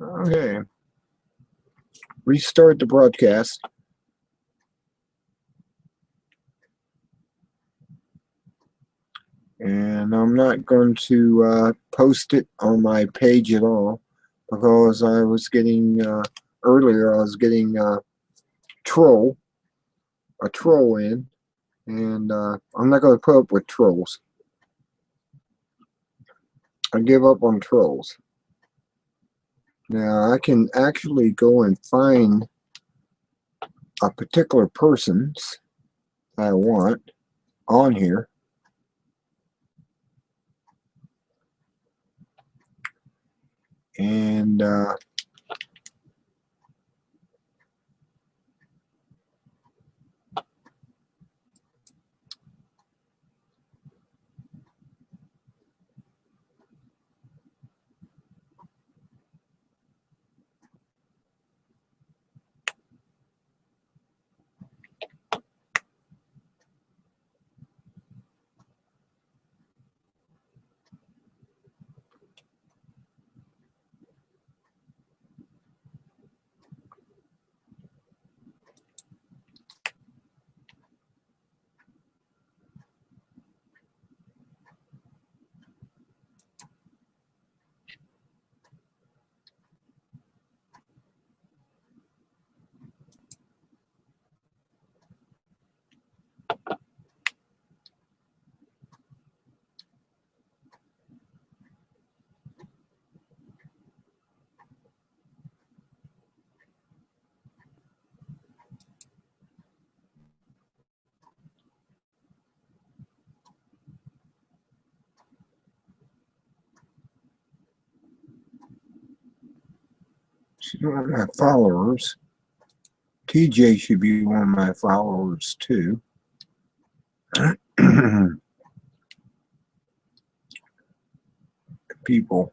Okay. Restart the broadcast. And I'm not going to post it on my page at all because I was getting, earlier I was getting a troll in, and I'm not going to put up with trolls. I give up on trolls. Now I can actually go and find a particular person's I want on here. And she's one of my followers. TJ should be one of my followers too. People.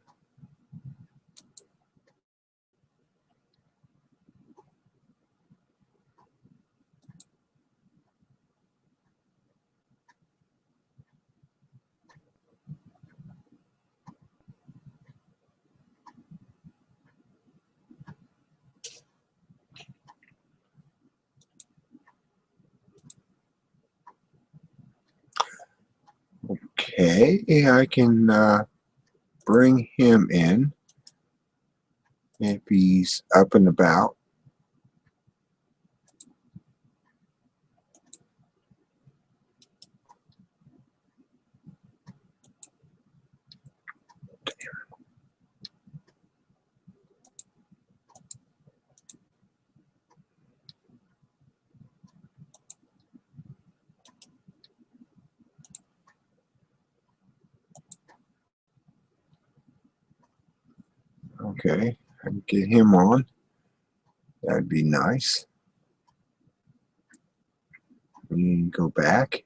Okay, I can bring him in if he's up and about. Okay, I can get him on. That'd be nice. We go back.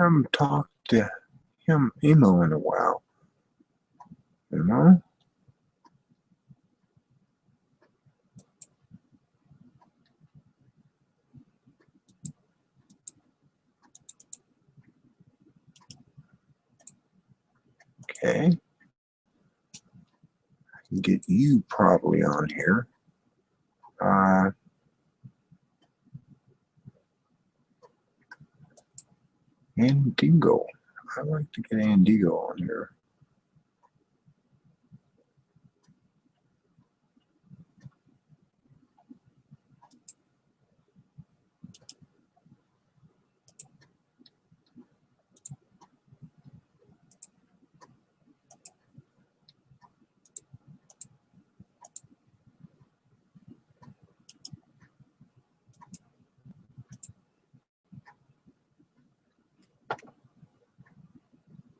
I haven't talked to him, Emo, in a while. Emo? Okay. I can get you probably on here. Andigo. I like to get Andigo on here.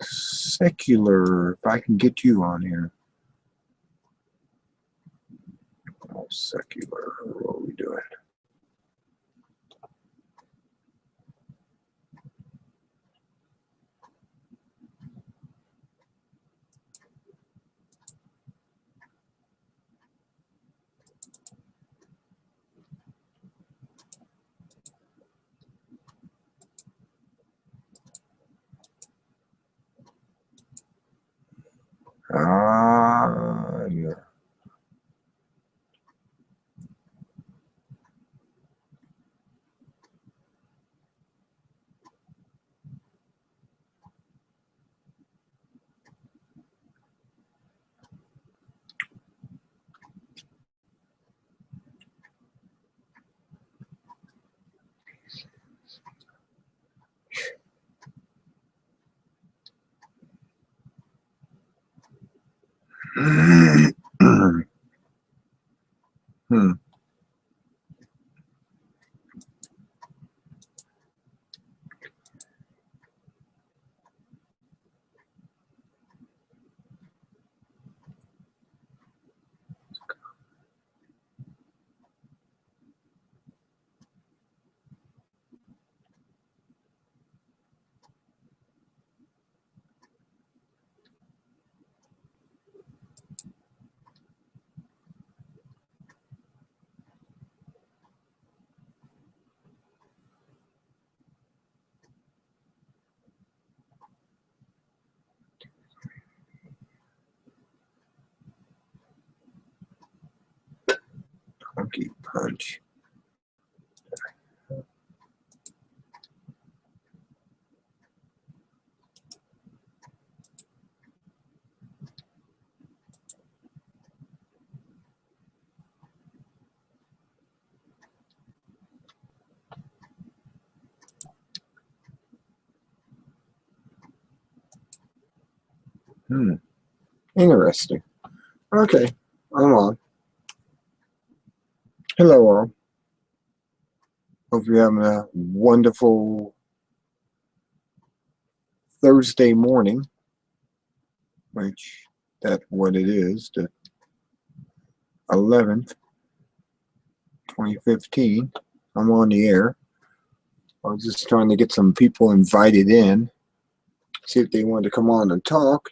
Secular, if I can get you on here. Oh, secular, what are we doing? Hmm. Monkey punch. Hmm. Interesting. Okay, I'm on. Hello, all. Hope you're having a wonderful Thursday morning, which that's what it is, the 11th, 2015. I'm on the air. I was just trying to get some people invited in, see if they wanted to come on and talk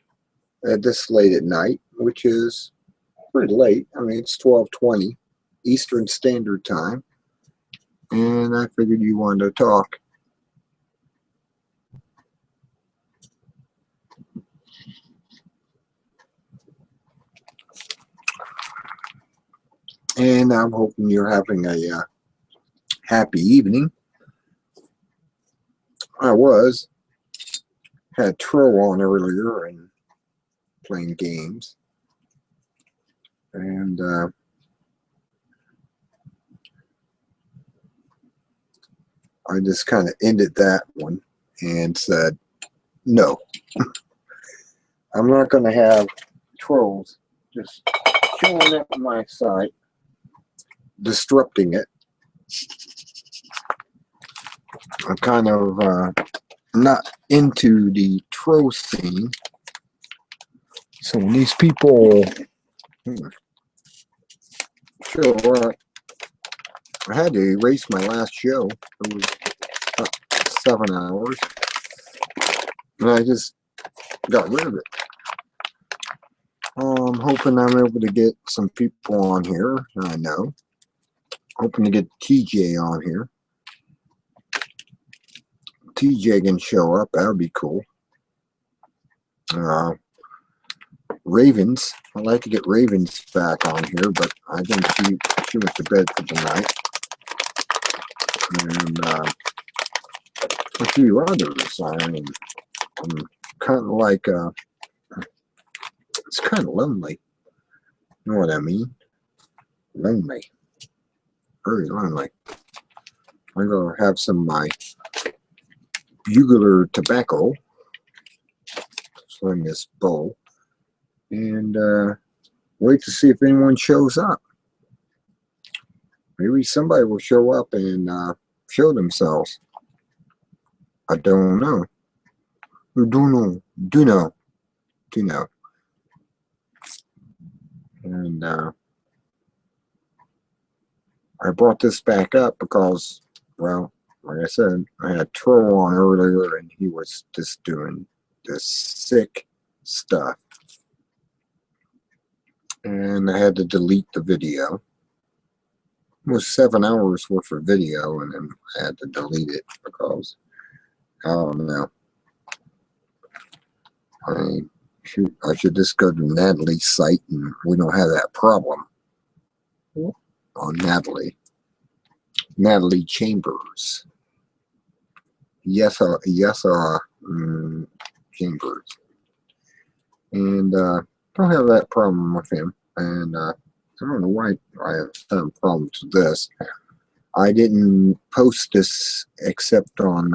at this late at night, which is pretty late. I mean, it's 12:20 Eastern Standard Time, and I figured you wanted to talk. And I'm hoping you're having a happy evening. I had Tro on earlier and playing games, and I just kind of ended that one and said, no, I'm not going to have trolls just showing up on my site, disrupting it. I'm kind of not into the troll scene. So when these people show up, I had to erase my last show. It was 7 hours. And I just got rid of it. I'm hoping I'm able to get some people on here. I know. Hoping to get TJ on here. TJ can show up. That would be cool. Ravens. I'd like to get Ravens back on here, but I think she went to bed for the night. And a few others. I mean, I'm kind of like, it's kind of lonely. You know what I mean? Lonely. Very lonely. I'm going to have some of my bugler tobacco. So in this bowl. And wait to see if anyone shows up. Maybe somebody will show up and show themselves. I don't know. Do know. And I brought this back up because, well, like I said, I had Tro on earlier and he was just doing this sick stuff. And I had to delete the video. It was 7 hours worth of video, and then I had to delete it because, I don't know. I mean, shoot, I should just go to Natalie's site and we don't have that problem on Natalie. Natalie Chambers. Yes, Chambers. And don't have that problem with him. And I don't know why I have some problems with this. I didn't post this except on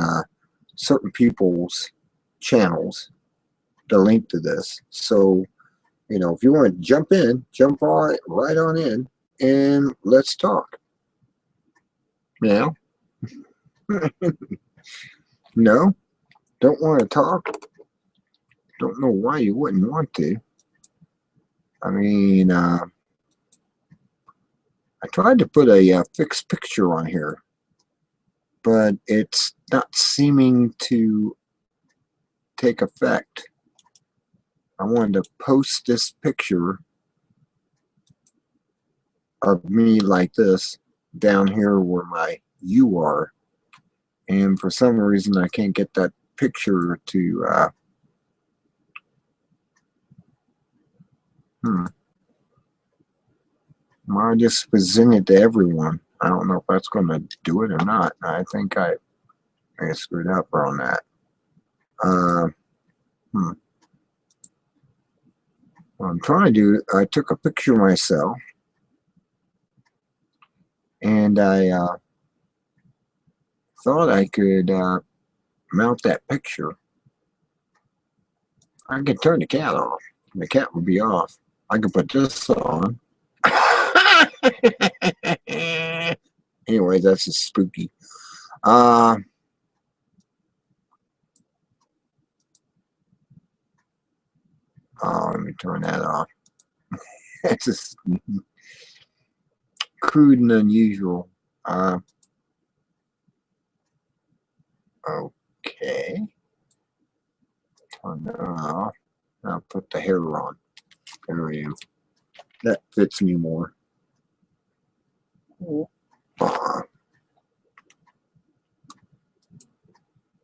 certain people's channels, the link to this. So You know, if you want to jump in, jump right on in, and let's talk. Yeah. No, don't want to talk. Don't know why you wouldn't want to. I mean, I tried to put a fixed picture on here, but it's not seeming to take effect. I wanted to post this picture of me like this down here where my you are, and for some reason I can't get that picture to I just present it to everyone. I don't know if that's going to do it or not. I think I screwed up on that. What I'm trying to do, I took a picture of myself, and I thought I could mount that picture. I could turn the cat off. The cat would be off. I could put this on. Anyway, that's just spooky. Let me turn that off. It's just crude and unusual. Okay. Turn that off. I'll put the hair on. There I am. That fits me more.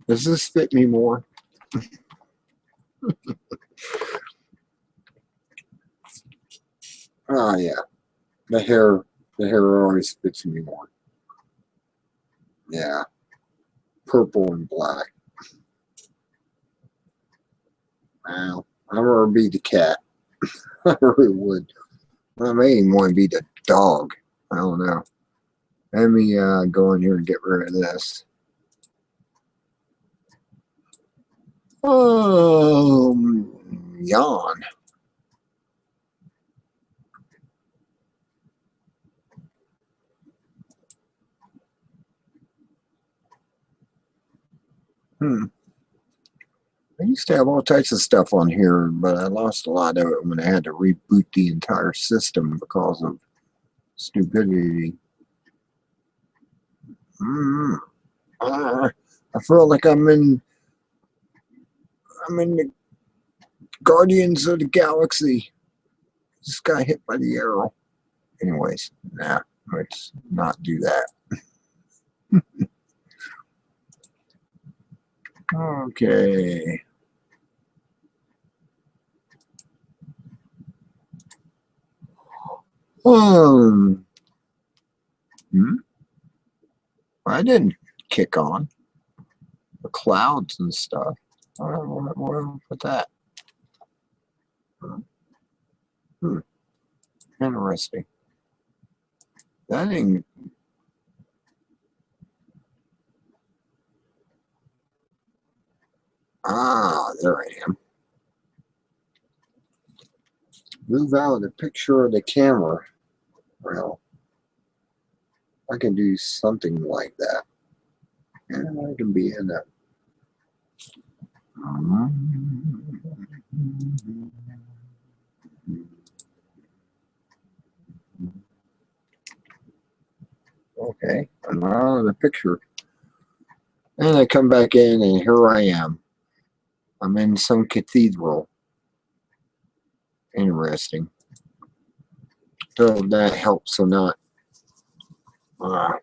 Does this fit me more? Yeah. The hair always fits me more. Yeah. Purple and black. Well, I'd rather be the cat. I really would. I may even want to be the dog. I don't know. Let me go in here and get rid of this. Yawn. I used to have all types of stuff on here, but I lost a lot of it when I had to reboot the entire system because of stupidity. I feel like I'm in the Guardians of the Galaxy. Just got hit by the arrow. Anyways, nah, let's not do that. Okay. I didn't kick on the clouds and stuff. Where put that? Interesting. That ain't. There I am. Move out of the picture of the camera. Well, I can do something like that. And I can be in that. Okay, I'm out of the picture. And I come back in, and here I am. I'm in some cathedral. Interesting. So that helps or not. Well,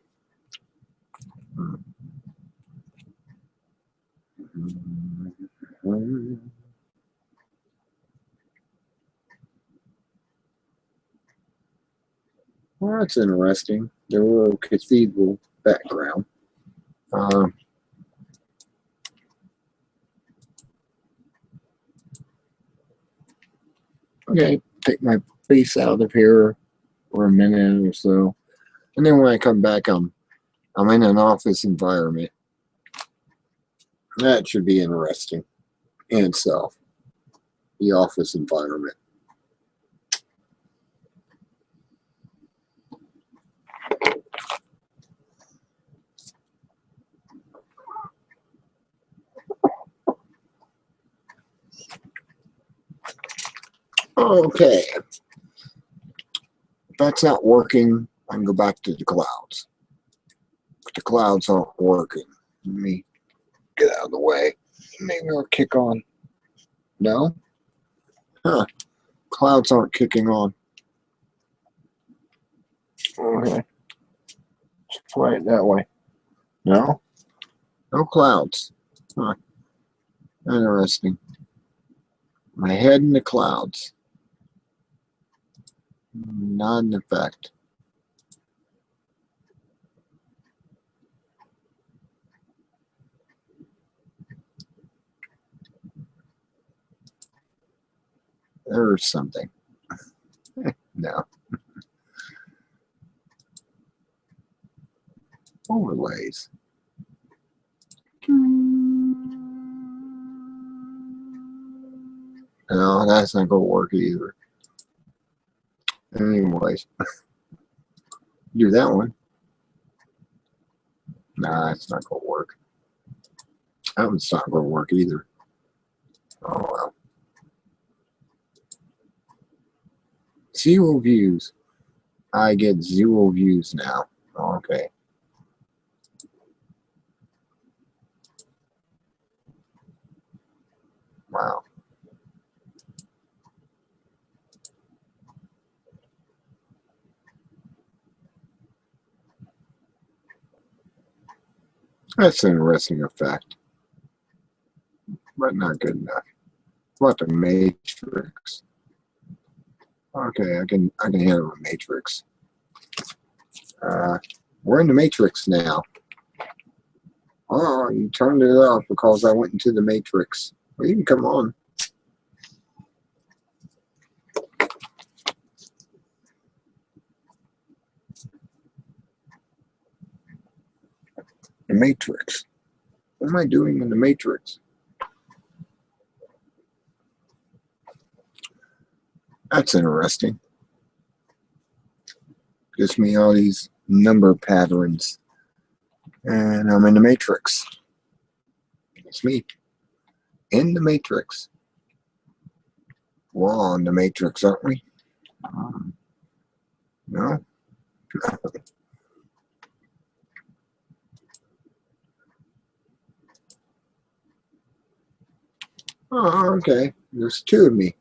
that's interesting. The little cathedral background. Okay, take my face out of here for a minute or so, and then when I come back, I'm in an office environment. That should be interesting in itself. The office environment. Okay. If that's not working, I can go back to the clouds. But the clouds aren't working. Let me get out of the way. Maybe I'll kick on. No? Huh. Clouds aren't kicking on. Okay. Let's try it that way. No? No clouds. Huh. Interesting. My head in the clouds. Not in effect. There's something. No. Overlays. No, that's not going to work either. Anyways, do that one. Nah, it's not going to work. That one's not going to work either. Oh well. 0 views. I get 0 views now. Okay. Wow. That's an interesting effect, but not good enough. What the Matrix? Okay, I can handle the Matrix. We're in the Matrix now. Oh, you turned it off because I went into the Matrix. Well, you can come on. The Matrix. What am I doing in the Matrix? That's interesting. Gives me all these number patterns. And I'm in the Matrix. It's me. In the Matrix. We're all in the Matrix, aren't we? No? Oh, okay. There's 2 of me.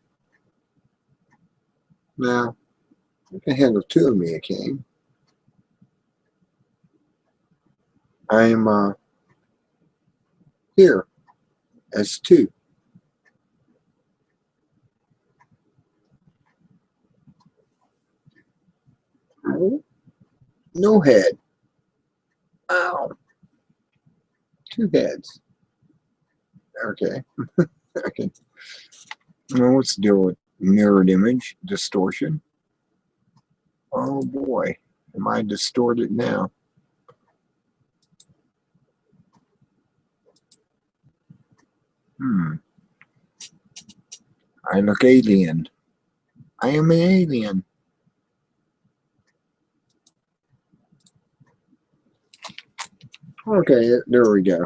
Now, I can handle 2 of me, okay? I'm here as 2. No head. Ow. 2 heads. Okay. Okay. Now let's deal with mirrored image distortion. Oh boy. Am I distorted now? I look alien. I am an alien. Okay, there we go.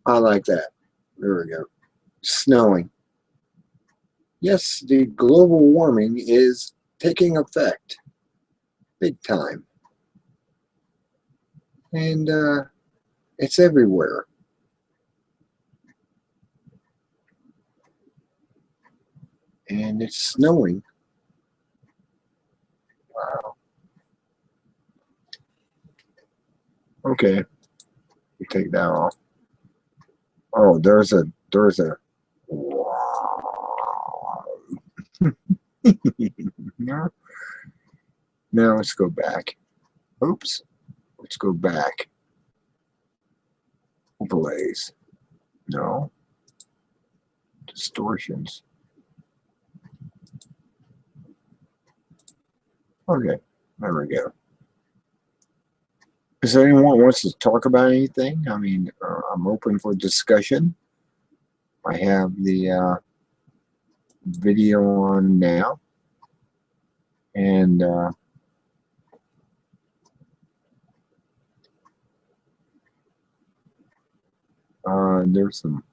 I like that. There we go. Snowing. Yes, the global warming is taking effect. Big time. And it's everywhere. And it's snowing. Wow. Okay. We take that off. Oh, there's a wow. now, now let's go back. Oops. Let's go back. Overlays. No. Distortions. Okay. There we go. Is there anyone who wants to talk about anything? I mean, I'm open for discussion. I have the video on now. And there's some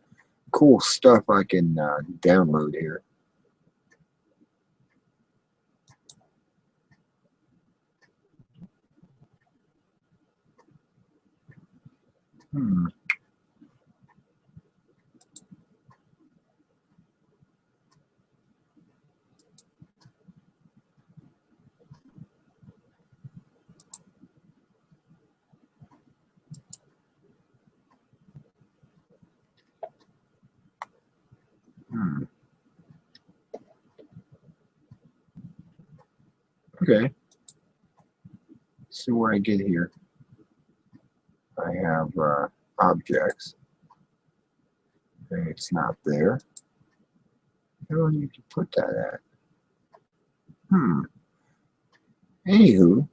cool stuff I can download here. Hmm. Hmm. Okay. See where I get here. I have objects. Okay, it's not there. Where do I need to put that at? Hmm. Anywho,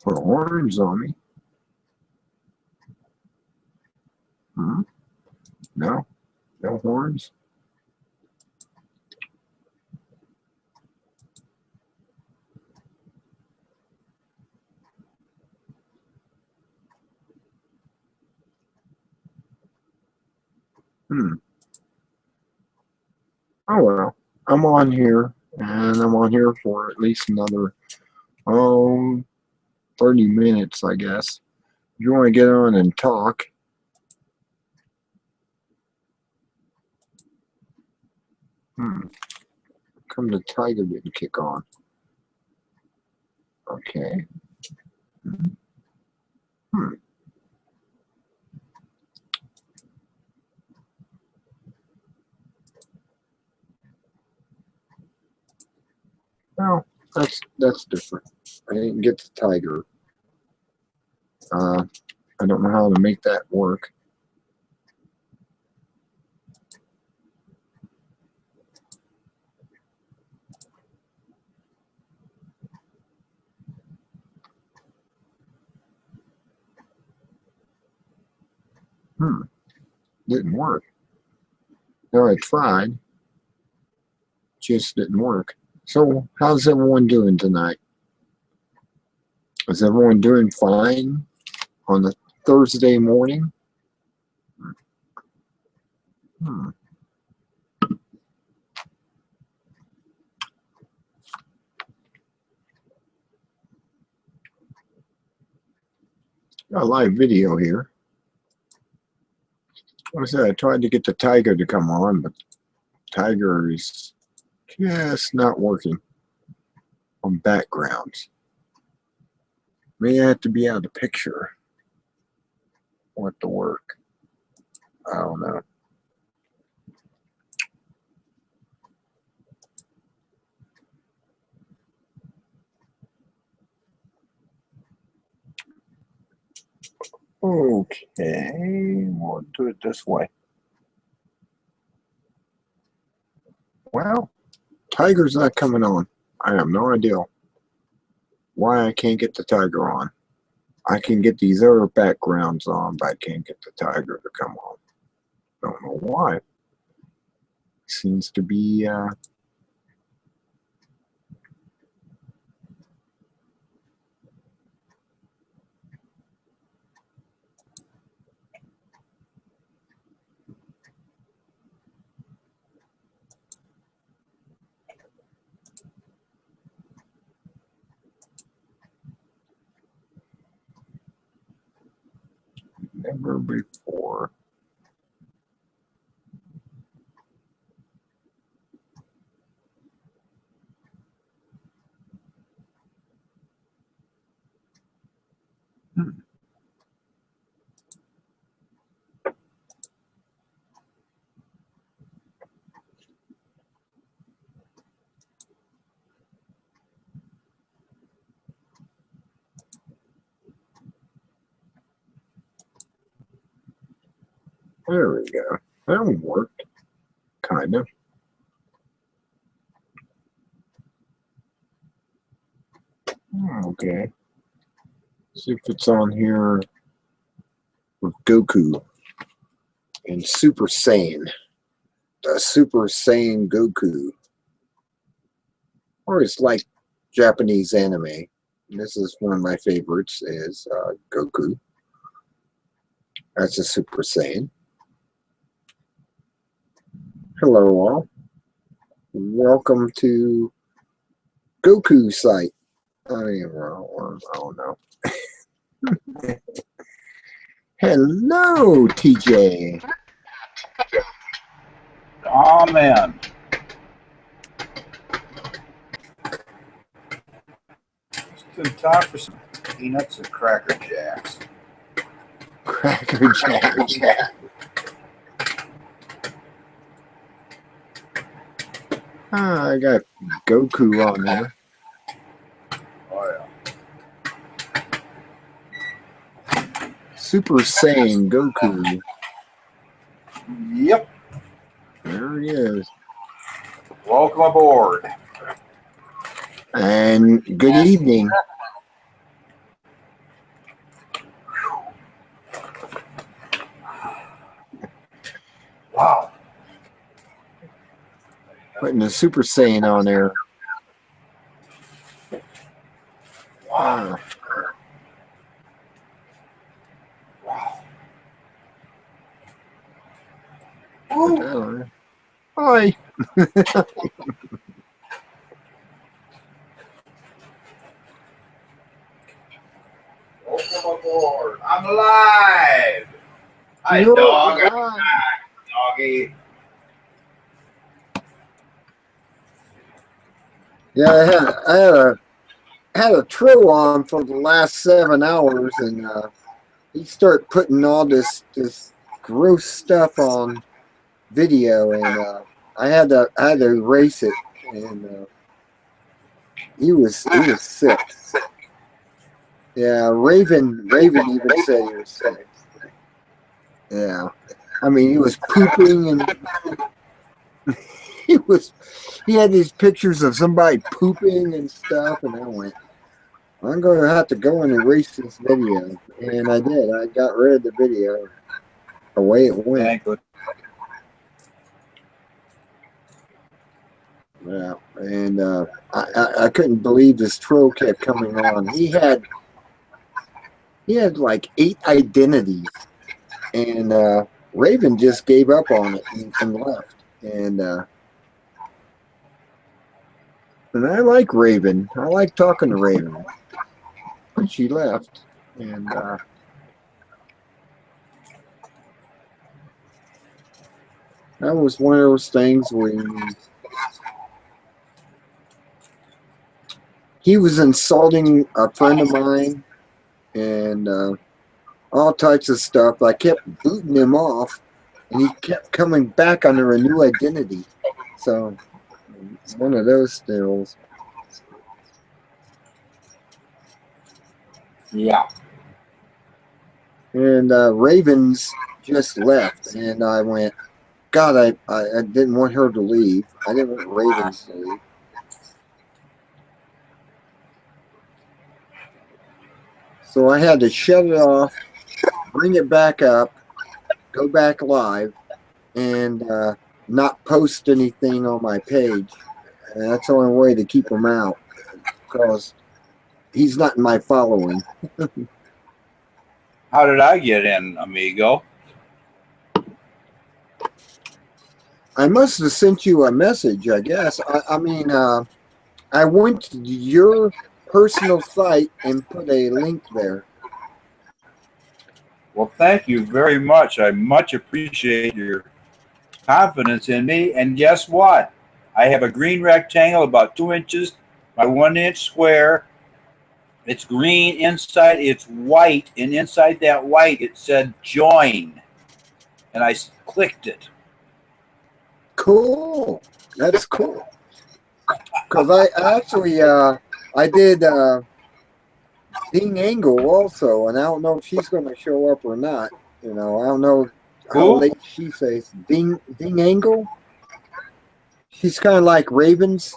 put horns on me. Hmm. No, no horns. Hmm. Oh well. I'm on here, and I'm on here for at least another 30 minutes, I guess. If you want to get on and talk, hmm. Come the tiger didn't kick on. Okay. Hmm. Well, that's different. I didn't get the tiger. Uh, I don't know how to make that work. Hmm. Didn't work. No, I tried. Just didn't work. So, how's everyone doing tonight? Is everyone doing fine on the Thursday morning? Hmm. Got a live video here. Like I said, I tried to get the tiger to come on, but tiger is just not working on backgrounds. May have to be out of the picture for it to work. I don't know. Okay, we'll do it this way. Well, tiger's not coming on. I have no idea why I can't get the tiger on. I can get these other backgrounds on, but I can't get the tiger to come on. Don't know why. Seems to be never before. Hmm. There we go. That one worked, kind of. Okay. See if it's on here with Goku and Super Saiyan. The Super Saiyan Goku. Or it's like Japanese anime. This is one of my favorites is Goku. That's a Super Saiyan. Hello all. Welcome to Goku site. I mean, I don't know. Hello, TJ. Oh man. It's good time for some peanuts and Cracker Jacks. Cracker Jack. I got Goku on here. Oh Super Saiyan Goku. yeah. Yep. There he is. Welcome aboard. And good evening. Wow. Putting the Super Saiyan on there. Wow. Wow. Put that on there. Hi. Welcome aboard. I'm alive. Hi, You're dog. alive. Doggy. Yeah, I had a trill on for the last 7 hours, and he started putting all this gross stuff on video, and I had to erase it, and he was sick. Yeah, Raven even said he was sick. Yeah, I mean he was pooping, and he had these pictures of somebody pooping and stuff, and I went, I'm going to have to go and erase this video, and I did. I got rid of the video. Away it went. Thank you. Yeah, and I couldn't believe this troll kept coming on. He had like 8 identities, and Raven just gave up on it and left. And I like Raven. I like talking to Raven. But she left, and that was one of those things where he was insulting a friend of mine, and all types of stuff. I kept booting him off, and he kept coming back under a new identity. So it's one of those deals. Yeah. And Ravens just left, and I went, God, I didn't want her to leave. I didn't want Ravens to leave. So I had to shut it off, bring it back up, go back live, and not post anything on my page. And that's the only way to keep him out, because he's not in my following. How did I get in, amigo? I must have sent you a message, I guess. I mean, I went to your personal site and put a link there. Well, thank you very much. I much appreciate your confidence in me. And guess what? I have a green rectangle about 2 inches by 1 inch square. It's green inside, it's white, and inside that white it said join. And I clicked it. Cool. That's cool. Because I actually I did Ding Angle also, and I don't know if she's going to show up or not. You know, I don't know how late she says. Ding Angle. She's kind of like Ravens.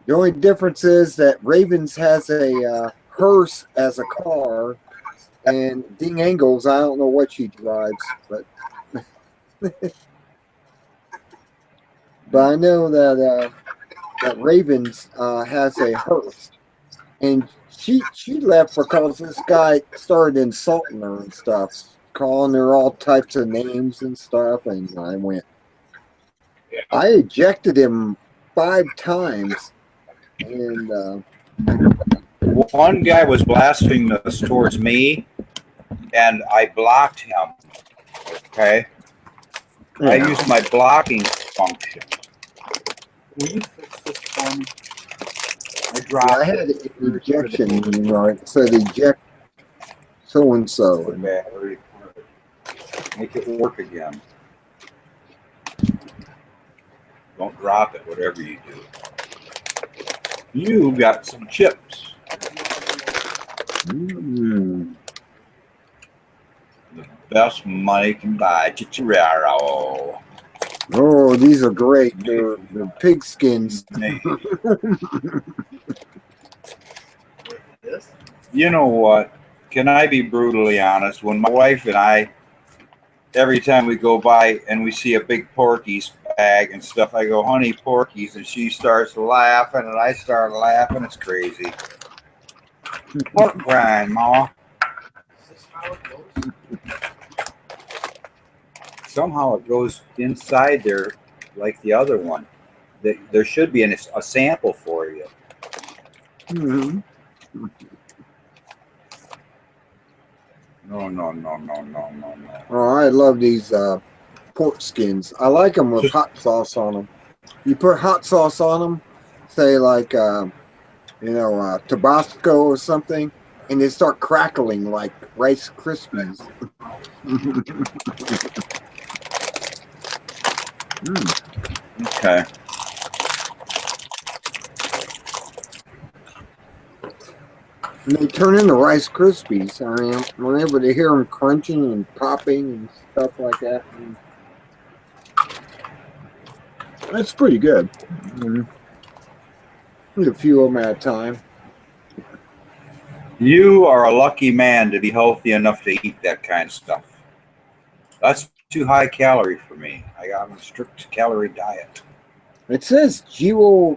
The only difference is that Ravens has a hearse as a car, and Ding Angles, I don't know what she drives, but I know that that Ravens has a hearse, and she left because this guy started insulting her and stuff, calling her all types of names and stuff, and I went, I ejected him 5 times, and One guy was blasphemous towards me, and I blocked him. Okay, I yeah. used my blocking function. Will you fix this for me? I Yeah, dropped I had it. an ejection, you know, it said eject so and The so. battery. Make it work again. Don't drop it, whatever you do. You got some chips. Mm. The best money can buy. Chichararo. Oh, these are great. They're pig skins. This? You know what? Can I be brutally honest? When my wife and I, every time we go by and we see a big Porky's bag and stuff, I go, honey, Porky's, and she starts laughing and I start laughing. It's crazy. Pork rind, Ma. Is this how it goes? Somehow it goes inside there like the other one. There should be a sample for you. Hmm. No, no, no, no, no, no, no. Oh, I love these pork skins. I like them with hot sauce on them. You put hot sauce on them, say like Tabasco or something, and they start crackling like Rice Krispies. Mm. Okay. And they turn into Rice Krispies. I mean, whenever they hear them crunching and popping and stuff like that, that's pretty good. Eat a few of them at a time. You are a lucky man to be healthy enough to eat that kind of stuff. That's too high calorie for me. I got on a strict calorie diet. It says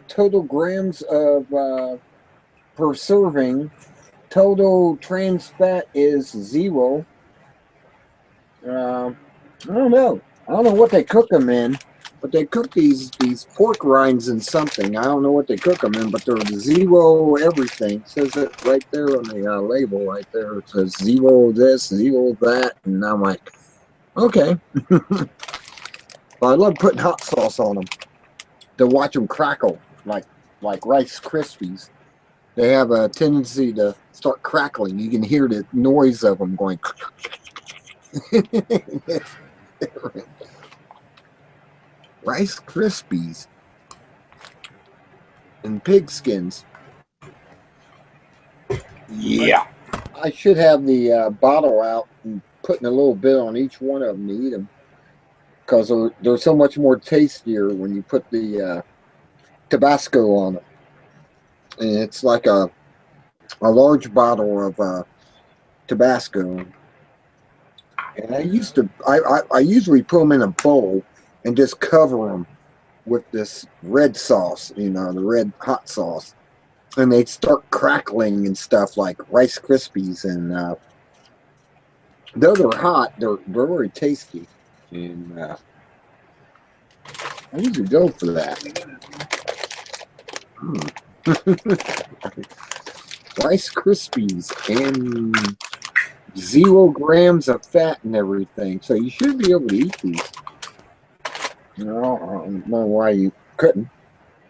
total grams of per serving. Total trans fat is 0. I don't know. I don't know what they cook them in, but they cook these pork rinds in something. I don't know what they cook them in, but they're 0 everything. It says it right there on the label right there. It says 0 this, 0 that, and I'm like, okay. But I love putting hot sauce on them to watch them crackle like Rice Krispies. They have a tendency to start crackling. You can hear the noise of them going. Rice Krispies and pig skins. Yeah. I should have the bottle out and putting a little bit on each one of them to eat them, because they're so much more tastier when you put the Tabasco on them. And it's like a large bottle of Tabasco. And I usually put them in a bowl and just cover them with this red sauce, the red hot sauce. And they start crackling and stuff like Rice Krispies. And though they're hot, they're very tasty. And I usually go for that. Rice Krispies and 0 grams of fat and everything. So you should be able to eat these. I don't know why you couldn't.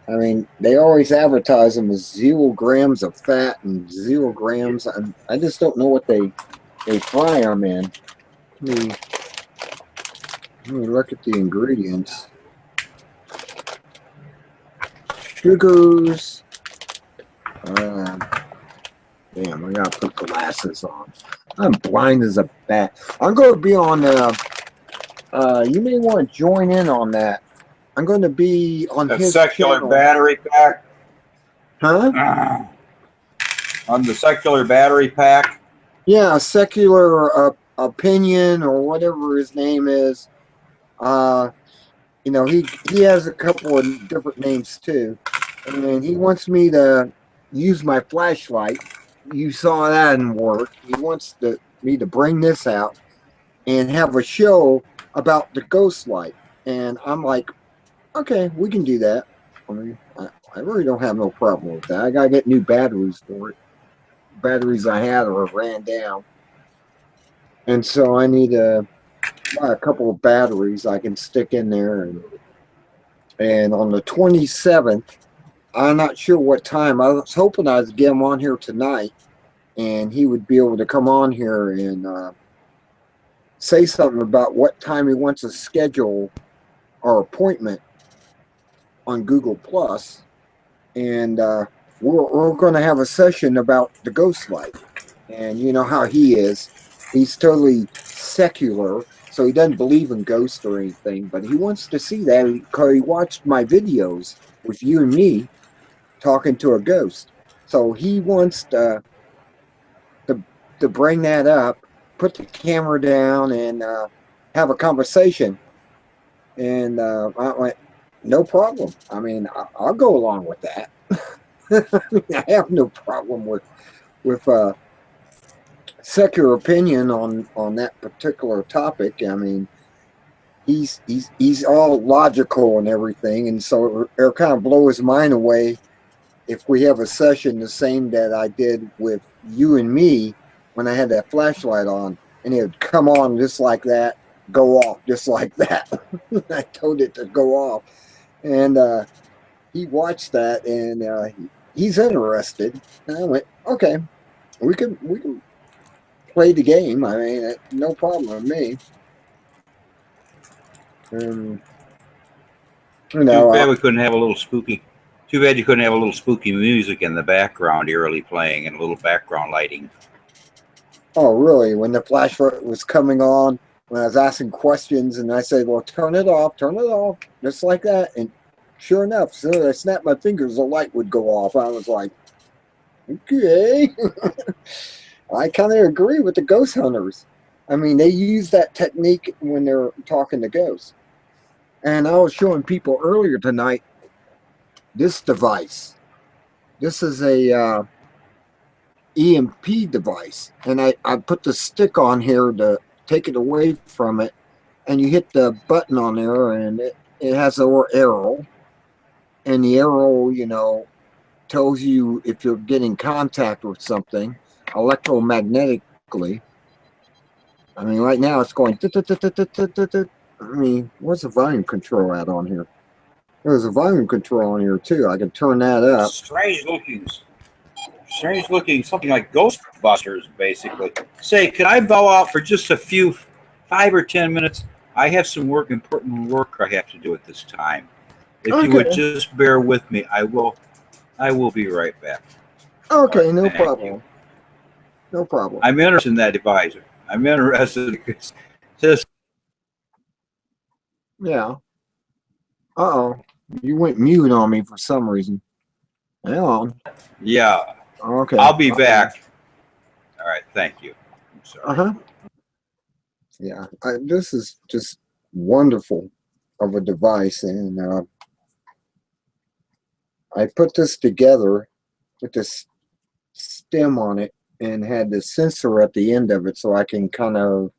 I mean, they always advertise them as 0 grams of fat and 0 grams. And I just don't know what they fry them in. Let me look at the ingredients. Sugars. Damn, I gotta put glasses on. I'm blind as a bat. I'm going to be on. You may want to join in on that. I'm going to be on The his secular channel. battery pack. Huh? On the secular battery pack. Yeah, secular opinion or whatever his name is. He has a couple of different names too, and he wants me to use my flashlight. You saw that in work. He wants me to bring this out and have a show about the ghost light. And I'm like, Okay, we can do that. I mean, I really don't have no problem with that. I gotta get new batteries for it. Batteries I had are ran down, and so I need to buy a couple of batteries I can stick in there. And on the 27th, I'm not sure what time. I was hoping I'd get him on here tonight, and he would be able to come on here and say something about what time he wants to schedule our appointment on Google Plus, and we're going to have a session about the ghost light. And you know how he is; he's totally secular, so he doesn't believe in ghosts or anything. But he wants to see that because he watched my videos with you and me talking to a ghost. So he wants to bring that up, put the camera down, and have a conversation. And I went, no problem. I mean, I'll go along with that. I have no problem with secular opinion on that particular topic. I mean, he's all logical and everything, and so it'll kind of blow his mind away if we have a session the same that I did with you and me when I had that flashlight on, and it would come on just like that, go off just like that. I told it to go off, and he watched that, and he's interested. And I went, okay, we can play the game. I mean, no problem with me. Um, you Too know, bad we couldn't have a little spooky. Too bad you couldn't have a little spooky music in the background, eerily playing, and a little background lighting. oh, really? When the flashlight was coming on, when I was asking questions, and I said, well, turn it off, just like that. And sure enough, as soon as I snapped my fingers, the light would go off. I was like, okay. I kind of agree with the ghost hunters. I mean, they use that technique when they're talking to ghosts. And I was showing people earlier tonight this device. This is a EMP device, and I put the stick on here to take it away from it, and you hit the button on there, and it has a little arrow, and the arrow, you know, tells you if you're getting contact with something electromagnetically. I mean, right now it's going. I mean, what's the volume control at on here? There's a volume control on here too. I can turn that up. Strange looking, something like Ghostbusters, basically. Say, could I bow out for just a few, 5 or 10 minutes? I have some important work I have to do at this time. If you would Okay. just bear with me, I will be right back. Okay, no Thank you. problem. No problem. I'm interested in that advisor. I'm interested because just Yeah. Uh-oh. You went mute on me for some reason. Hang on. yeah, Okay. I'll be back. All right, thank you. I'm sorry. Uh-huh. Yeah. This is just wonderful of a device, and I put this together with this stem on it and had the sensor at the end of it so I can kind of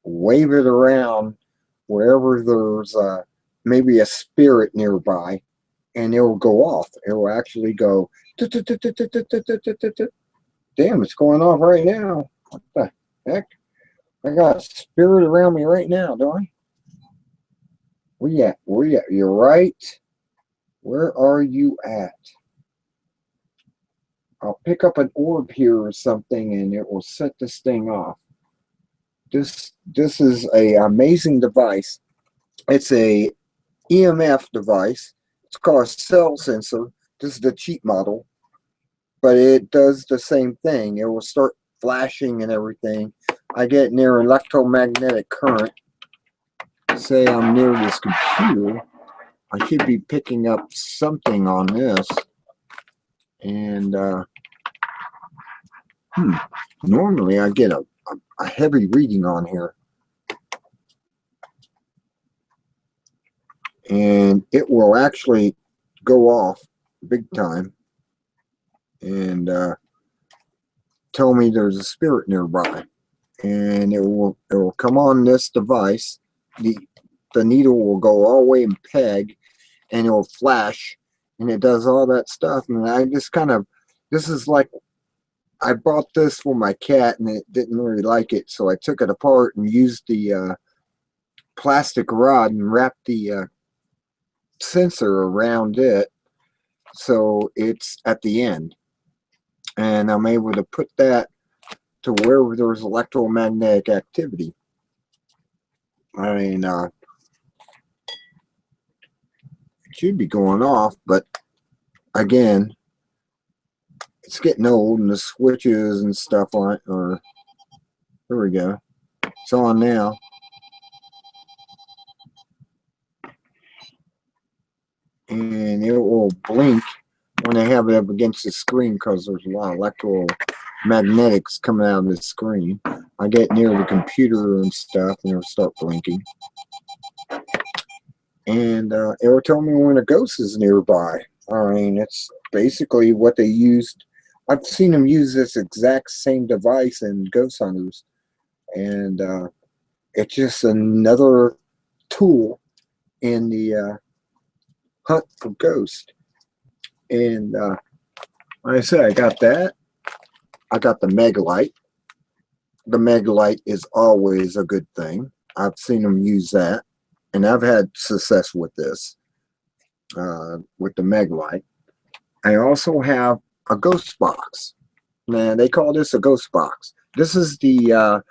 wave it around wherever there's maybe a spirit nearby, and it will go off. It will actually go. Damn, it's going off right now. What the heck? I got a spirit around me right now, do I? Where you at? Where you at? You're right. Where are you at? I'll pick up an orb here or something, and it will set this thing off. This is a amazing device. It's a EMF device. It's called a cell sensor. This is the cheap model, but it does the same thing. It will start flashing and everything. I get near electromagnetic current. Say I'm near this computer. I should be picking up something on this. And normally I get a heavy reading on here. And it will actually go off big time and tell me there's a spirit nearby. And it will come on this device. The needle will go all the way and peg, and it'll flash, and it does all that stuff. And I just kind of, this is like, I bought this for my cat, and it didn't really like it, so I took it apart and used the plastic rod and wrapped the sensor around it, so it's at the end, and I'm able to put that to wherever there's electromagnetic activity. I mean, it should be going off, but again, it's getting old, and the switches and stuff on it are, there we go, it's on now. And it will blink when I have it up against the screen because there's a lot of electromagnetics coming out of the screen. I get near the computer and stuff, and it'll start blinking. And it will tell me when a ghost is nearby. I mean, it's basically what they used. I've seen them use this exact same device in Ghost Hunters, and it's just another tool in the hunt for ghosts. And like I said, I got that. I got the Megalite. The Megalite is always a good thing. I've seen them use that, and I've had success with this, with the Megalite. I also have a ghost box. Man, they call this a ghost box. This is the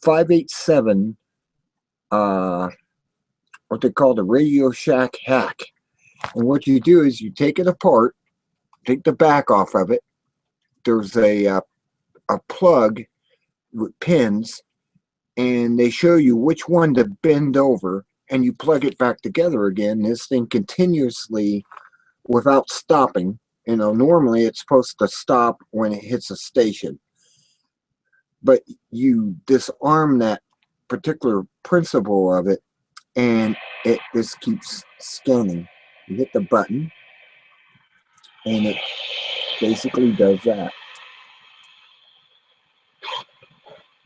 587, what they call the Radio Shack hack. And what you do is you take it apart, take the back off of it. There's a plug with pins, and they show you which one to bend over, and you plug it back together again. This thing continuously, without stopping. You know, normally it's supposed to stop when it hits a station, but you disarm that particular principle of it, and it just keeps scanning. You hit the button, and it basically does that,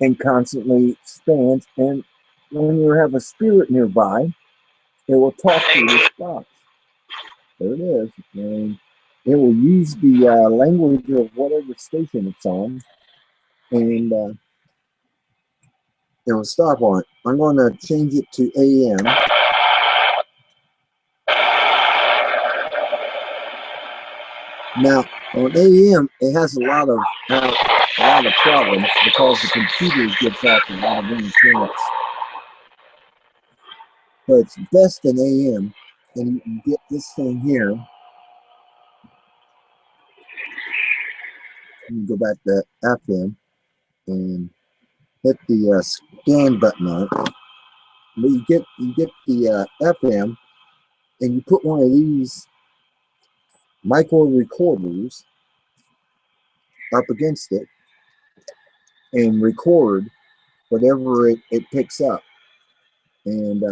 and constantly spans. And when you have a spirit nearby, it will talk to this box. There it is, and it will use the language of whatever station it's on, and it will stop on it. I'm going to change it to AM. Now, on AM, it has a lot of problems because the computer gives out a lot of interference. But it's best in AM, and you can get this thing here. Let me go back to FM and hit the scan button on it. But you get the FM, and you put one of these micro recorders up against it and record whatever it picks up. And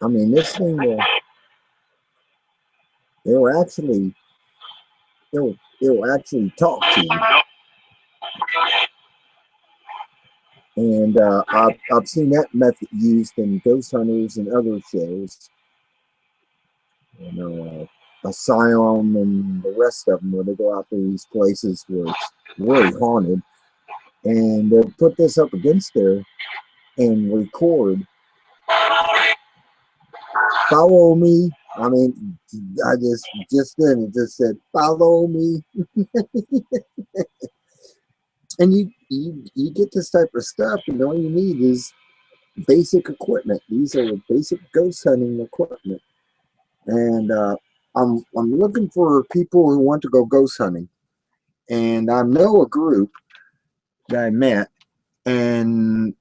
I mean, this thing it'll actually talk to you. And I've seen that method used in Ghost Hunters and other shows. You know, Asylum and the rest of them, where they go out to these places where it's really haunted, and they'll put this up against there and record. Follow me. I mean, I just then it just said, follow me. And you get this type of stuff, and all you need is basic equipment. These are basic ghost hunting equipment. And I'm looking for people who want to go ghost hunting. And I know a group that I met, and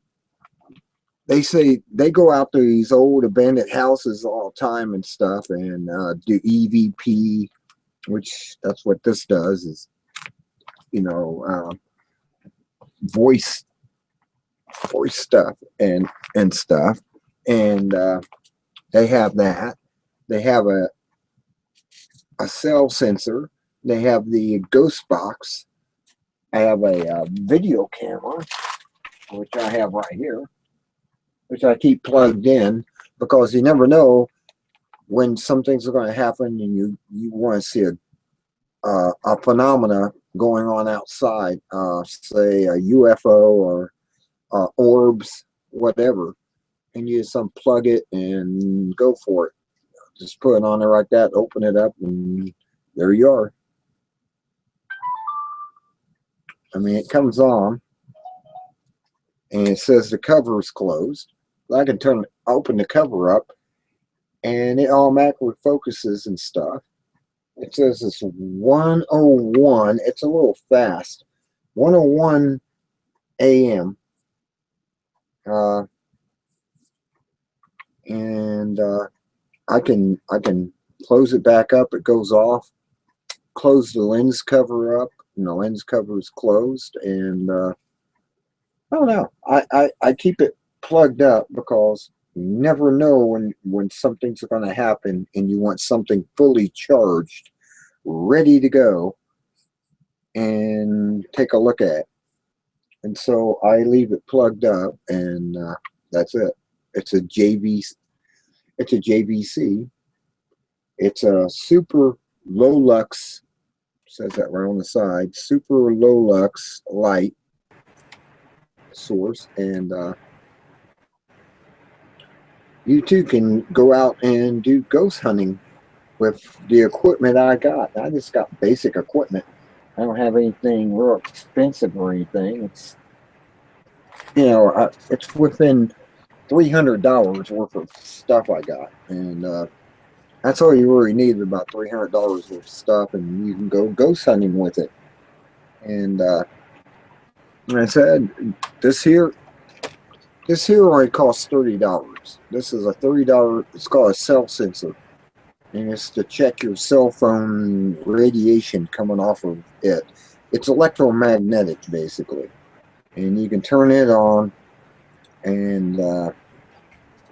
they say they go out to these old abandoned houses all the time and stuff, and do EVP, which that's what this does, is, you know, voice stuff and stuff. And they have that. They have a cell sensor. They have the ghost box. I have a video camera, which I have right here, which I keep plugged in, because you never know when something's going to happen and you want to see a phenomena going on outside, say a UFO or orbs, whatever, and you just unplug it and go for it. Just put it on there like that, open it up, and there you are. I mean, it comes on, and it says the cover is closed. I can open the cover up, and it automatically focuses and stuff. It says it's 1:01. It's a little fast. 1:01 a.m. And I can close it back up. It goes off. Close the lens cover up, and the lens cover is closed. And I don't know. I keep it plugged up because you never know when something's going to happen, and you want something fully charged, ready to go, and take a look at. And so I leave it plugged up, and that's it. It's a JVC. It's a JVC. It's a super low lux. Says that right on the side. Super low lux light source, and you too can go out and do ghost hunting with the equipment I got. I just got basic equipment. I don't have anything real expensive or anything. It's, you know, it's within $300 worth of stuff I got, and that's all you really need, about $300 worth of stuff, and you can go ghost hunting with it. And like I said, this here only costs $30. This is a $30. It's called a cell sensor, and it's to check your cell phone radiation coming off of it. It's electromagnetic, basically, and you can turn it on. And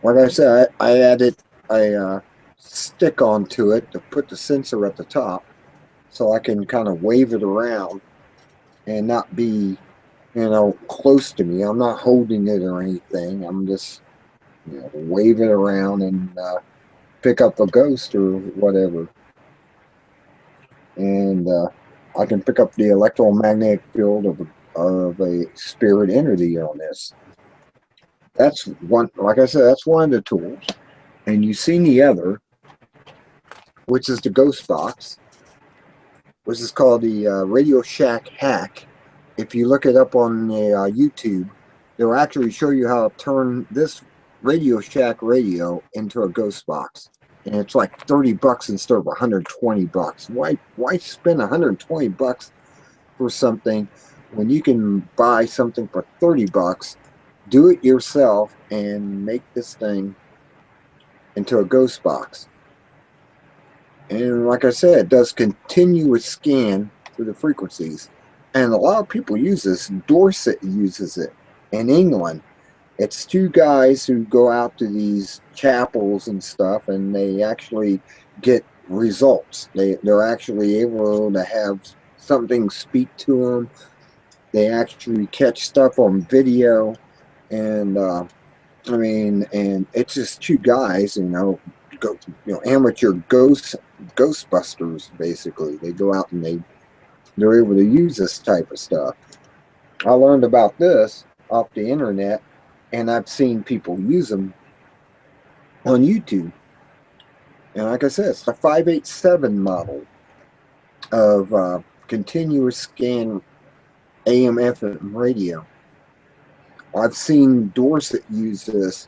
like I said, I added a stick onto it to put the sensor at the top, so I can kind of wave it around and not be, you know, close to me. I'm not holding it or anything. I'm just, you know, wave it around and pick up a ghost or whatever. And I can pick up the electromagnetic field of a spirit entity on this. That's one, like I said, that's one of the tools. And you've seen the other, which is the Ghost Box, which is called the Radio Shack Hack. If you look it up on the YouTube, they'll actually show you how to turn this Radio Shack radio into a Ghost Box. And it's like $30 instead of $120. Why spend $120 for something when you can buy something for $30, do it yourself, and make this thing into a Ghost Box? And like I said, it does continuous scan through the frequencies. And a lot of people use this. Dorset uses it in England. It's two guys who go out to these chapels and stuff, and they actually get results. They're actually able to have something speak to them. They actually catch stuff on video. And I mean, and it's just two guys, amateur ghostbusters, basically. They go out and they're able to use this type of stuff. I learned about this off the internet, and I've seen people use them on YouTube. And like I said, it's the 587 model of continuous scan AM FM radio. I've seen Dorset use this.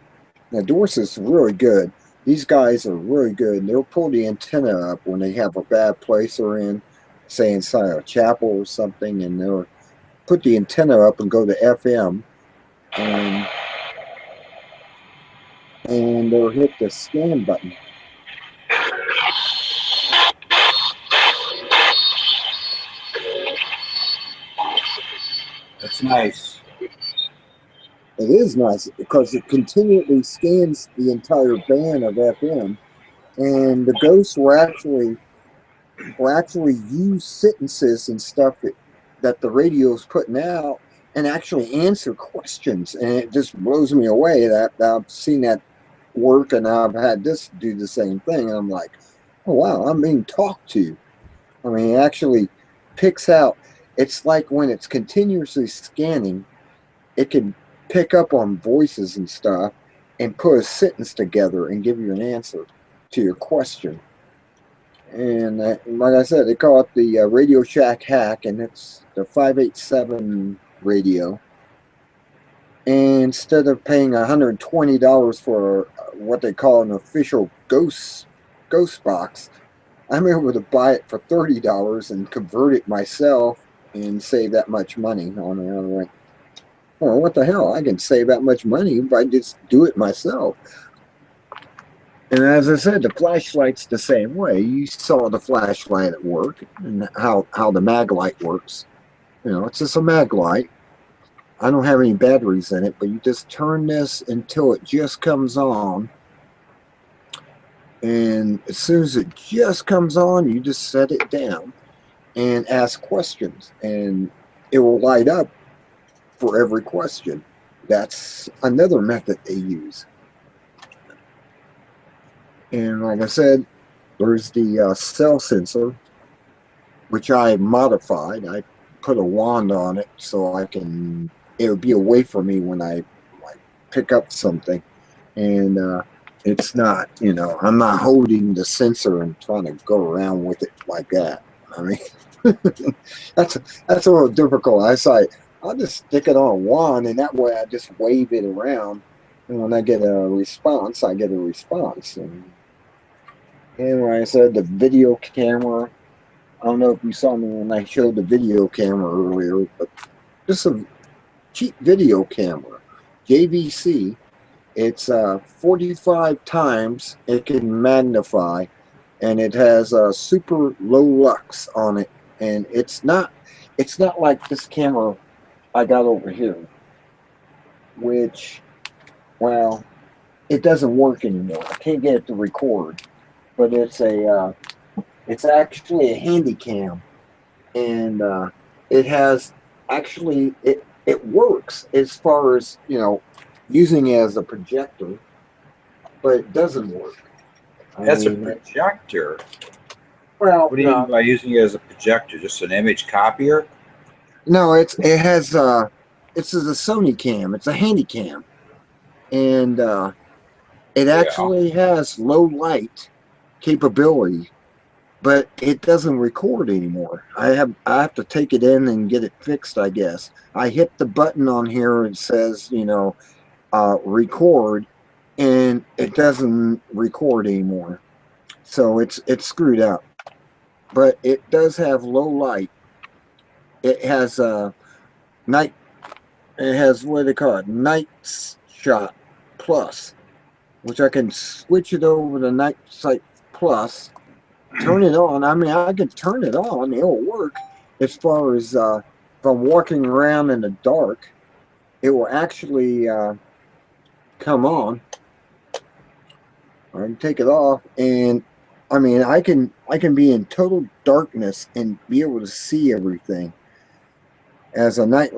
Now, Dorset's really good. These guys are really good. They'll pull the antenna up when they have a bad place they're in, say inside a chapel or something, and they'll put the antenna up and go to FM, and they'll hit the scan button. That's nice. It is nice because it continually scans the entire band of FM, and the ghosts will actually use sentences and stuff that the radio is putting out and actually answer questions. And it just blows me away that I've seen that work, and I've had this do the same thing. And I'm like, oh wow, I'm being talked to. I mean, it actually picks out. It's like when it's continuously scanning, it can pick up on voices and stuff and put a sentence together and give you an answer to your question. And like I said, they call it the Radio Shack hack, and it's the 587 radio. And instead of paying $120 for what they call an official ghost box, I'm able to buy it for $30 and convert it myself and save that much money on it. I went, oh, what the hell? I can save that much money if I just do it myself. And as I said, the flashlight's the same way. You saw the flashlight at work and how the mag light works. You know, it's just a mag light. I don't have any batteries in it, but you just turn this until it just comes on. And as soon as it just comes on, you just set it down and ask questions. And it will light up for every question. That's another method they use. And like I said, there's the cell sensor, which I modified. I put a wand on it so it'll be away from me when I pick up something. And it's not, I'm not holding the sensor and trying to go around with it like that. I mean, that's a little difficult. I'll just stick it on a wand, and that way I just wave it around. And when I get a response, I get a response. And like I said, the video camera, I don't know if you saw me when I showed the video camera earlier, but this is a cheap video camera, JVC. It's 45 times it can magnify, and it has a super low lux on it. And it's not like this camera I got over here, which, well, it doesn't work anymore. I can't get it to record. But it's actually a handy cam, and it has it works as far as using it as a projector, but it doesn't work. That's a projector. Well, what do you mean by using it as a projector? Just an image copier? No, it's a Sony cam. It's a handy cam, and it actually has low light capability, but it doesn't record anymore. I have to take it in and get it fixed, I guess. I hit the button on here and it says record, and it doesn't record anymore, so it's screwed up. But it does have low light. It has what do they call it, Night Shot Plus, which I can switch it over to Night Sight Plus, turn it on. I mean, I can turn it on, it'll work. As far as if I'm walking around in the dark, it will actually come on. I can take it off, and I mean, I can be in total darkness and be able to see everything as a night.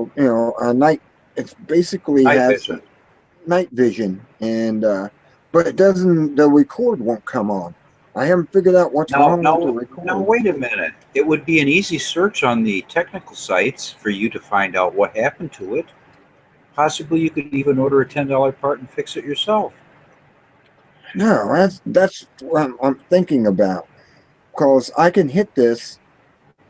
It's basically night vision, and but it doesn't. The record won't come on. I haven't figured out what's wrong with the record. Now, wait a minute. It would be an easy search on the technical sites for you to find out what happened to it. Possibly you could even order a $10 part and fix it yourself. No, that's what I'm thinking about. Because I can hit this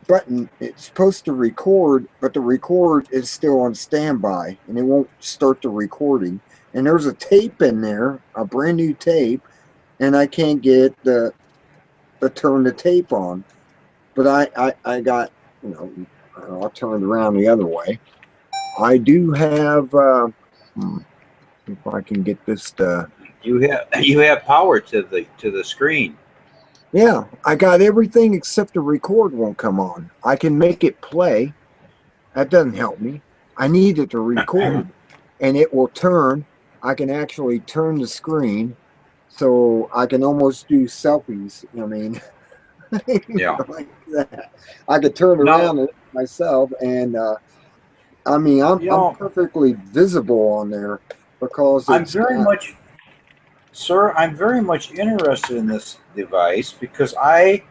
button. It's supposed to record, but the record is still on standby, and it won't start the recording. And there's a tape in there, a brand new tape, and I can't get the turn the tape on. But I got, I'll turn it around the other way. I do have, if I can get this to... You have power to the screen. Yeah, I got everything except the record won't come on. I can make it play. That doesn't help me. I need it to record, and it will turn. I can actually turn the screen, so I can almost do selfies. I mean, yeah, like that. I could turn around it myself, and I mean, I'm perfectly visible on there because I'm very much. sir, I'm very much interested in this device because I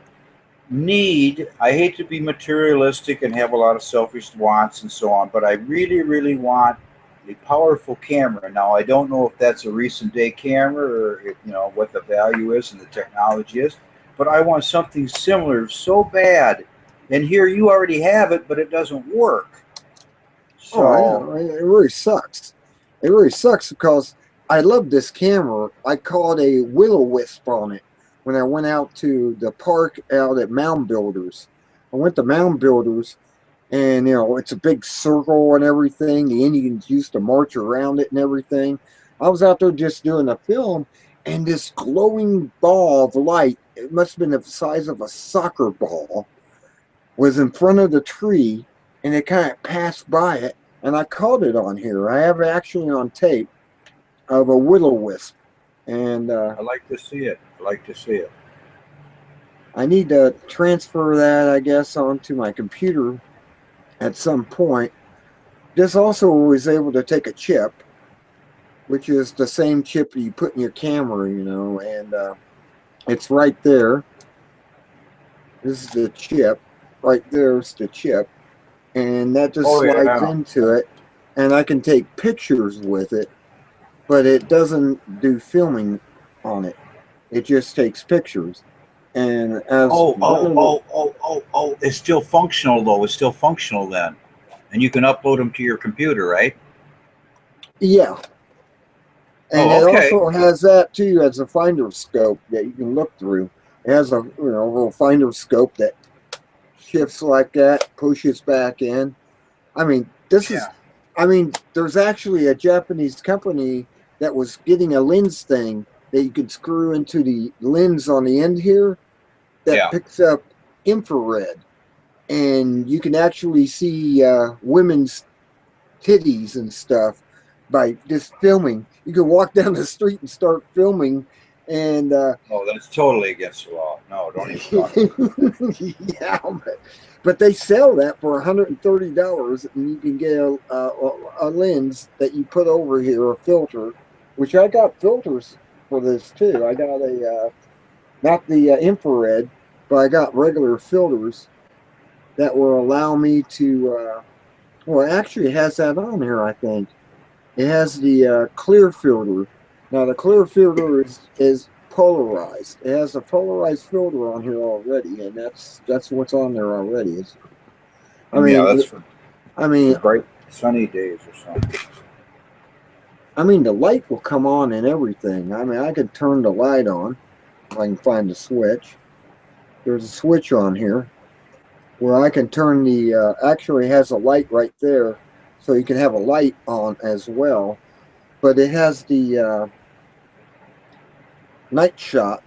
hate to be materialistic and have a lot of selfish wants and so on, but I really, really want a powerful camera. Now, I don't know if that's a recent day camera or if, what the value is and the technology is, but I want something similar so bad. And here you already have it, but it doesn't work. Oh, I So, know. It really sucks. It really sucks because I love this camera. I caught a will-o-wisp on it when I went out to the park out at Mound Builders. I went to Mound Builders, and it's a big circle and everything. The Indians used to march around it and everything. I was out there just doing a film, and this glowing ball of light, it must have been the size of a soccer ball, was in front of the tree, and it kind of passed by it, and I caught it on here. I have it actually on tape of a will-o-wisp, and I like to see it. I like to see it. I need to transfer that, I guess, onto my computer at some point. This also was able to take a chip, which is the same chip you put in your camera, and it's right there. This is the chip. Right there's the chip. And that just slides Yeah. into it, and I can take pictures with it, but it doesn't do filming on it. It just takes pictures. And as It's still functional though. It's still functional then, and you can upload them to your computer, right? yeah, and Oh, it okay. also has that too as a finder scope that you can look through. It has a little finder scope that shifts like that, pushes back in. I mean, there's actually a Japanese company that was getting a lens thing that you could screw into the lens on the end here that picks up infrared, and you can actually see women's titties and stuff by just filming. You can walk down the street and start filming, and Oh, that's totally against the law. No, don't even talk. yeah, but they sell that for $130, and you can get a lens that you put over here, a filter, which I got filters for this too. I got a not the infrared, but I got regular filters that will allow me to. Well, it actually has that on here, I think. It has the clear filter. Now, the clear filter is polarized. It has a polarized filter on here already, and that's what's on there already. That's for I mean, bright sunny days or something. I mean, the light will come on and everything. I mean, I could turn the light on if I can find the switch. There's a switch on here where I can turn the. Actually, has a light right there, so you can have a light on as well. But it has the Night Shot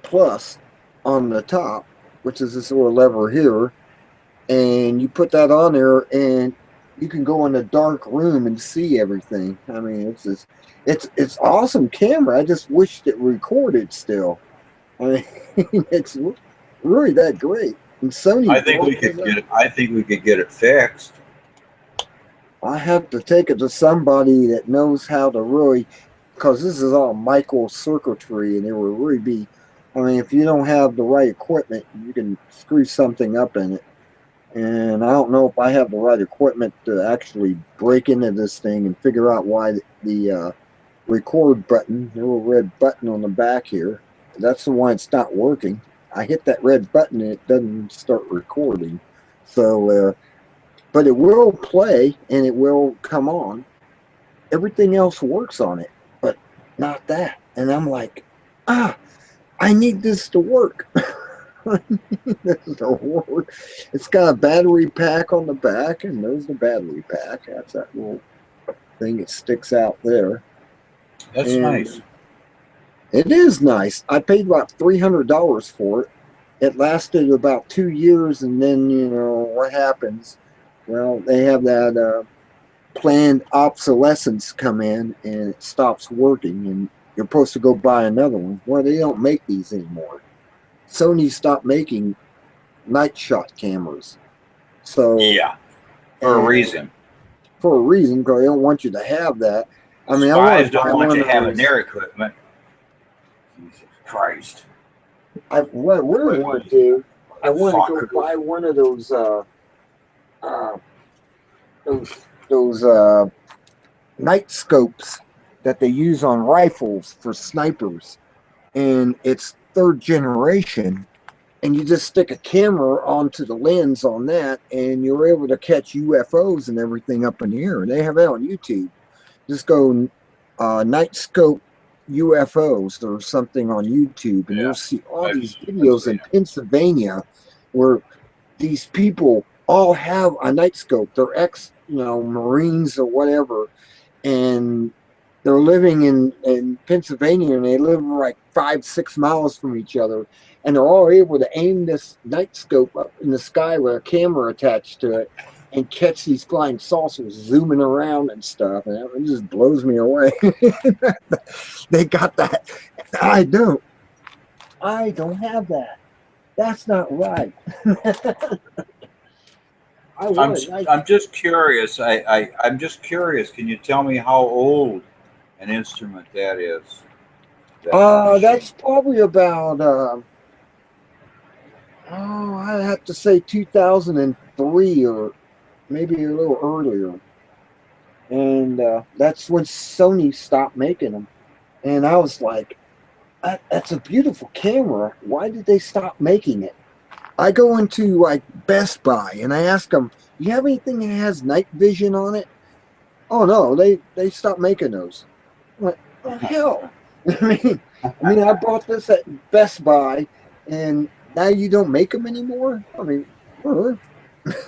Plus on the top, which is this little lever here, and you put that on there, and you can go in a dark room and see everything. I mean, it's awesome camera. I just wished it recorded still. I mean, it's really that great. And Sony, I think we could get it. I think we could get it fixed. I have to take it to somebody that knows how to really, because this is all micro circuitry, and it will really be. I mean, if you don't have the right equipment, you can screw something up in it. And I don't know if I have the right equipment to actually break into this thing and figure out why the record button, the little red button on the back here, that's the one it's not working. I hit that red button and it doesn't start recording. So, but it will play and it will come on. Everything else works on it, but not that. And I'm like, I need this to work. It's got a battery pack on the back, and there's the battery pack. That's that little thing that sticks out there. That's nice. It is nice. I paid about $300 for it. It lasted about 2 years, and then what happens? Well, they have that planned obsolescence come in, and it stops working, and you're supposed to go buy another one. Well, they don't make these anymore. Sony stopped making Night Shot cameras. So yeah, for a reason. For a reason, because they don't want you to have that. I mean, Spies don't want you having their equipment. Jesus Christ. What I really want to do, I want to Fuckers. go buy one of those those night scopes that they use on rifles for snipers, and it's third generation. And you just stick a camera onto the lens on that, and you're able to catch UFOs and everything up in the air. And they have that on YouTube. Just go night scope UFOs or something on YouTube, and Yeah, you'll see all I've- these I've videos seen in Pennsylvania where these people all have a night scope. They're Marines or whatever, and they're living in Pennsylvania, and they live like 5-6 miles from each other, and they're all able to aim this night scope up in the sky with a camera attached to it and catch these flying saucers zooming around and stuff, and it just blows me away. They got that. I don't have that. That's not right. I'm just curious. I'm just curious. Can you tell me how old an instrument that is? That's probably about I have to say 2003 or maybe a little earlier, and that's when Sony stopped making them. And I was like, that's a beautiful camera. Why did they stop making it? I go into like Best Buy and I ask them, "You have anything that has night vision on it?" Oh no, they stopped making those. I'm like, oh hell! I bought this at Best Buy, and now you don't make them anymore. Huh?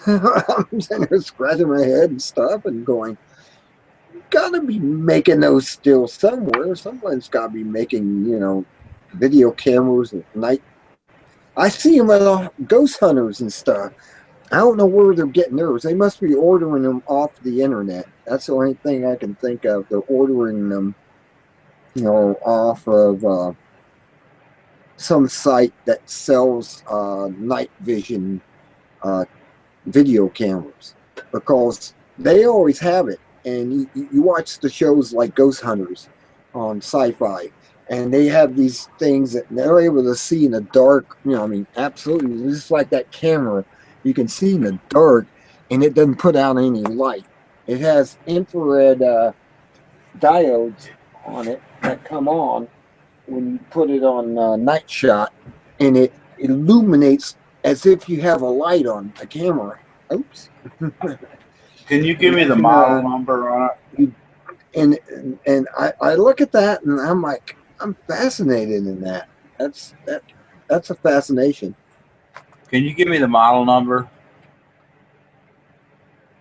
I'm sitting there scratching my head and stuff, and going, "You gotta be making those still somewhere. Someone's gotta be making, video cameras at night." I see them at ghost hunters and stuff. I don't know where they're getting theirs. They must be ordering them off the internet. That's the only thing I can think of. They're ordering them, off of some site that sells night vision video cameras, because they always have it. And you watch the shows like Ghost Hunters on Sci-Fi, and they have these things that they're able to see in the dark. Absolutely, just like that camera, you can see in the dark, and it doesn't put out any light. It has infrared diodes on it that come on when you put it on night shot, and it illuminates as if you have a light on a camera. Oops. Can you give me the model number on it? And I look at that and I'm like, I'm fascinated in that. That's a fascination. Can you give me the model number?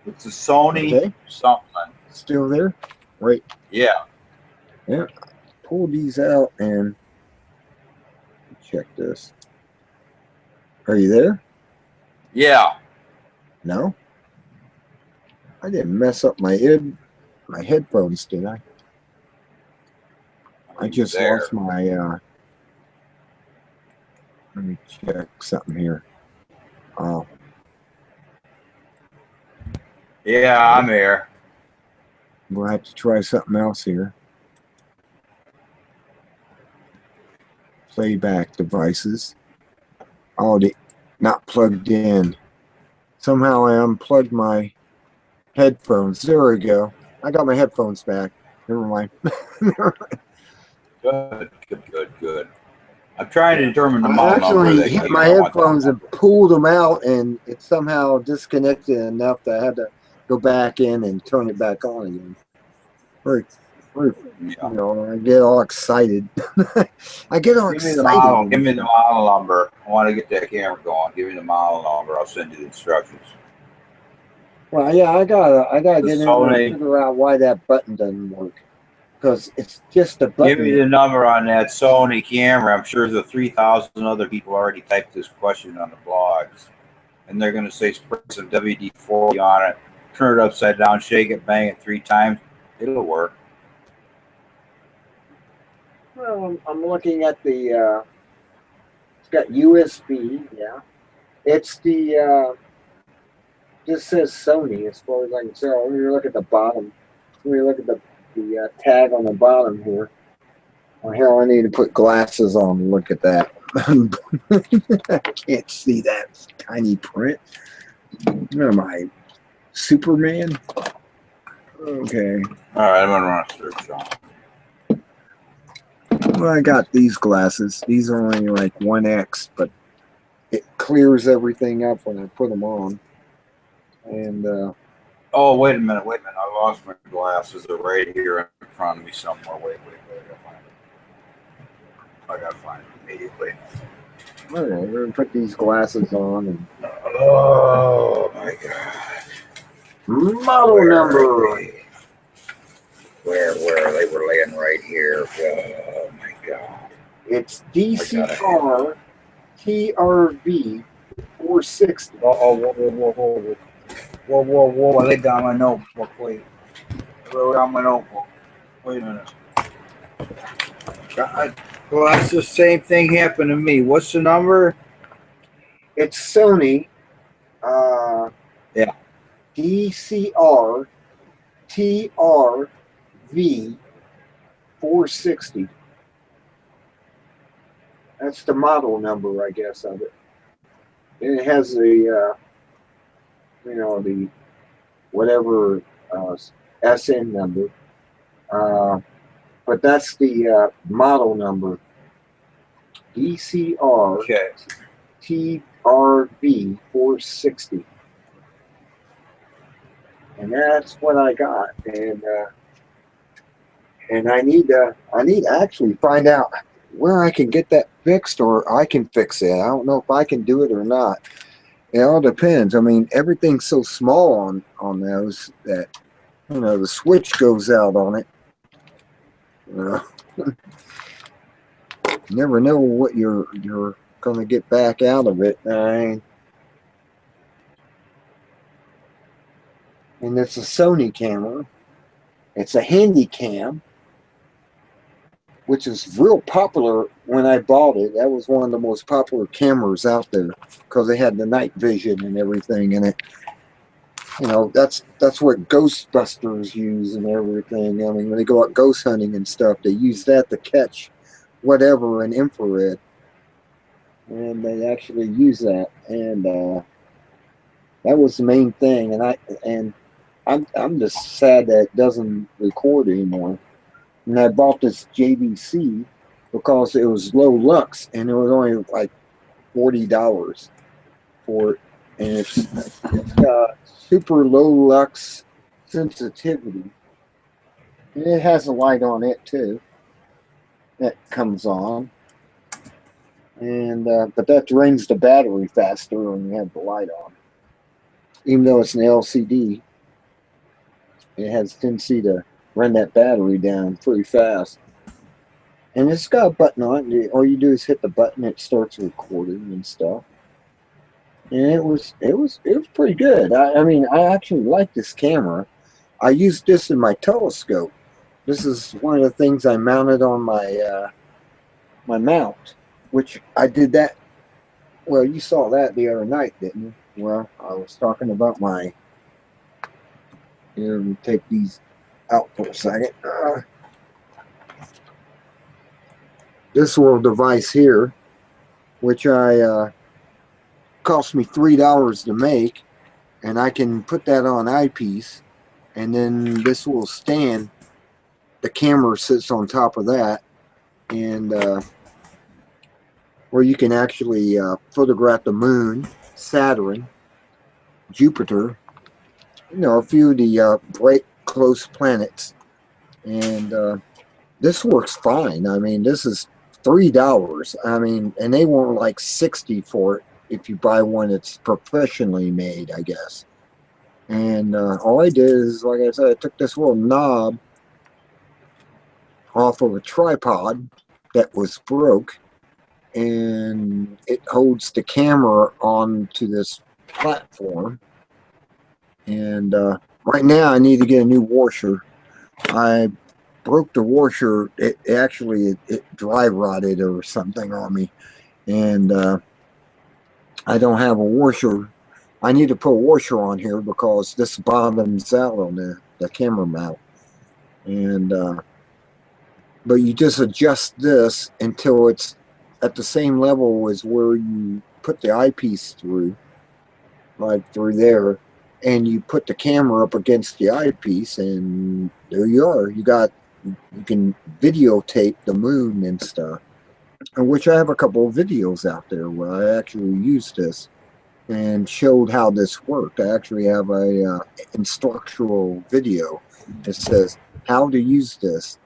It's a Sony something. Still there? Right. Yeah. Yeah. Pull these out and check this. Are you there? Yeah. No? I didn't mess up my headphones, did I? I just lost my let me check something here. Oh. Yeah, I'm here. We'll have to try something else here. Playback devices. Oh, they not plugged in. Somehow I unplugged my headphones. There we go. I got my headphones back. Never mind. Good. I'm trying to determine the I model number. actually hit my headphones and pulled them out, and it somehow disconnected enough that I had to go back in and turn it back on again. Very, I get all excited. I get all excited. Give me the model number. I want to get that camera going. Give me the model number. I'll send you the instructions. Well, yeah, I gotta get in there and figure out why that button doesn't work. Because it's just a button. Give me the number on that Sony camera. I'm sure the 3,000 other people already typed this question on the blogs. And they're going to say spray some WD-40 on it, turn it upside down, shake it, bang it 3 times. It'll work. Well, I'm looking at the, it's got USB, yeah. It's the, this says Sony as far as I can tell. When you look at the bottom, when you look at the tag on the bottom here, Well, hell, I need to put glasses on. Look at that. I can't see that tiny print. What am I, Superman? Okay. All right, I'm gonna run a search on. Well, I got these glasses. These are only like 1x, but it clears everything up when I put them on. And Oh, wait a minute. I lost my glasses. They're right here in front of me somewhere. Wait. I gotta find them immediately. I don't know, we're gonna put these glasses on and Oh my god. model Where number. are they? Where they were laying right here. Oh my god. It's DCR TRV 460. Whoa. I laid down my notebook. Wait. I wrote down my notebook. Wait a minute. God. Well, that's the same thing happened to me. What's the number? It's Sony. Yeah. DCR TRV 460. That's the model number, I guess, of it. And it has the, the whatever SN number. But that's the model number. DCR Okay. TRV 460. And that's what I got. And I need to actually find out where I can get that fixed, or I can fix it. I don't know if I can do it or not. It all depends. I mean, everything's so small on those that, the switch goes out on it. You never know what you're gonna get back out of it. And it's a Sony camera. It's a handy cam, which is real popular when I bought it. That was one of the most popular cameras out there because they had the night vision and everything in it. That's what Ghostbusters use and everything. I mean, when they go out ghost hunting and stuff, they use that to catch whatever in infrared. And they actually use that. And that was the main thing. And I'm just sad that it doesn't record anymore. And I bought this JVC because it was low lux, and it was only like $40 for it. And it's got super low lux sensitivity. And it has a light on it too that comes on. And but that drains the battery faster when you have the light on. Even though it's an LCD, it has a tendency to run that battery down pretty fast. And it's got a button on it. All you do is hit the button, it starts recording and stuff. And it was pretty good. I mean, I actually like this camera. I used this in my telescope. This is one of the things I mounted on my my mount, which I did that. Well, you saw that the other night, didn't you? Well, I was talking about my. Here, let me take these out for a second. This little device here, which I cost me $3 to make, and I can put that on eyepiece, and then this little stand, the camera sits on top of that, and where you can actually photograph the moon, Saturn, Jupiter, a few of the bright close planets. And this works fine. I mean, this is $3. I mean, and they want like $60 for it if you buy one that's professionally made, I guess. And all I did is, like I said, I took this little knob off of a tripod that was broke, and it holds the camera onto this platform. And right now I need to get a new washer. I broke the washer. It actually dry rotted or something on me, and I don't have a washer. I need to put a washer on here because this bottoms out on the camera mount. And but you just adjust this until it's at the same level as where you put the eyepiece through, like through there, and you put the camera up against the eyepiece, and there you are. You can videotape the moon and stuff. And which I have a couple of videos out there where I actually used this and showed how this worked. I actually have a instructional video that says how to use this.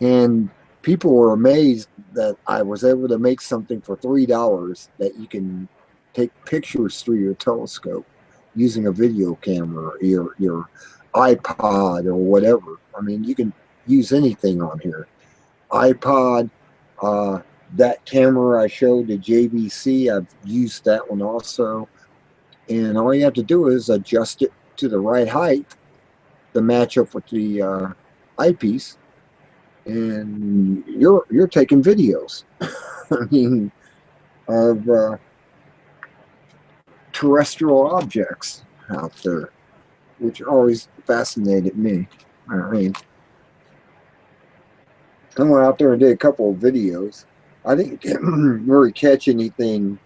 And people were amazed that I was able to make something for $3 that you can take pictures through your telescope using a video camera or your iPod or whatever. I mean, you can use anything on here. iPod, that camera I showed, the JVC, I've used that one also. And all you have to do is adjust it to the right height to match up with the eyepiece, and you're taking videos. I mean, of terrestrial objects out there, which always fascinated me. I mean, I went out there and did a couple of videos. I didn't really catch anything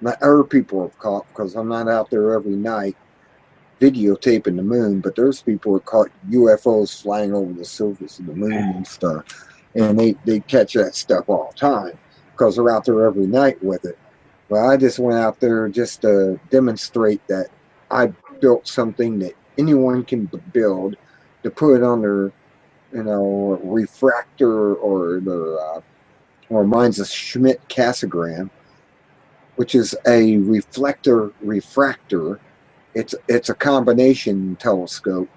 that other people have caught because I'm not out there every night videotaping the moon, but there's people that caught UFOs flying over the surface of the moon and stuff. And they catch that stuff all the time because they're out there every night with it. Well, I just went out there just to demonstrate that I built something that anyone can build to put on their, refractor or their, or mine's a Schmidt-Cassegrain, which is a reflector-refractor. It's a combination telescope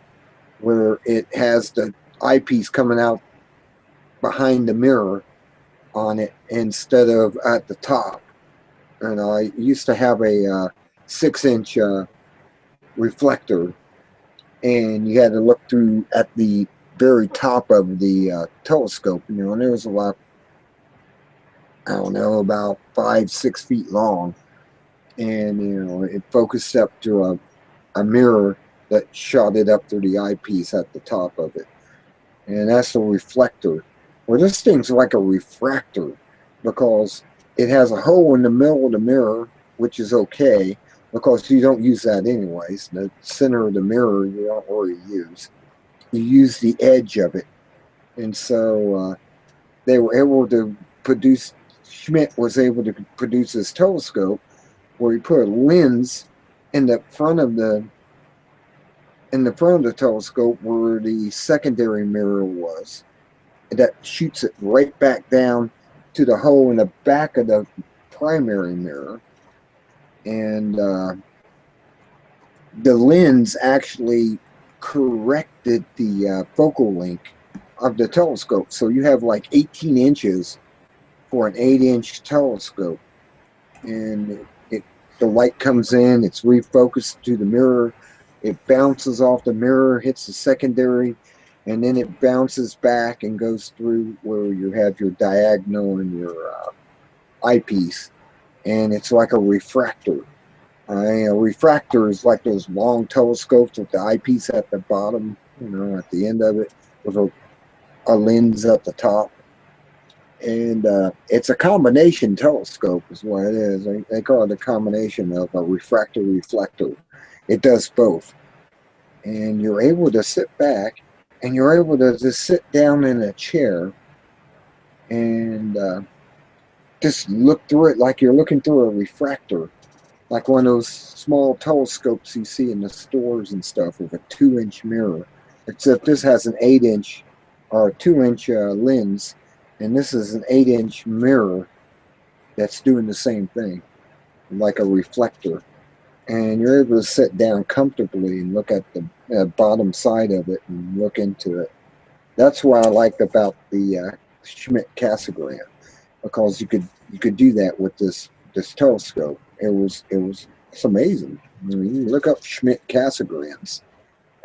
where it has the eyepiece coming out behind the mirror on it instead of at the top. And I used to have a 6-inch reflector, and you had to look through at the very top of the telescope, and there was a lot, I don't know, about 5-6 feet long, and it focused up to a mirror that shot it up through the eyepiece at the top of it, and that's a reflector. Well, this thing's like a refractor because it has a hole in the middle of the mirror, which is okay because you don't use that anyways. The center of the mirror you don't really use. You use the edge of it, and so they were able to produce. Schmidt was able to produce this telescope where he put a lens in the front of the telescope where the secondary mirror was, and that shoots it right back down to the hole in the back of the primary mirror, and the lens actually corrected the focal length of the telescope, so you have like 18 inches for an 8-inch telescope, and the light comes in, it's refocused to the mirror, it bounces off the mirror, hits the secondary, and then it bounces back and goes through where you have your diagonal and your eyepiece, and it's like a refractor. A refractor is like those long telescopes with the eyepiece at the bottom, at the end of it, with a lens at the top. And it's a combination telescope is what it is. They call it a combination of a refractor reflector. It does both. And you're able to sit back and you're able to just sit down in a chair and just look through it like you're looking through a refractor, like one of those small telescopes you see in the stores and stuff with a 2-inch mirror, except this has an 8-inch or a 2-inch lens, and this is an 8-inch mirror that's doing the same thing, like a reflector. And you're able to sit down comfortably and look at the bottom side of it and look into it. That's what I liked about the Schmidt-Cassegrain, because you could do that with this telescope. It's amazing. I mean, you look up Schmidt-Cassegrains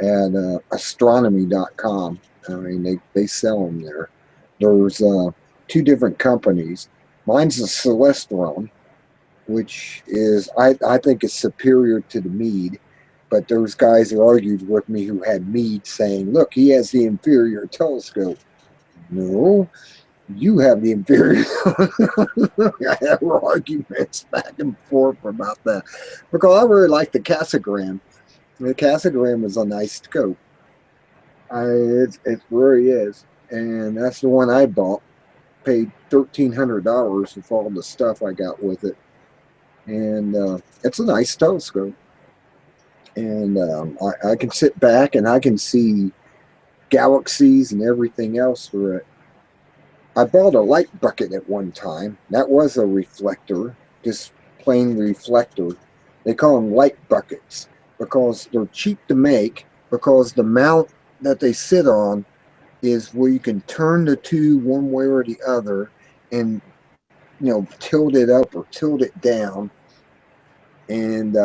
at astronomy.com. I mean, they sell them there. There's 2 different companies. Mine's a Celestron, which is I think is superior to the Meade. But those guys who argued with me who had Meade saying, look, he has the inferior telescope. No, you have the inferior. I have arguments back and forth about that because I really like the Cassegrain. The Cassegrain was a nice scope. It really is, and that's the one I bought. Paid $1,300 with all the stuff I got with it, and it's a nice telescope. And I can sit back and I can see galaxies and everything else through it. I bought a light bucket at one time. That was a reflector, just plain reflector. They call them light buckets because they're cheap to make, because the mount that they sit on is where you can turn the tube one way or the other and, tilt it up or tilt it down. And,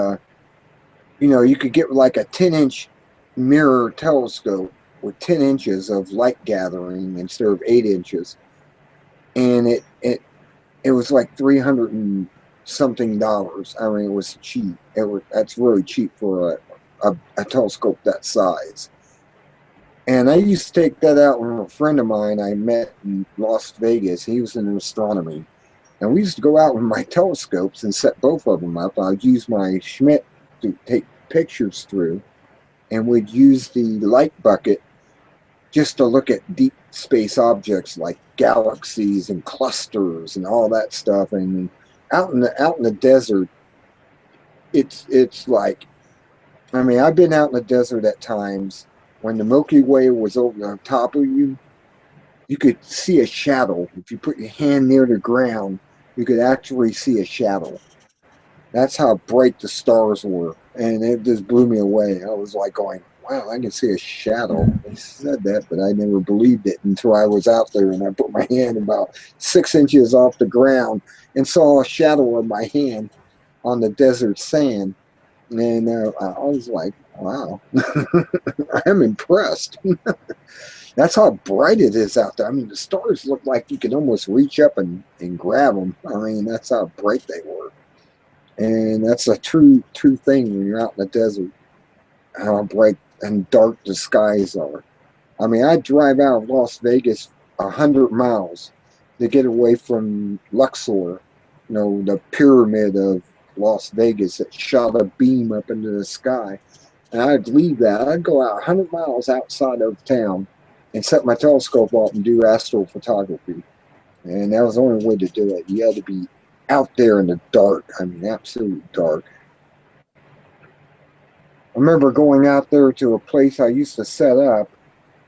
you could get like a 10-inch mirror telescope with 10 inches of light gathering instead of 8 inches. And it was like $300 and something dollars. I mean, it was cheap. That's really cheap for a telescope that size. And I used to take that out with a friend of mine I met in Las Vegas. He was in astronomy. And we used to go out with my telescopes and set both of them up. I'd use my Schmidt to take pictures through. And we'd use the light bucket just to look at deep space objects like galaxies and clusters and all that stuff. And out in the desert, it's like, I mean, I've been out in the desert at times when the Milky Way was over on top of you. You could see a shadow. If you put your hand near the ground, you could actually see a shadow. That's how bright the stars were. And it just blew me away. I was like going, wow, I can see a shadow. They said that, but I never believed it until I was out there and I put my hand about 6 inches off the ground and saw a shadow of my hand on the desert sand. And I was like, wow, I'm impressed. That's how bright it is out there. I mean, the stars look like you can almost reach up and grab them. I mean, that's how bright they were. And that's a true thing when you're out in the desert, how bright and dark the skies are. I mean, I drive out of Las Vegas 100 miles to get away from Luxor, the pyramid of Las Vegas that shot a beam up into the sky. And I'd leave that. I'd go out 100 miles outside of town and set my telescope up and do astrophotography. And that was the only way to do it. You had to be out there in the dark. I mean, absolute dark. I remember going out there to a place I used to set up,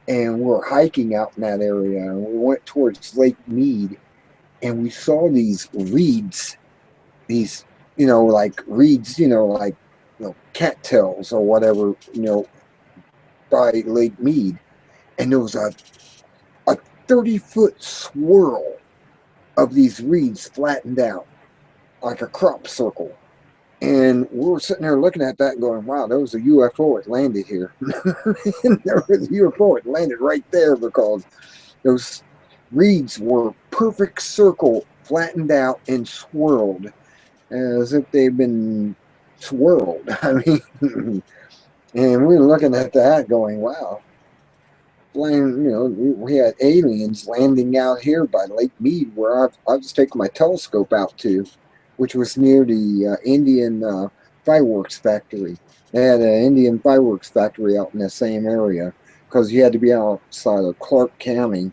and we're hiking out in that area. And we went towards Lake Mead, and we saw these reeds, like reeds, like cattails or whatever, by Lake Mead. And there was a 30-foot swirl of these reeds flattened out like a crop circle. And we were sitting there looking at that and going, wow, there was a UFO that landed here. And there was a UFO that landed right there because those reeds were perfect circle, flattened out and swirled as if they'd been swirled. I mean, and we were looking at that going, wow. We had aliens landing out here by Lake Mead, where I was taking my telescope out to, which was near the Indian fireworks factory. They had an Indian fireworks factory out in the same area because you had to be outside of Clark County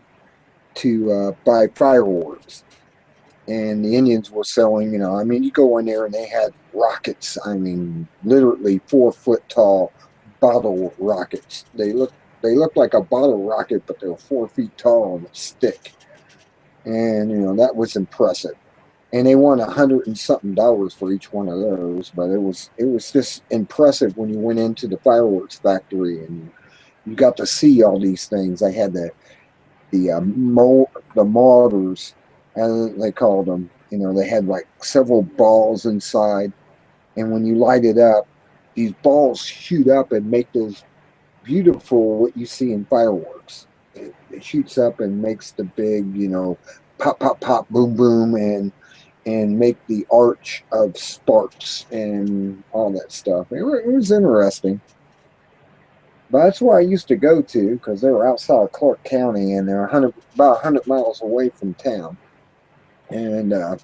to buy fireworks. And the Indians were selling, you go in there and they had rockets. I mean, literally 4-foot tall bottle rockets. They looked like a bottle rocket, but they were 4 feet tall on a stick. And, that was impressive. And they won $100 and something for each one of those. But it was just impressive when you went into the fireworks factory and you got to see all these things. They had the mortars, as they called them. They had like several balls inside. And when you light it up, these balls shoot up and make those beautiful, what you see in fireworks. It shoots up and makes the big, pop, pop, pop, boom, boom. And and make the arch of sparks and all that stuff. It was interesting. But that's where I used to go to because they were outside of Clark County and they're about 100 miles away from town. And that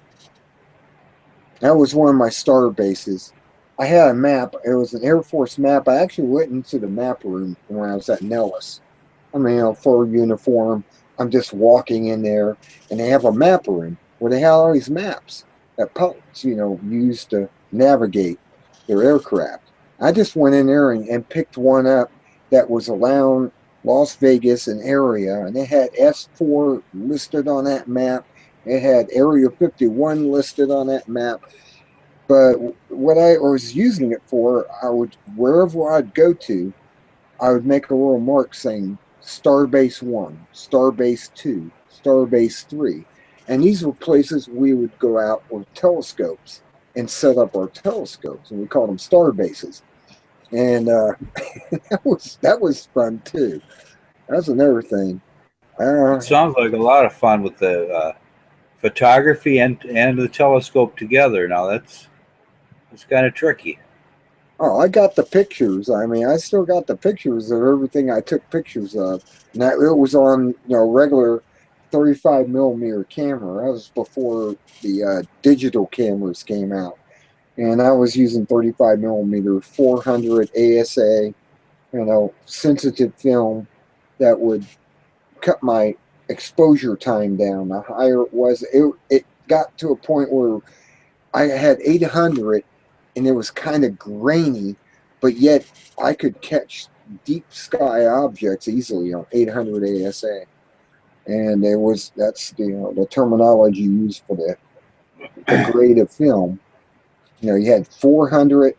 was one of my starter bases. I had a map. It was an Air Force map. I actually went into the map room when I was at Nellis. I mean, full uniform. I'm just walking in there, and they have a map room where they have all these maps that pilots, use to navigate their aircraft. I just went in there and picked one up that was around Las Vegas and area, and it had S4 listed on that map. It had Area 51 listed on that map. But what I was using it for, wherever I'd go to, I would make a little mark saying Starbase 1, Starbase 2, Starbase 3. And these were places we would go out with telescopes and set up our telescopes, and we called them star bases. And that was fun too. That's another thing. It sounds like a lot of fun with the photography and the telescope together. Now it's kind of tricky. Oh, I got the pictures. I mean, I still got the pictures of everything I took pictures of. And it was on, regular 35 millimeter camera. That was before the digital cameras came out. And I was using 35 millimeter 400 ASA, sensitive film that would cut my exposure time down. The higher it was, it got to a point where I had 800 and it was kind of grainy, but yet I could catch deep sky objects easily on 800 ASA. And that's the terminology used for the grade of film. You had 400,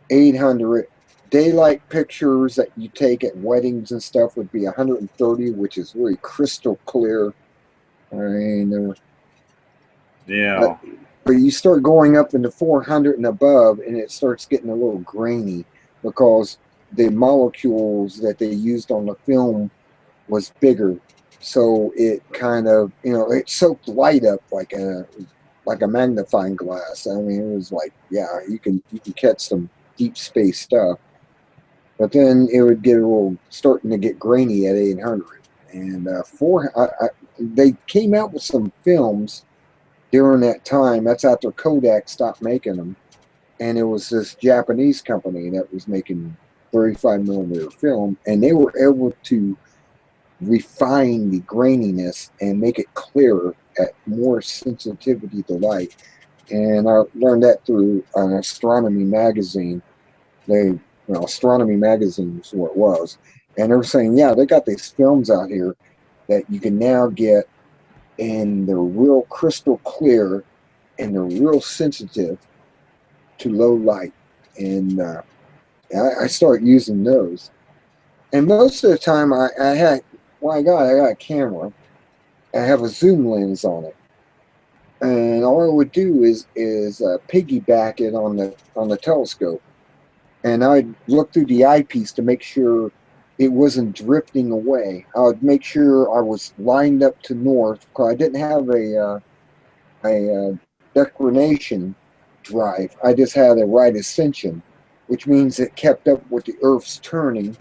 800. Daylight pictures that you take at weddings and stuff would be 130, which is really crystal clear. I mean, yeah. But you start going up into 400 and above, and it starts getting a little grainy because the molecules that they used on the film was bigger. So it kind of, it soaked light up like a magnifying glass. I mean, it was like, yeah, you can catch some deep space stuff. But then it would get starting to get grainy at 800. And they came out with some films during that time. That's after Kodak stopped making them. And it was this Japanese company that was making 35 millimeter film. And they were able to refine the graininess and make it clearer at more sensitivity to light. And I learned that through an astronomy magazine. Astronomy magazine is what it was. And they were saying, yeah, they got these films out here that you can now get, and they're real crystal clear and they're real sensitive to low light. And I started using those. And most of the time I got a camera. I have a zoom lens on it. And all I would do is piggyback it on the telescope. And I'd look through the eyepiece to make sure it wasn't drifting away. I would make sure I was lined up to north, because I didn't have a declination drive. I just had a right ascension, which means it kept up with the Earth's turning.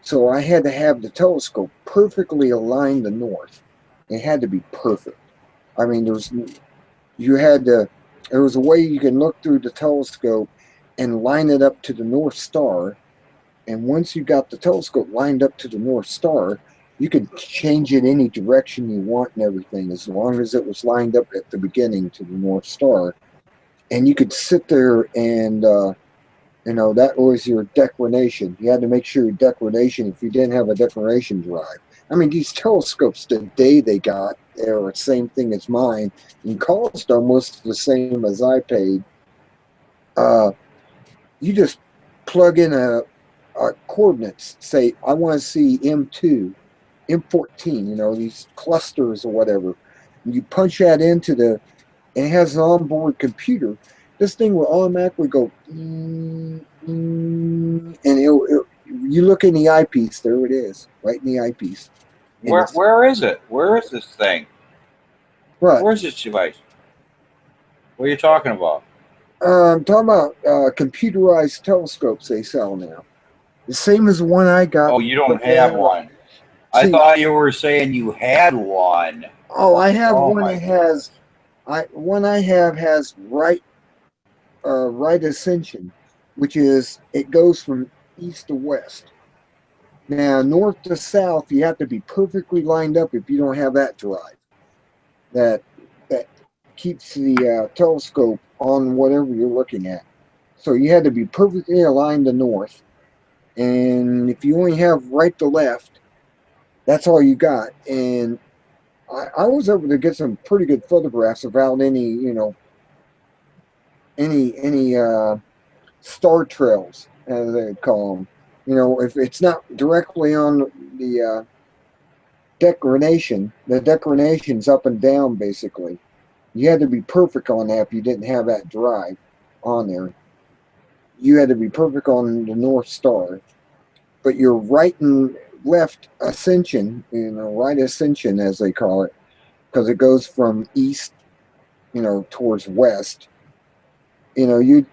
So I had to have the telescope perfectly aligned to north. It had to be perfect. I mean, there was a way you can look through the telescope and line it up to the North Star. And once you got the telescope lined up to the North Star, you could change it any direction you want and everything, as long as it was lined up at the beginning to the North Star. And you could sit there and, that was your declination. You had to make sure your declination, if you didn't have a declination drive. I mean, these telescopes today they got, they're the same thing as mine, and cost almost the same as I paid. You just plug in a coordinates, say, I want to see M2, M14, these clusters or whatever. And you punch that into and it has an onboard computer. This thing will automatically go, and you look in the eyepiece, there it is, right in the eyepiece. Where is it? Where is this thing? Right. Where's this device? What are you talking about? I'm talking about computerized telescopes they sell now. The same as the one I got. Oh, you don't but have better. one. I See, thought you were saying you had one. oh, I have Oh one my that has, one I have has right ascension, which is it goes from east to west. Now, north to south, you have to be perfectly lined up if you don't have that drive. That that keeps the telescope on whatever you're looking at. So you had to be perfectly aligned to north. And if you only have right to left, that's all you got. And I was able to get some pretty good photographs without any, any star trails, as they call them. If it's not directly on the declination, the declination's up and down basically. You had to be perfect on that if you didn't have that drive on there. You had to be perfect on the North Star. But your right and left ascension, right ascension as they call it, because it goes from east, towards west. You'd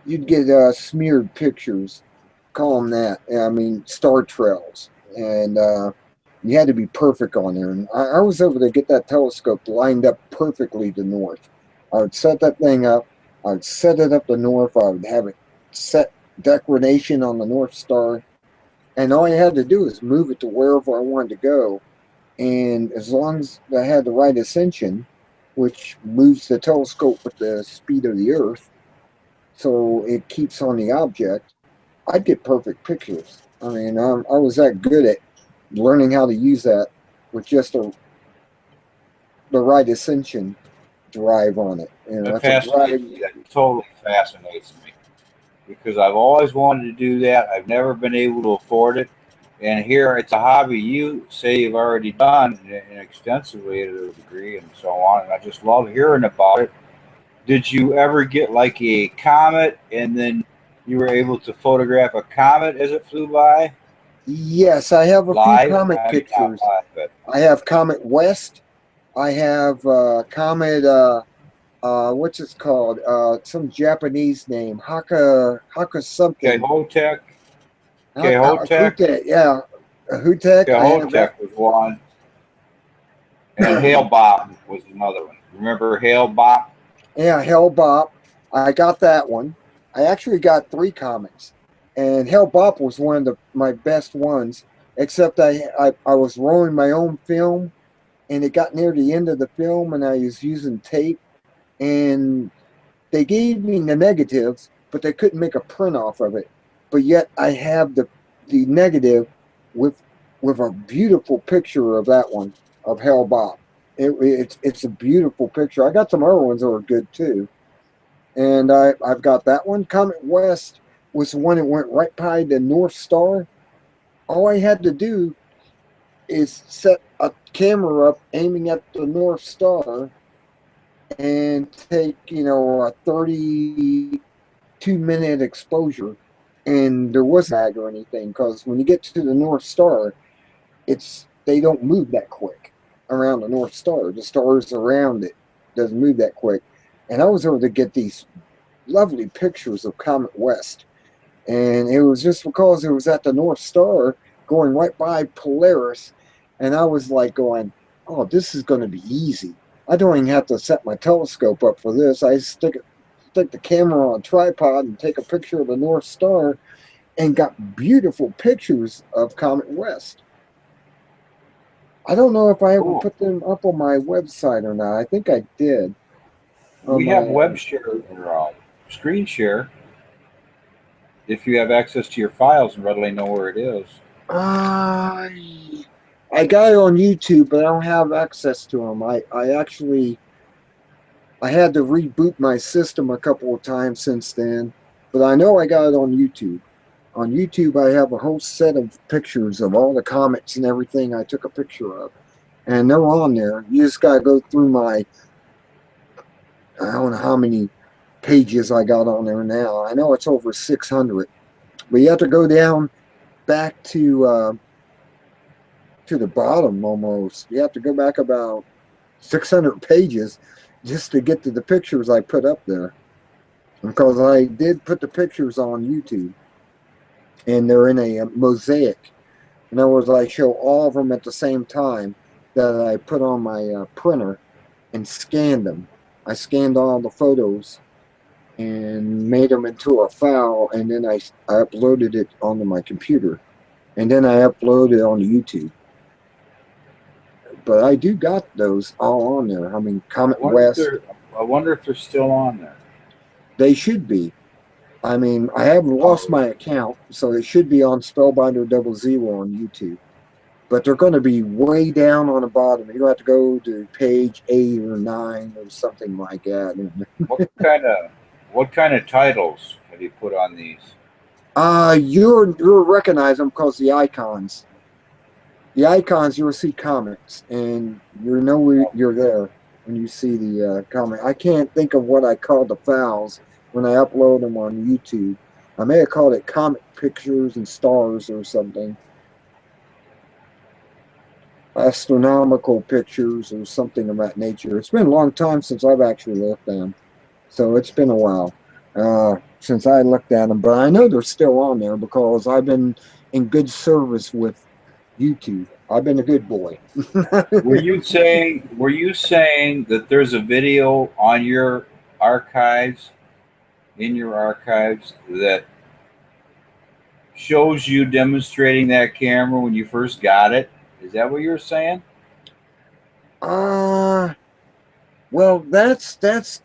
get smeared pictures, call them that. I mean, star trails, and you had to be perfect on there. And I was able to get that telescope lined up perfectly to north. I would set that thing up. I would set it up to north. I would have it set declination on the North Star, and all I had to do is move it to wherever I wanted to go. And as long as I had the right ascension, which moves the telescope with the speed of the Earth, so it keeps on the object, I'd get perfect pictures. I mean, I was that good at learning how to use that with just the right ascension drive on it. That That's a drive. fascinates me. That totally fascinates me because I've always wanted to do that. I've never been able to afford it. And here it's a hobby you say you've already done and extensively to a degree and so on. And I just love hearing about it. Did you ever get like a comet and then you were able to photograph a comet as it flew by Yes, I have a few live? comet I mean, not pictures. live, but I have Comet West. I have Comet. What's it called? Some Japanese name. Haka something. Kehotep. Kehotep. Hutek. Yeah, Hutek. I have that. Kehotep was one. And Hale Bob was another one. Remember Hale Bob? Yeah, Hellbop. I got that one. I actually got three comics, and Hellbop was one of my best ones. Except I was rolling my own film, and it got near the end of the film, and I was using tape, and they gave me the negatives, but they couldn't make a print off of it. But yet I have the negative with a beautiful picture of that one of Hellbop. It's a beautiful picture. I got some other ones that are good too, and I've got that one. Comet West was the one that went right by the North Star. All I had to do is set a camera up aiming at the North Star and take a 32-minute exposure, and there wasn't lag or anything because when you get to the North Star, they don't move that quick around the North Star. The stars around it doesn't move that quick, and I was able to get these lovely pictures of Comet West, and it was just because it was at the North Star going right by Polaris, and I was like going, "Oh, this is going to be easy. I don't even have to set my telescope up for this. I stick the camera on a tripod and take a picture of the North Star, and got beautiful pictures of Comet West." I don't know if I ever cool. put them up on my website or not. I think I did. On We have my web share or screen share if you have access to your files and readily know where it is. I got it on YouTube, but I don't have access to them. I had to reboot my system a couple of times since then, but I know I got it on YouTube. On YouTube, I have a whole set of pictures of all the comets and everything I took a picture of, and they're on there. You just gotta go through I don't know how many pages I got on there now. I know it's over 600, but you have to go down back to the bottom almost. You have to go back about 600 pages just to get to the pictures I put up there. Because I did put the pictures on YouTube, and they're in a mosaic. In other words, I show all of them at the same time that I put on my printer and scanned them. I scanned all the photos and made them into a file, and then I uploaded it onto my computer, and then I uploaded it onto YouTube. But I do got those all on there. I mean, Comet West, I wonder if they're still on there. they should be. I mean, I haven't lost my account, so it should be on Spellbinder 00 on YouTube. But they're going to be way down on the bottom. You'll have to go to page 8 or 9 or something like that. What kind of titles have you put on these? You'll recognize them because the icons. The icons, you'll see comments, and you know you're there when you see the comment. I can't think of what I called the files when I upload them on YouTube. I may have called it Comet Pictures and Stars or something. Astronomical pictures or something of that nature. It's been a long time since I've actually looked at them. So it's been a while since I looked at them. But I know they're still on there because I've been in good service with YouTube. I've been a good boy. Were you saying that there's a video on your archives, that shows you demonstrating that camera when you first got it? Is that what you're saying? Well, that's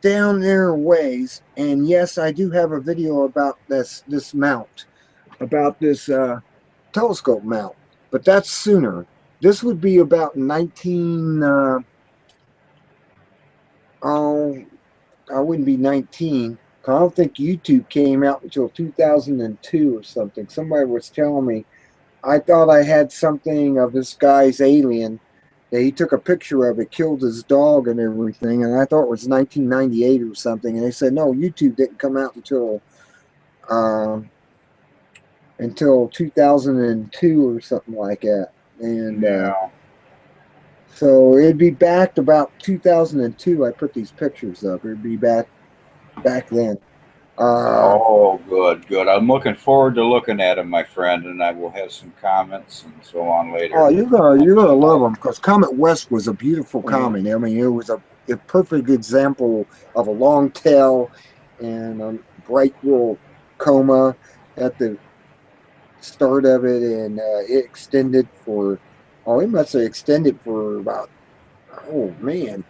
down there a ways, and yes, I do have a video about this mount, about this telescope mount, but that's sooner. This would be about 19. I wouldn't be 19. I don't think YouTube came out until 2002 or something. Somebody was telling me. I thought I had something of this guy's alien that he took a picture of it, killed his dog and everything, and I thought it was 1998 or something. And they said, no, YouTube didn't come out until 2002 or something like that. And so it'd be back about 2002. I put these pictures up. It'd be back then. Oh, good. I'm looking forward to looking at them, my friend, and I will have some comments and so on later. Oh, you're gonna love them because Comet West was a beautiful comet. I mean, it was a perfect example of a long tail and a bright little coma at the start of it, and it extended for. Oh, it must have extended for about. Oh man.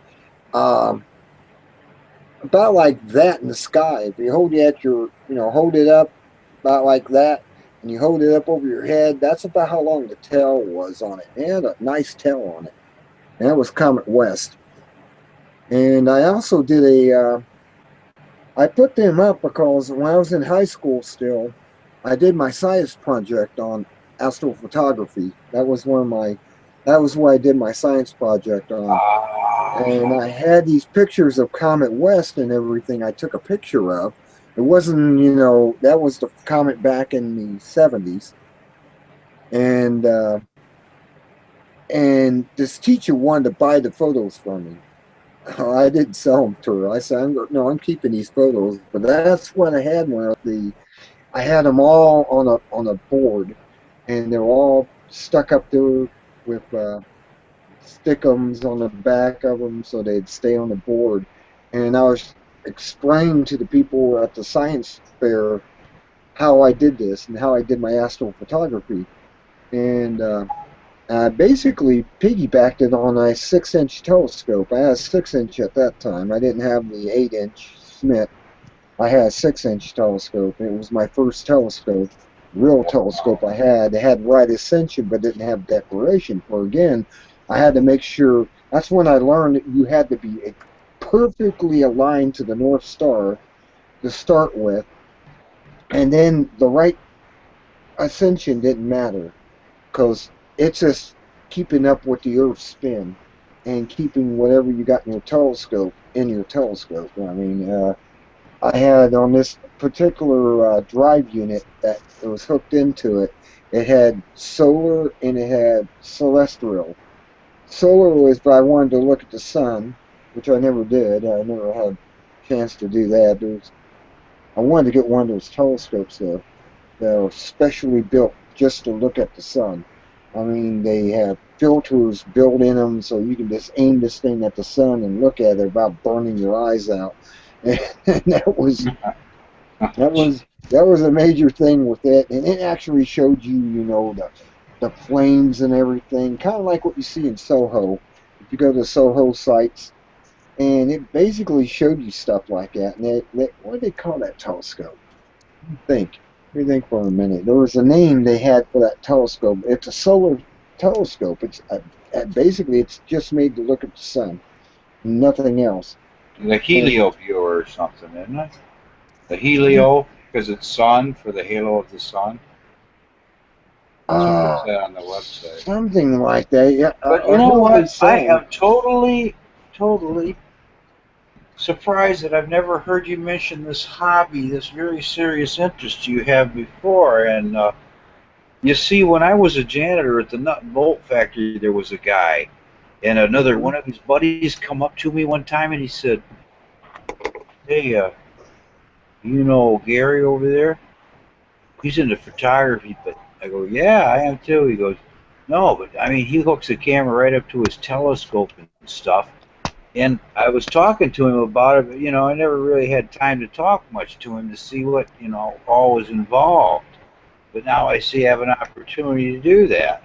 About like that in the sky. If you hold it at your, hold it up about like that, and you hold it up over your head, that's about how long the tail was on it. It had a nice tail on it. And that was Comet West. And I also did I put them up because when I was in high school still, I did my science project on astrophotography. That was what I did my science project on. And I had these pictures of Comet West and everything I took a picture of. It wasn't, that was the comet back in the 70s. And this teacher wanted to buy the photos from me. I didn't sell them to her. I said, no, I'm keeping these photos. But that's what I had I had them all on a board, and they're all stuck up there with stickums on the back of them so they'd stay on the board. And I was explaining to the people at the science fair how I did this and how I did my astrophotography. And I basically piggybacked it on a 6-inch telescope. I had a 6-inch at that time. I didn't have the 8-inch Schmidt. I had a 6-inch telescope. It was my first telescope, real telescope I had. It had right ascension but didn't have declaration. For again, I had to make sure. That's when I learned that you had to be perfectly aligned to the North Star to start with, and then the right ascension didn't matter because it's just keeping up with the Earth's spin and keeping whatever you got in your telescope in your telescope. I mean, I had on this particular drive unit that was hooked into it, it had solar and it had celestial. Solar was if I wanted to look at the sun, which I never did. I never had a chance to do that. I wanted to get one of those telescopes though that are specially built just to look at the sun. I mean, they have filters built in them so you can just aim this thing at the sun and look at it without burning your eyes out. And that was a major thing with it, and it actually showed you, you know, the planes and everything, kind of like what you see in Soho. If you go to Soho sites, and it basically showed you stuff like that. And what do they call that telescope? Think. Let me think for a minute. There was a name they had for that telescope. It's a solar telescope. It's basically it's just made to look at the sun, nothing else. The Helio viewer or something, isn't it? The Helio, because it's sun for the halo of the sun. That's what it said on the website. Something like that. Yeah. But you know what? I am totally surprised that I've never heard you mention this hobby, this very serious interest you have before. And you see, when I was a janitor at the nut and bolt factory, there was a guy, and another one of his buddies come up to me one time, and he said, "Hey, you know Gary over there? He's into photography." But I go, "Yeah, I am too." He goes, "No, but I mean, he hooks the camera right up to his telescope and stuff." And I was talking to him about it, but, you know, I never really had time to talk much to him to see what, you know, all was involved. But now I see I have an opportunity to do that.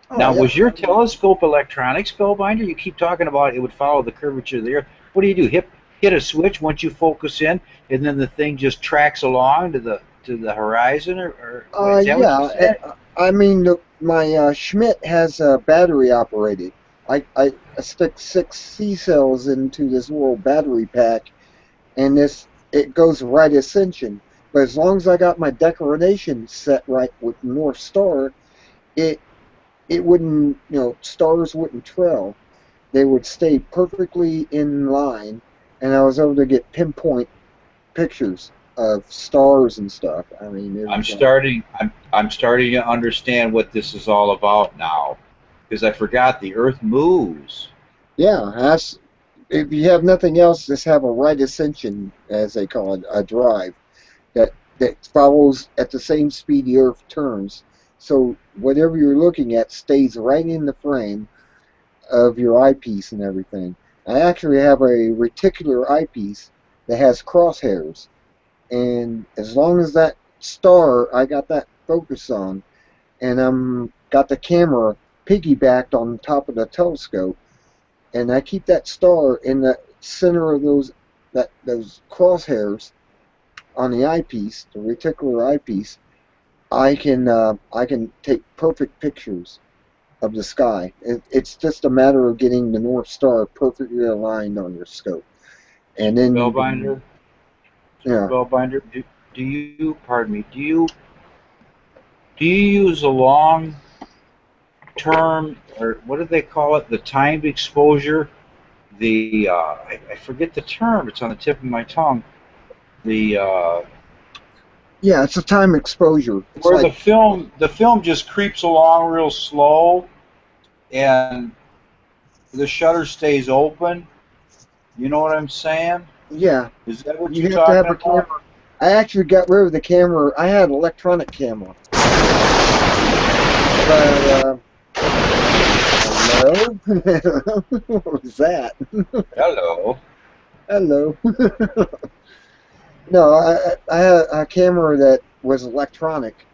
Oh, Now, yeah. was your telescope electronic, Spellbinder? You keep talking about it would follow the curvature of the Earth. What do? Hit a switch once you focus in, and then the thing just tracks along to the horizon, or is that what you said? I mean, my Schmidt has battery operated. I stick 6 C-cells into this little battery pack, and it goes right ascension. But as long as I got my declination set right with North Star, it wouldn't, you know, stars wouldn't trail. They would stay perfectly in line, and I was able to get pinpoint pictures of stars and stuff. I mean, I'm starting to understand what this is all about now, because I forgot the Earth moves. yeah, that's if you have nothing else, just have a right ascension, as they call it, a drive that follows at the same speed the Earth turns. So whatever you're looking at stays right in the frame of your eyepiece and everything. I actually have a reticular eyepiece that has crosshairs, and as long as that star, I got that focus on, and I'm got the camera piggybacked on top of the telescope, and I keep that star in the center of those crosshairs on the eyepiece, the reticular eyepiece. I can take perfect pictures of the sky. It's just a matter of getting the North Star perfectly aligned on your scope, and then Spellbinder, yeah. Spellbinder. Do you? Pardon me. Do you use a long term, or what do they call it? The timed exposure. I forget the term. It's on the tip of my tongue. The Yeah, it's a time exposure. It's where like the film just creeps along real slow, and the shutter stays open. You know what I'm saying? yeah, Is that what you you're have to have talking a camera. about? I actually got rid of the camera. I had an electronic camera, but hello, what was that? Hello. Hello. No, I had a camera that was electronic,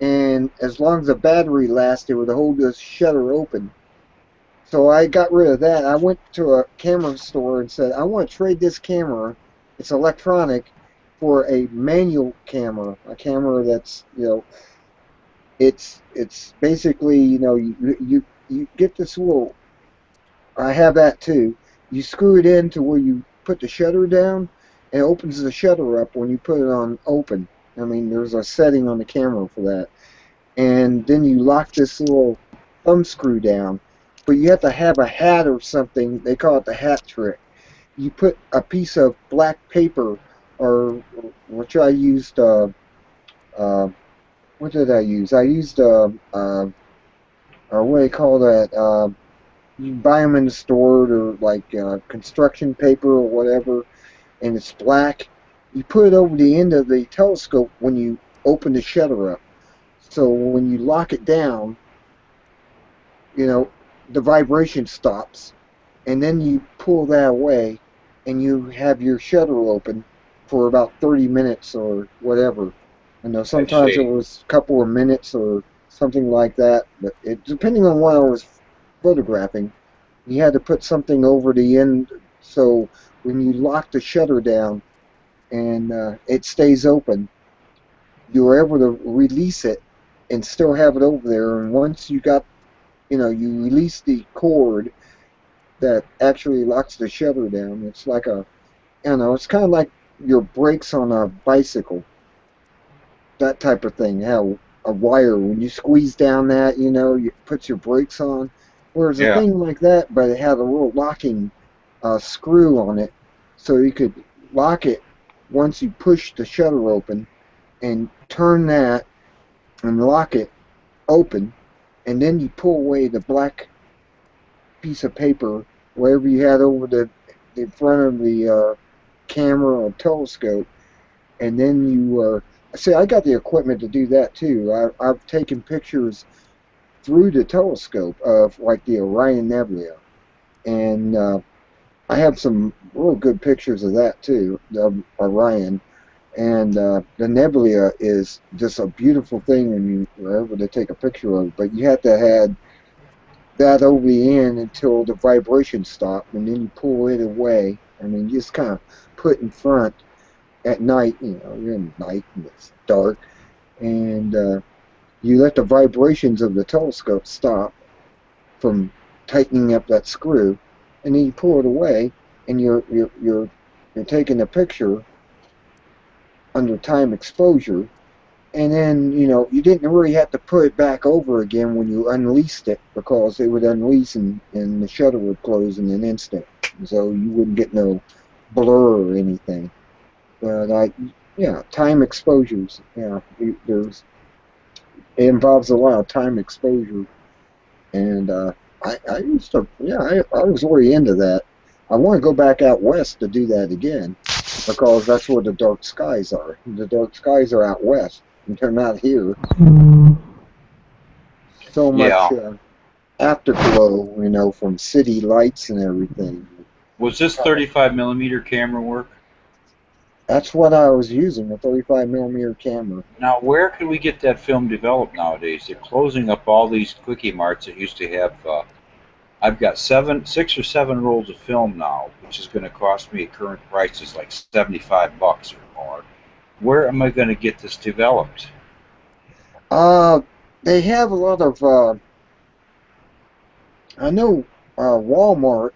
and as long as the battery lasted, it would hold the shutter open. So I got rid of that. I went to a camera store and said, I want to trade this camera. It's electronic for a manual camera, a camera that's, you know, it's basically, you know, you get this little. I have that too. You screw it in to where you put the shutter down, and it opens the shutter up when you put it on open. I mean, there's a setting on the camera for that. And then you lock this little thumb screw down. But you have to have a hat or something. They call it the hat trick. You put a piece of black paper, or which I used. Uh, what did I use? I used or what do they call that? you buy them in the store, or like construction paper or whatever, and it's black. You put it over the end of the telescope when you open the shutter up. So when you lock it down, you know, the vibration stops, and then you pull that away, and you have your shutter open for about 30 minutes or whatever. I know sometimes it see. was a couple of minutes or something like that, but it depending on what I was photographing, you had to put something over the end so when you lock the shutter down and it stays open, you were able to release it and still have it over there. And once you got, you release the cord that actually locks the shutter down. It's like it's kind of like your brakes on a bicycle, that type of thing. How a wire, when you squeeze down that, it puts your brakes on. Whereas a Yeah. thing like that, but it had a little locking screw on it, so you could lock it once you push the shutter open and turn that and lock it open, and then you pull away the black piece of paper, whatever you had over the front of the camera or telescope, and then you see. I got the equipment to do that too. I've taken pictures through the telescope of like the Orion Nebula, and I have some real good pictures of that too, of Orion. And the nebula is just a beautiful thing when you were able to take a picture of it. But you have to have that over the end until the vibration stopped, and then you pull it away. I mean, you just kind of put in front at night. You're in the night and it's dark, and you let the vibrations of the telescope stop from tightening up that screw, and then you pull it away, and you're taking a picture under time exposure, and then you didn't really have to put it back over again when you unleashed it, because it would unleash and the shutter would close in an instant, so you wouldn't get no blur or anything. But time exposures, there's it involves a lot of time exposure, and I used to, I was really into that. I want to go back out west to do that again, because that's where the dark skies are. The dark skies are out west, and they're not here. So Yeah. much afterglow, from city lights and everything. Was this 35 millimeter camera work? That's what I was using, a 35 millimeter camera. Now, where can we get that film developed nowadays? They're closing up all these quickie marts that used to have. I've got 6 or 7 rolls of film now, which is going to cost me at current prices like $75 or more. Where am I going to get this developed? They have a lot of, I know Walmart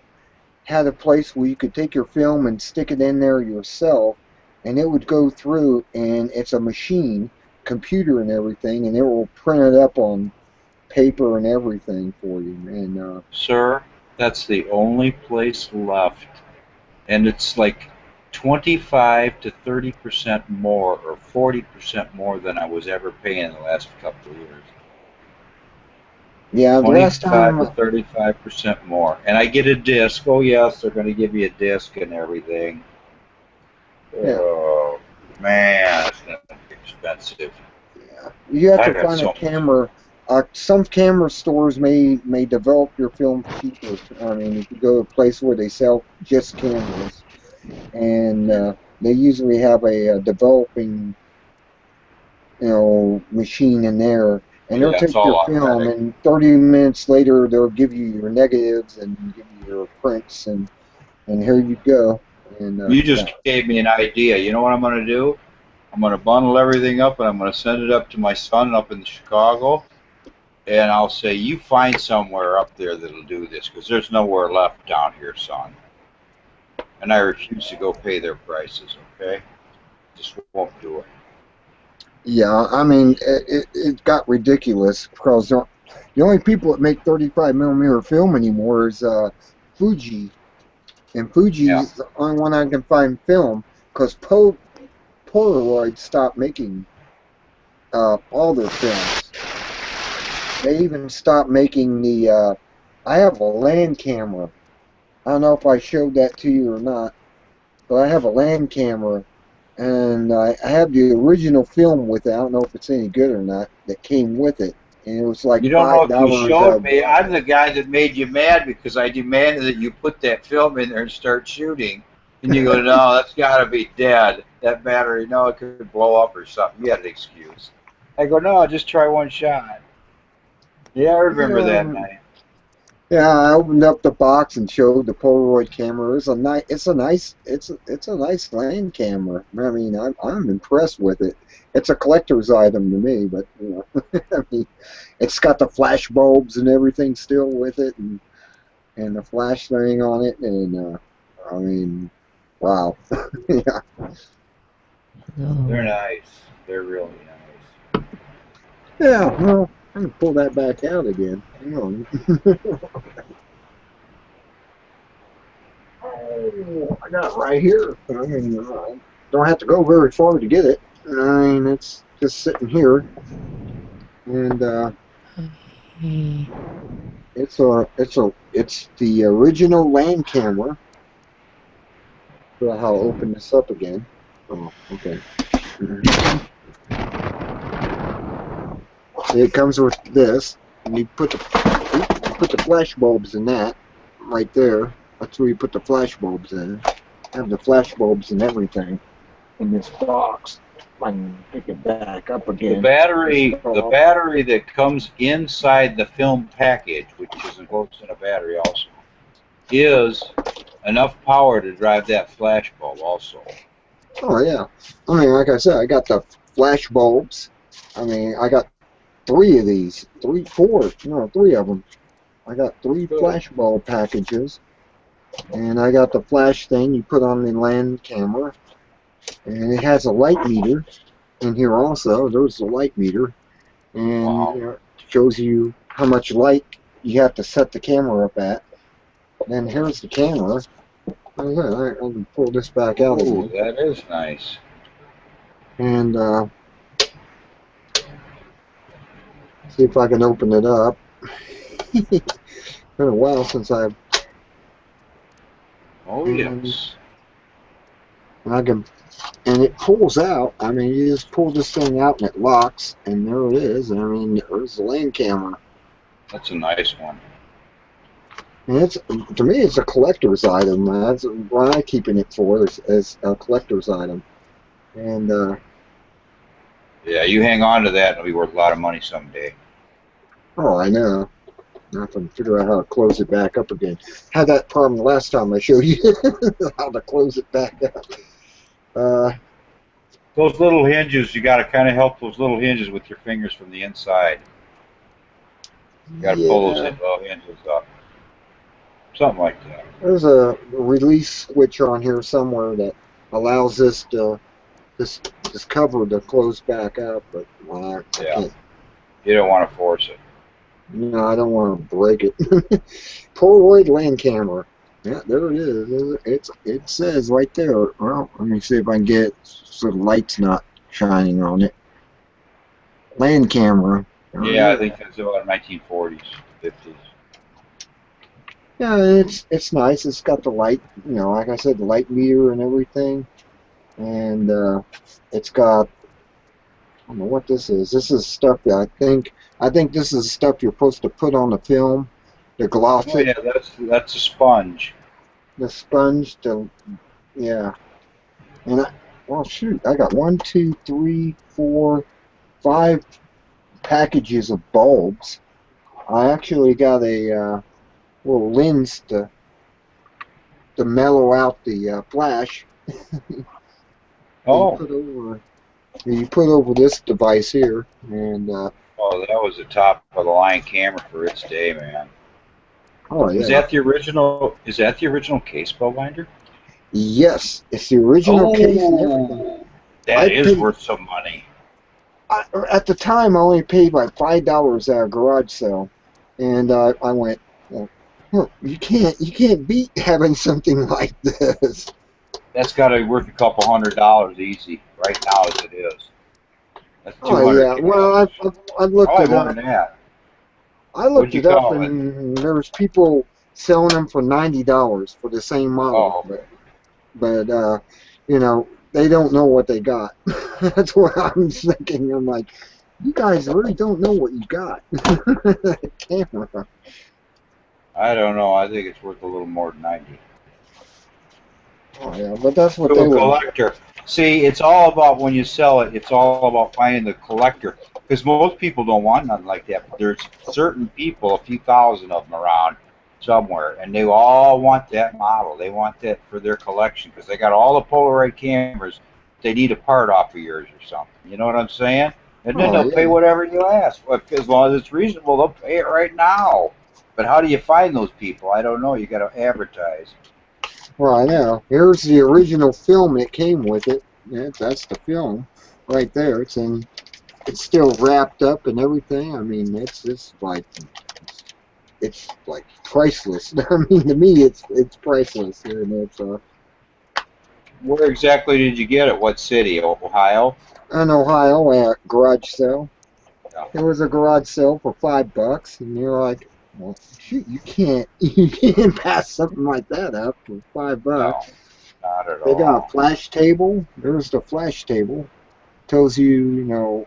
had a place where you could take your film and stick it in there yourself, and it would go through, and it's a machine, computer and everything, and it will print it up on paper and everything for you. And Sir, that's the only place left. And it's like 25 to 30% more or 40% more than I was ever paying in the last couple of years. yeah, the last 25 to time, 35% more. And I get a disc. Oh, yes, they're going to give you a disc and everything. yeah, Oh, man, it's going to be expensive. you have I to got find so a much. camera. Some camera stores may develop your film cheaper. I mean, if you go to a place where they sell just cameras, and they usually have a developing machine in there, and they'll Yeah, it's take your all film, automatic. and 30 minutes later they'll give you your negatives and give you your prints, and here you go. And You just gave me an idea. You know what I'm going to do? I'm going to bundle everything up and I'm going to send it up to my son up in Chicago. And I'll say, you find somewhere up there that'll do this, because there's nowhere left down here, son. And I refuse to go pay their prices, okay? Just won't do it. yeah, I mean, it got ridiculous, because the only people that make 35 millimeter film anymore is Fuji, and Yeah. Fuji's the only one I can find film, because Polaroid stopped making all their films. They even stopped making the I have a land camera. I don't know if I showed that to you or not, but I have a land camera, and I have the original film with it. I don't know if it's any good or not. That came with it, and it was like You don't know five if you dollars. showed me. I'm the guy that made you mad because I demanded that you put that film in there and start shooting. And you go, no, that's got to be dead. That battery, no, it could blow up or something. You had an excuse. I go, no, just try one shot. Yeah, I remember that Yeah, night. yeah. I opened up the box and showed the Polaroid camera. It's a nice land camera. I mean, I'm impressed with it. It's a collector's item to me, but you know, I mean, it's got the flash bulbs and everything still with it, and the flash thing on it, and I mean, wow. Yeah. They're nice. They're really nice. Yeah, well, I can pull that back out again. Hang on. Oh, I got it right here. I mean, don't have to go very far to get it. I mean, it's just sitting here, and it's the original land camera. So I'll open this up again. Oh, okay. See, it comes with this, and you put the flash bulbs in that right there. That's where you put the flash bulbs in. Have the flash bulbs and everything in this box. If I can pick it back up The again. battery that comes inside the film package, which is enclosed in a battery also, is enough power to drive that flash bulb also. Oh yeah. I mean, like I said, I got the flash bulbs. I mean, I got three of these, three of them. I got three flash bulb packages, and I got the flash thing you put on the land camera, and it has a light meter in here also. There's the light meter, and Wow. it shows you how much light you have to set the camera up at. Then here's the camera. I can pull this back out Ooh, again, that is nice. and see if I can open it up. Been a while since I've. Oh, yes. And I can, and it pulls out. I mean, you just pull this thing out and it locks, and there it is. I mean, there's the land camera. That's a nice one. And it's, to me, it's a collector's item. That's what I'm keeping it for, is a collector's item. And Yeah, you hang on to that and it'll be worth a lot of money someday. oh, I know. I have to figure out how to close it back up again. Had that problem last time I showed you how to close it back up. Those little hinges, you got to kind of help those little hinges with your fingers from the inside. You got to pull those little hinges up. Something like that. There's a release switch on here somewhere that allows this cover to close back up, but I can't. You don't want to force it. No, I don't want to break it. Polaroid land camera. Yeah, there it is. It says right there. Well, let me see if I can get it so the light's not shining on it. Land camera. Yeah, I think that's about 1940s, 50s. Yeah, it's nice. It's got the light, you know, like I said, the light meter and everything, and it's got. I don't know what this is. This is stuff that I think this is stuff you're supposed to put on the film to gloss Oh it. yeah, that's a sponge. The sponge to, yeah. And well, shoot, I got 1, 2, 3, 4, 5 packages of bulbs. I actually got a little lens to mellow out the flash. Oh, You put over this device here, and oh, that was the top of the line camera for its day, man. oh yeah. Is that the original? Is that the original case, Spellbinder? Yes, it's the original case and everything. That is worth some money. At the time, I only paid like $5 at a garage sale, and I went, well, you can't beat having something like this. That's got to be worth a couple $100 easy right now, as it is. That's 200. Oh yeah, well I've looked Probably it more up. than that. I looked What'd you it up, call it? and there was people selling them for $90 for the same model. Oh, okay. But you know, they don't know what they got. That's what I'm thinking. I'm like, you guys really don't know what you got. Camera. I don't know. I think it's worth a little more than 90. Oh yeah, but that's what To they a were. collector. See, it's all about when you sell it. It's all about finding the collector, because most people don't want nothing like that. But there's certain people, a few thousand of them around somewhere, and they all want that model. They want that for their collection because they got all the Polaroid cameras. They need a part off of yours or something. You know what I'm saying? And then Oh they'll pay yeah. whatever you ask. Well, as long as it's reasonable, they'll pay it right now. But how do you find those people? I don't know. You got to advertise. Right now, here's the original film that came with it. Yeah, that's the film right there. It's still wrapped up and everything. I mean, it's like priceless. I mean, to me, it's priceless. And it's Where exactly did you get it? What city? Ohio? in Ohio at garage sale. No, It was a garage sale for $5, and you're like, well, shoot, you can't you can't pass something like that up for $5. no, not at They got a all. flash table. There's the flash table. Tells you, you know,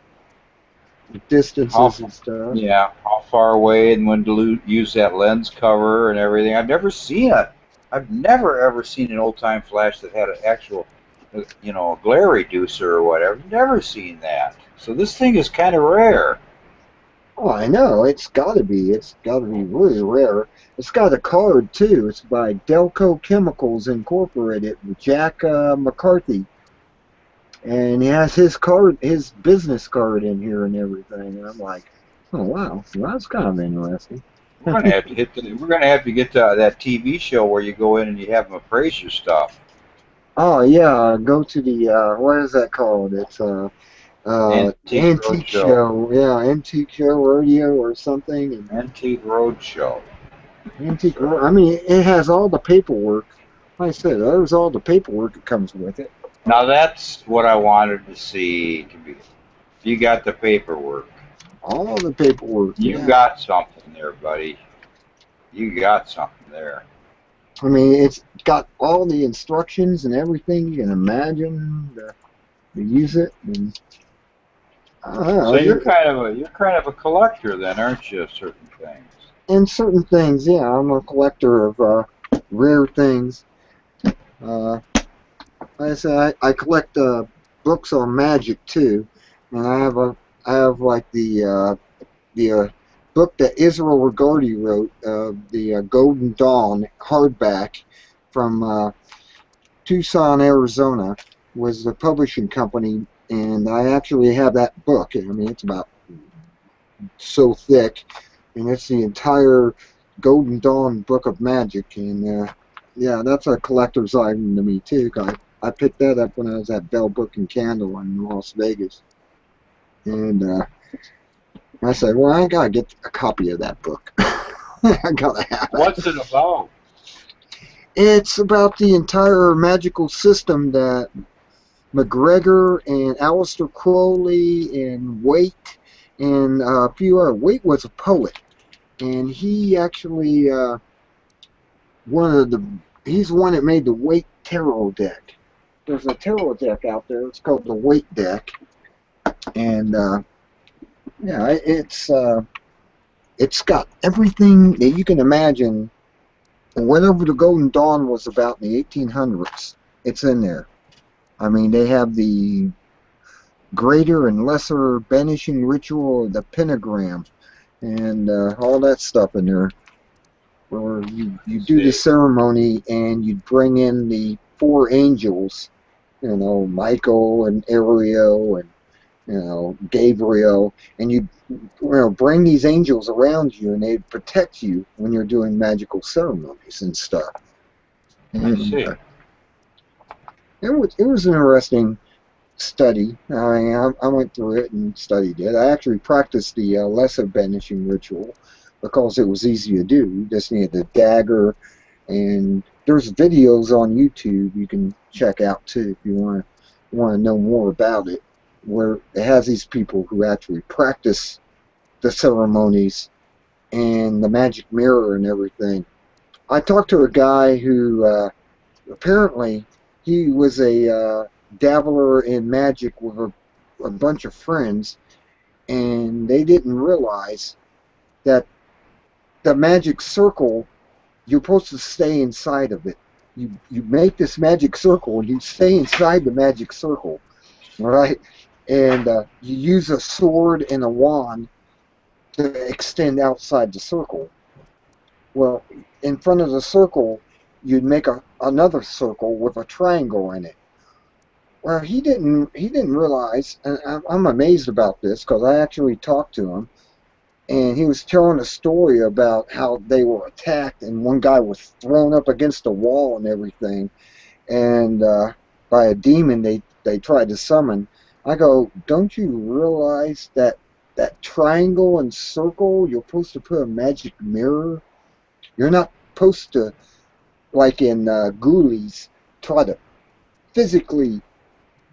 How, distances and stuff. yeah, how far away and when to use that lens cover and everything. I've never seen it. I've never ever seen an old time flash that had an actual, a glare reducer or whatever. Never seen that. So this thing is kind of rare. Oh, I know. It's got to be. It's got to be really rare. It's got a card too. It's by Delco Chemicals Incorporated with Jack McCarthy, and he has his card, his business card in here and everything. And I'm like, oh wow, well, that's kind of interesting. We're gonna have to we're gonna have to get to that TV show where you go in and you have them appraise your stuff. Oh yeah, go to the what is that called? It's Antique antique Roadshow. show. Yeah, antique show rodeo or something. And Antique Roadshow. antique. I mean, it has all the paperwork. Like I said, there's all the paperwork that comes with it. Now that's what I wanted to see. You got the paperwork. All the paperwork. You Yeah. got something there, buddy. You got something there. I mean, it's got all the instructions and everything you can imagine to use it. And I don't know. So you're kind of a collector then, aren't you? Of certain things. And certain things, yeah, I'm a collector of rare things. Like I said, I collect books on magic too, and I have like the book that Israel Regardie wrote, the Golden Dawn hardback from Tucson, Arizona, was the publishing company, and I actually have that book. I mean, it's about so thick, and it's the entire Golden Dawn book of magic, and yeah, that's a collector's item to me too. I picked that up when I was at Bell Book and Candle in Las Vegas, and I said, well, I gotta get a copy of that book. I gotta have it. What's it about? It's about the entire magical system that McGregor and Aleister Crowley and Waite and a few other. Waite was a poet, and he actually he's the one that made the Waite tarot deck. There's a tarot deck out there. It's called the Waite deck, and yeah, it's got everything that you can imagine. Whatever the Golden Dawn was about in the 1800s, it's in there. I mean, they have the greater and lesser banishing ritual, the pentagram, and all that stuff in there. Where you do the ceremony and you bring in the four angels, you know, Michael and Ariel and, you know, Gabriel, and you know, bring these angels around you and they protect you when you're doing magical ceremonies and stuff. I see. It was an interesting study. I mean, I went through it and studied it. I actually practiced the lesser banishing ritual because it was easy to do. You just needed the dagger, and there's videos on YouTube you can check out too if you want to know more about it, where it has these people who actually practice the ceremonies and the magic mirror and everything. I talked to a guy who apparently he was a dabbler in magic with a bunch of friends, and they didn't realize that the magic circle, you're supposed to stay inside of it. You make this magic circle and you stay inside the magic circle, right? And you use a sword and a wand to extend outside the circle. Well, in front of the circle, you'd make another circle with a triangle in it. Well, he didn't realize, and I'm amazed about this because I actually talked to him, and he was telling a story about how they were attacked, and one guy was thrown up against a wall and everything, and by a demon they tried to summon. I go, don't you realize that that triangle and circle, you're supposed to put a magic mirror? You're not supposed to, like in Ghoulies, try to physically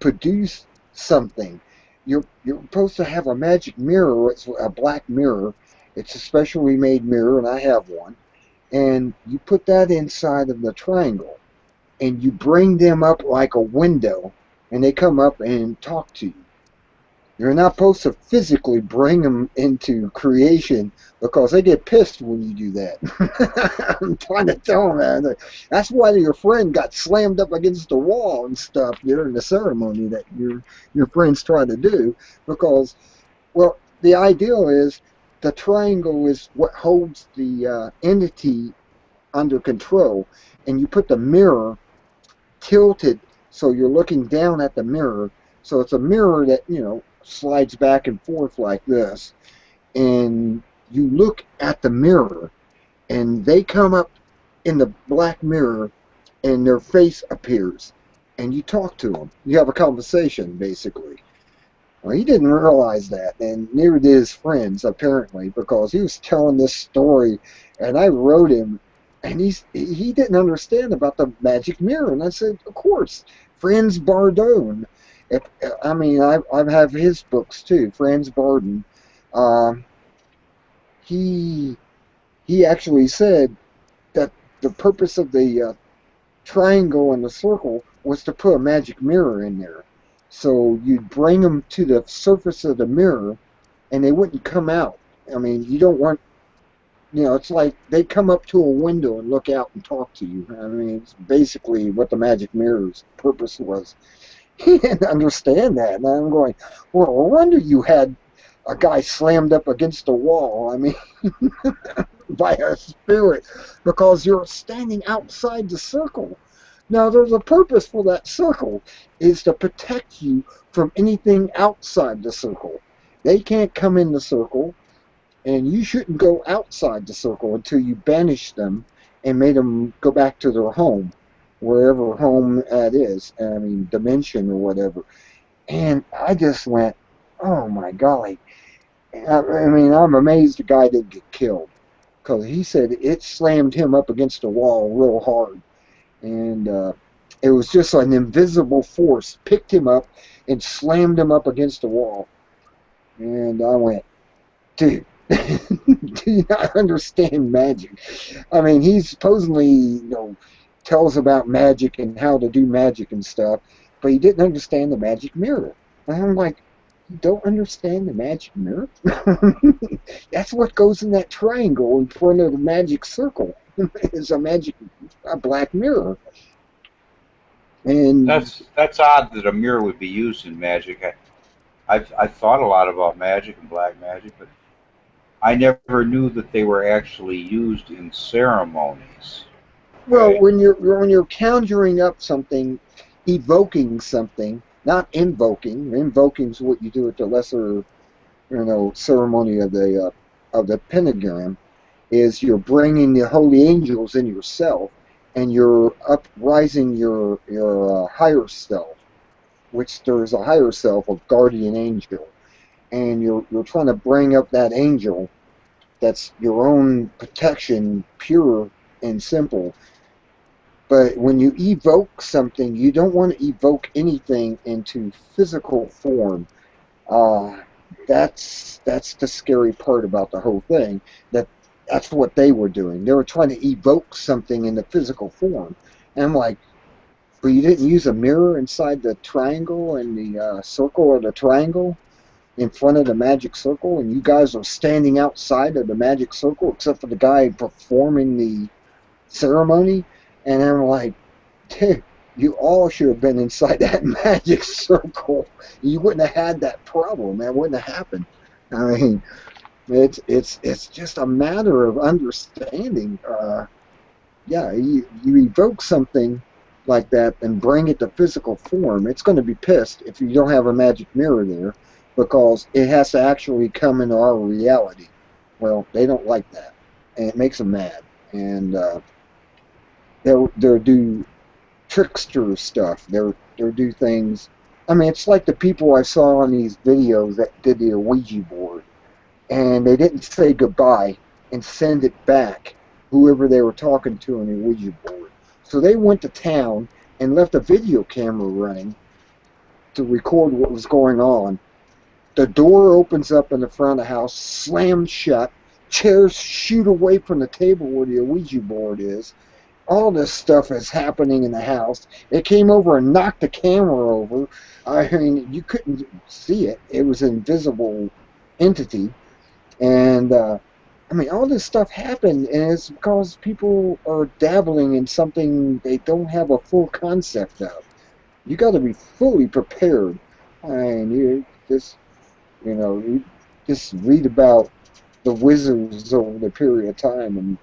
produce something. You're supposed to have a magic mirror. It's a black mirror. It's a specially made mirror, and I have one. And you put that inside of the triangle, and you bring them up like a window, and they come up and talk to you. You're not supposed to physically bring them into creation because they get pissed when you do that. I'm trying to tell them that. That's why your friend got slammed up against the wall and stuff during the ceremony that your friends try to do because, well, the ideal is the triangle is what holds the entity under control, and you put the mirror tilted so you're looking down at the mirror. So it's a mirror that, slides back and forth like this. And you look at the mirror and they come up in the black mirror and their face appears. And you talk to them. You have a conversation, basically. Well, he didn't realize that, and neither did his friends, apparently, because he was telling this story, and I wrote him, and he didn't understand about the magic mirror. And I said, of course, Franz Bardone. I have his books too, Franz Bardon. Uh, he actually said that the purpose of the triangle and the circle was to put a magic mirror in there. So you'd bring them to the surface of the mirror, and they wouldn't come out. I mean, you don't want, it's like they come up to a window and look out and talk to you. I mean, it's basically what the magic mirror's purpose was. He didn't understand that. And I'm going, well, no wonder you had a guy slammed up against a wall. I mean, by a spirit, because you're standing outside the circle. Now, there's a purpose for that circle, is to protect you from anything outside the circle. They can't come in the circle, and you shouldn't go outside the circle until you banish them and made them go back to their home, wherever home that is, I mean, dimension or whatever. And I just went, oh my golly. I mean, I'm amazed the guy didn't get killed, because he said it slammed him up against the wall real hard. And it was just an invisible force picked him up and slammed him up against the wall. And I went, dude, do you not understand magic? I mean, he supposedly, tells about magic and how to do magic and stuff, but he didn't understand the magic mirror. And I'm like, you don't understand the magic mirror? That's what goes in that triangle in front of the magic circle. It's a black mirror. And That's odd that a mirror would be used in magic. I've thought a lot about magic and black magic, but I never knew that they were actually used in ceremonies. well, Right. when you're conjuring up something, evoking something, not invoking. Invoking is what you do at the lesser, ceremony of the pentagram. Is you're bringing the holy angels in yourself, and you're uprising your higher self, which there's a higher self, a guardian angel, and you're trying to bring up that angel that's your own protection, pure and simple. But when you evoke something, you don't want to evoke anything into physical form. Uh, that's the scary part about the whole thing. That that's what they were doing. They were trying to evoke something in the physical form. And I'm like, but you didn't use a mirror inside the triangle and the circle or the triangle in front of the magic circle, and you guys are standing outside of the magic circle except for the guy performing the ceremony. And I'm like, dude, you all should have been inside that magic circle. You wouldn't have had that problem. That wouldn't have happened. I mean, it's just a matter of understanding. Yeah, you evoke something like that and bring it to physical form. It's going to be pissed if you don't have a magic mirror there, because it has to actually come into our reality. Well, they don't like that, and it makes them mad. And they'll do trickster stuff. They'll do things. I mean, it's like the people I saw on these videos that did the Ouija board, and they didn't say goodbye and send it back, whoever they were talking to on the Ouija board. So they went to town and left a video camera running to record what was going on. The door opens up in the front of the house, slams shut, chairs shoot away from the table where the Ouija board is. All this stuff is happening in the house. It came over and knocked the camera over. I mean, you couldn't see it. It was an invisible entity. And, I mean, all this stuff happened, and it's because people are dabbling in something they don't have a full concept of. You got to be fully prepared. I mean, you just read about the wizards over the period of time, and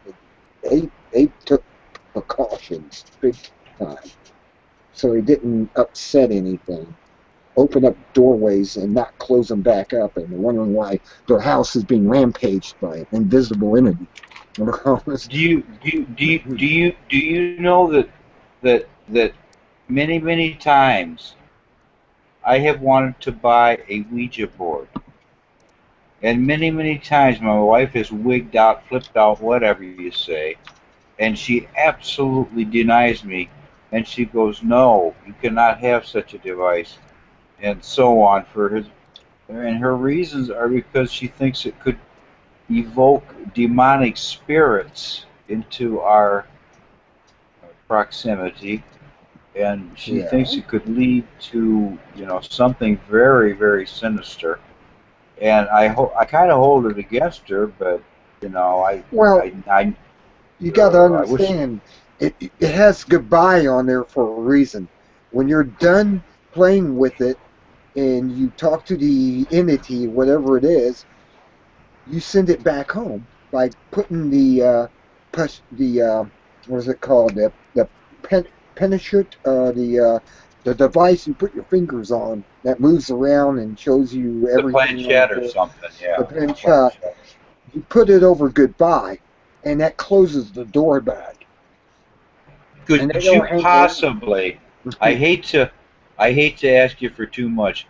they took precautions big time, so it didn't upset anything. Open up doorways and not close them back up, and they're wondering why their house is being rampaged by an invisible entity. Do you know that many times I have wanted to buy a Ouija board, and many times my wife has wigged out, flipped out, whatever you say, and she absolutely denies me, and she goes, "No, you cannot have such a device," and so on. And her reasons are because she thinks it could evoke demonic spirits into our proximity, and she Yeah. thinks it could lead to something very sinister. And I kind of hold it against her, but Well, I you got to I wish. understand, it has goodbye on there for a reason. When you're done playing with it and you talk to the entity, whatever it is, you send it back home by putting the what is it called, the penetrate, the device you put your fingers on that moves around and shows you The everything on planchette or the something, yeah. the planchette. You put it over goodbye, and that closes the door back. And they Could you don't hang possibly? I around. hate to ask you for too much,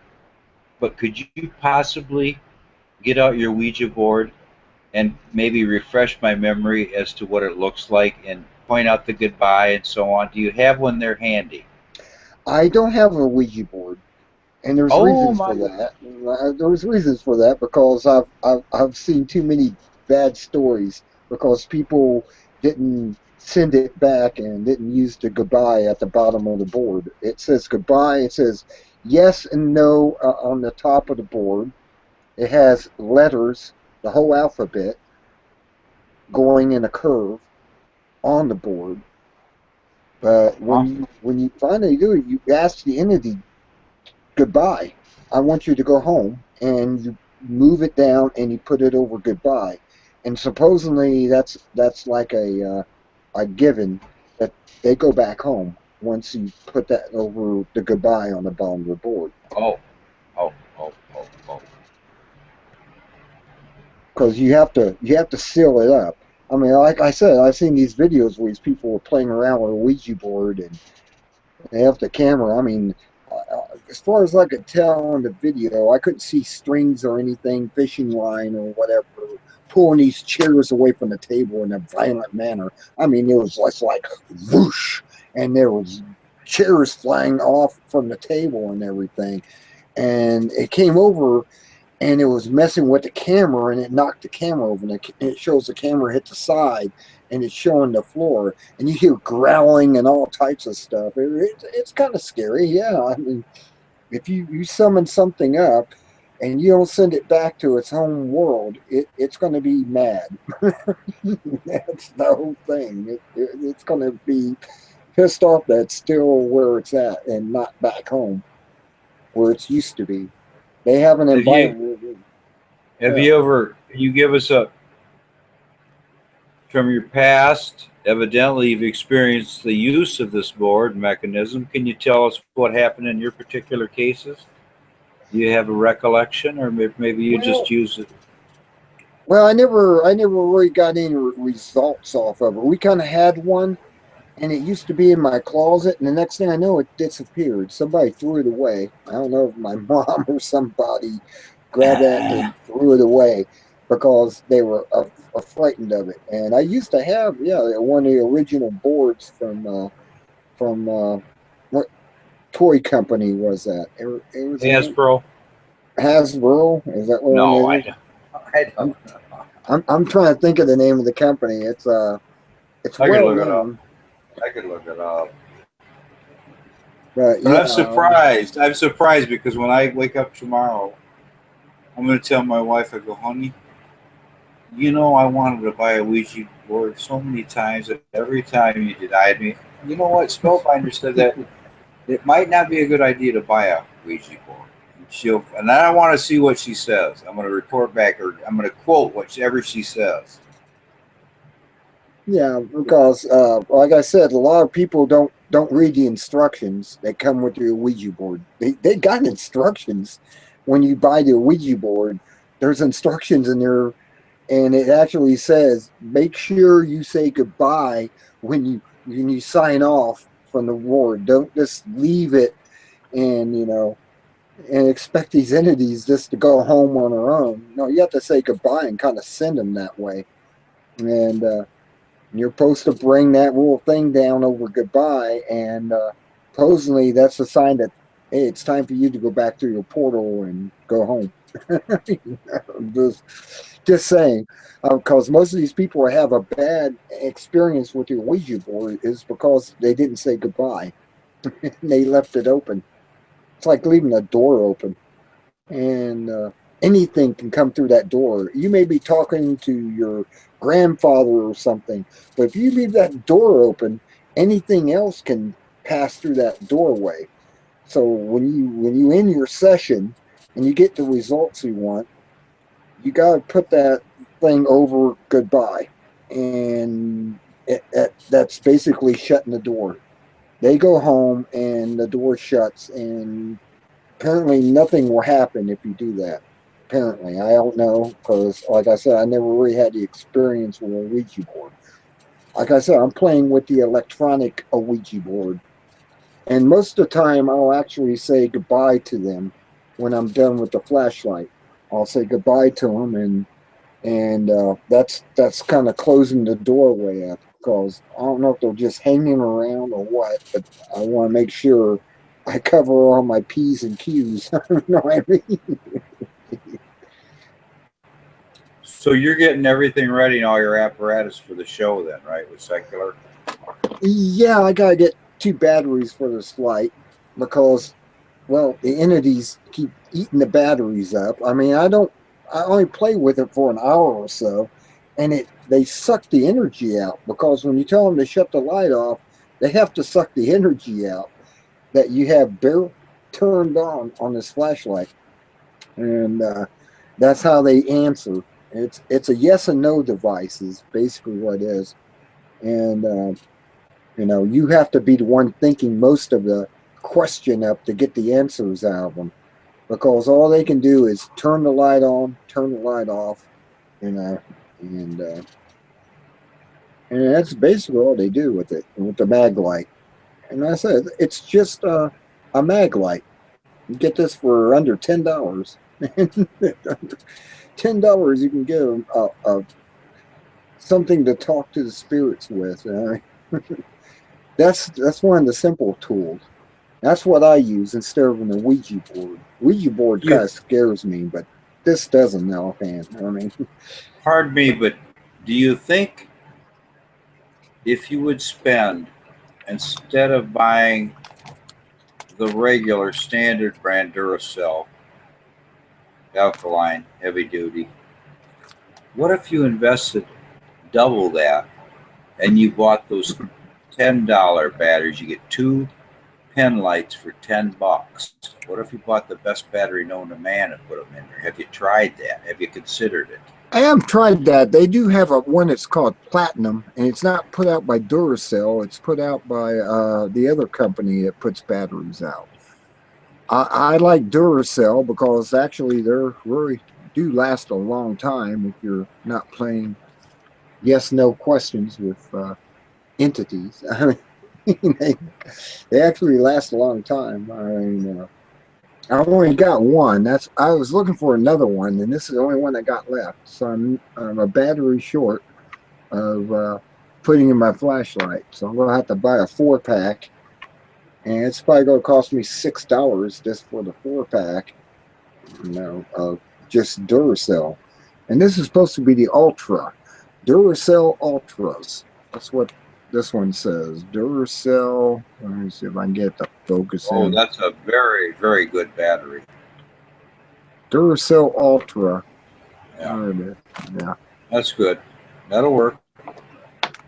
but could you possibly get out your Ouija board and maybe refresh my memory as to what it looks like and point out the goodbye and so on? Do you have one there handy? I don't have a Ouija board, and there's Oh reasons for my! that. There's reasons for that because I've seen too many bad stories because people didn't send it back and didn't use the goodbye at the bottom of the board. It says goodbye. It says yes and no on the top of the board. It has letters, the whole alphabet, going in a curve on the board. But Huh? when you finally do it, you ask the entity goodbye. I want you to go home, and you move it down and you put it over goodbye. And supposedly that's like a given that they go back home once you put that over the goodbye on the bottom of the board. Oh, oh, oh, oh, oh. Because you have to seal it up. I mean, like I said, I've seen these videos where these people were playing around with a Ouija board and they have the camera. I mean, as far as I could tell on the video, I couldn't see strings or anything, fishing line or whatever, pulling these chairs away from the table in a violent manner. I mean, it was just like whoosh, and there was chairs flying off from the table and everything. And it came over, and it was messing with the camera, and it knocked the camera over, and it shows the camera hit the side, and it's showing the floor, and you hear growling and all types of stuff. It's kind of scary. Yeah, I mean, if you summon something up and you don't send it back to its home world, it's going to be mad. That's the whole thing. It's going to be pissed off that it's still where it's at and not back home where it's used to be. They have an Have you, environment. have Yeah. you ever, can you give us a, from your past, evidently you've experienced the use of this board mechanism. Can you tell us what happened in your particular cases? Do you have a recollection, or maybe you Well, just use it? well, I never really got any results off of it. We kind of had one, and it used to be in my closet, and the next thing I know, it disappeared. Somebody threw it away. I don't know if my mom or somebody grabbed it and threw it away because they were frightened of it. And I used to have, yeah, one of the original boards from what toy company was that? It was Hasbro? Hasbro. Is that what No, it I is? don't. I don't I'm know. I'm trying to think of the name of the company. It's I could well look it up. known, I could look it up. but But yeah. I'm surprised. I'm surprised because when I wake up tomorrow, I'm going to tell my wife, I go, honey, you know, I wanted to buy a Ouija board so many times, and every time you denied me. You know what? Spellbinder said that it might not be a good idea to buy a Ouija board. And I want to see what she says. I'm going to report back, or I'm going to quote whatever she says. Yeah, because like I said, a lot of people don't read the instructions that come with your Ouija board. They got instructions when you buy the Ouija board. There's instructions in there, and it actually says make sure you say goodbye when you sign off from the board. Don't just leave it and and expect these entities just to go home on their own. No, you have to say goodbye and kind of send them that way, and you're supposed to bring that little thing down over goodbye, and supposedly that's a sign that hey, it's time for you to go back through your portal and go home. just, just saying, because most of these people have a bad experience with your Ouija board is because they didn't say goodbye and they left it open. It's like leaving a door open, and anything can come through that door. You may be talking to your grandfather or something, but if you leave that door open, anything else can pass through that doorway. So when you end your session and you get the results you want, you got to put that thing over goodbye, and that's basically shutting the door. They go home and the door shuts, and apparently nothing will happen if you do that. Apparently, I don't know because, like I said, I never really had the experience with a Ouija board. Like I said, I'm playing with the electronic Ouija board, and most of the time, I'll actually say goodbye to them when I'm done with the flashlight. I'll say goodbye to them, and that's kind of closing the doorway up because I don't know if they're just hanging around or what, but I want to make sure I cover all my P's and Q's. You know what I mean? So you're getting everything ready and all your apparatus for the show, then, right? With Secular. Yeah, I gotta get 2 batteries for this light because, well, the entities keep eating the batteries up. I mean, I only play with it for an hour or so, and they suck the energy out because when you tell them to shut the light off, they have to suck the energy out that you have bare turned on this flashlight, and that's how they answer. It's a yes and no device is basically what it is, and you have to be the one thinking most of the question up to get the answers out of them because all they can do is turn the light on, turn the light off, you know, and uh, and that's basically all they do with it with the mag light. And I said it's just a mag light. You get this for under $10. $10, you can get something to talk to the spirits with. That's one of the simple tools. That's what I use instead of an Ouija board. Ouija board You kind of scares me, but this doesn't offhand. I mean, Pardon me, but do you think if you would spend, instead of buying the regular standard brand Duracell alkaline heavy duty, what if you invested double that and you bought those $10 batteries? You get two pen lights for $10. What if you bought the best battery known to man and put them in there? Have you tried that? Have you considered it? I have tried that. They do have a one that's called Platinum, and it's not put out by Duracell. It's put out by the other company that puts batteries out. I like Duracell because actually they're really do last a long time if you're not playing yes/no questions with entities. I mean, they actually last a long time. I mean, I only got one. I was looking for another one, and this is the only one that got left. So I'm a battery short of putting in my flashlight. So I'm gonna have to buy a 4-pack, and it's probably gonna cost me $6 just for the 4-pack. Of just Duracell, and this is supposed to be the Ultra, Duracell Ultras. That's what this one says. Duracell. Let me see if I can get the focus Oh, in. that's a very, very good battery. Duracell Ultra. Yeah, There it is. Yeah. that's good. That'll work.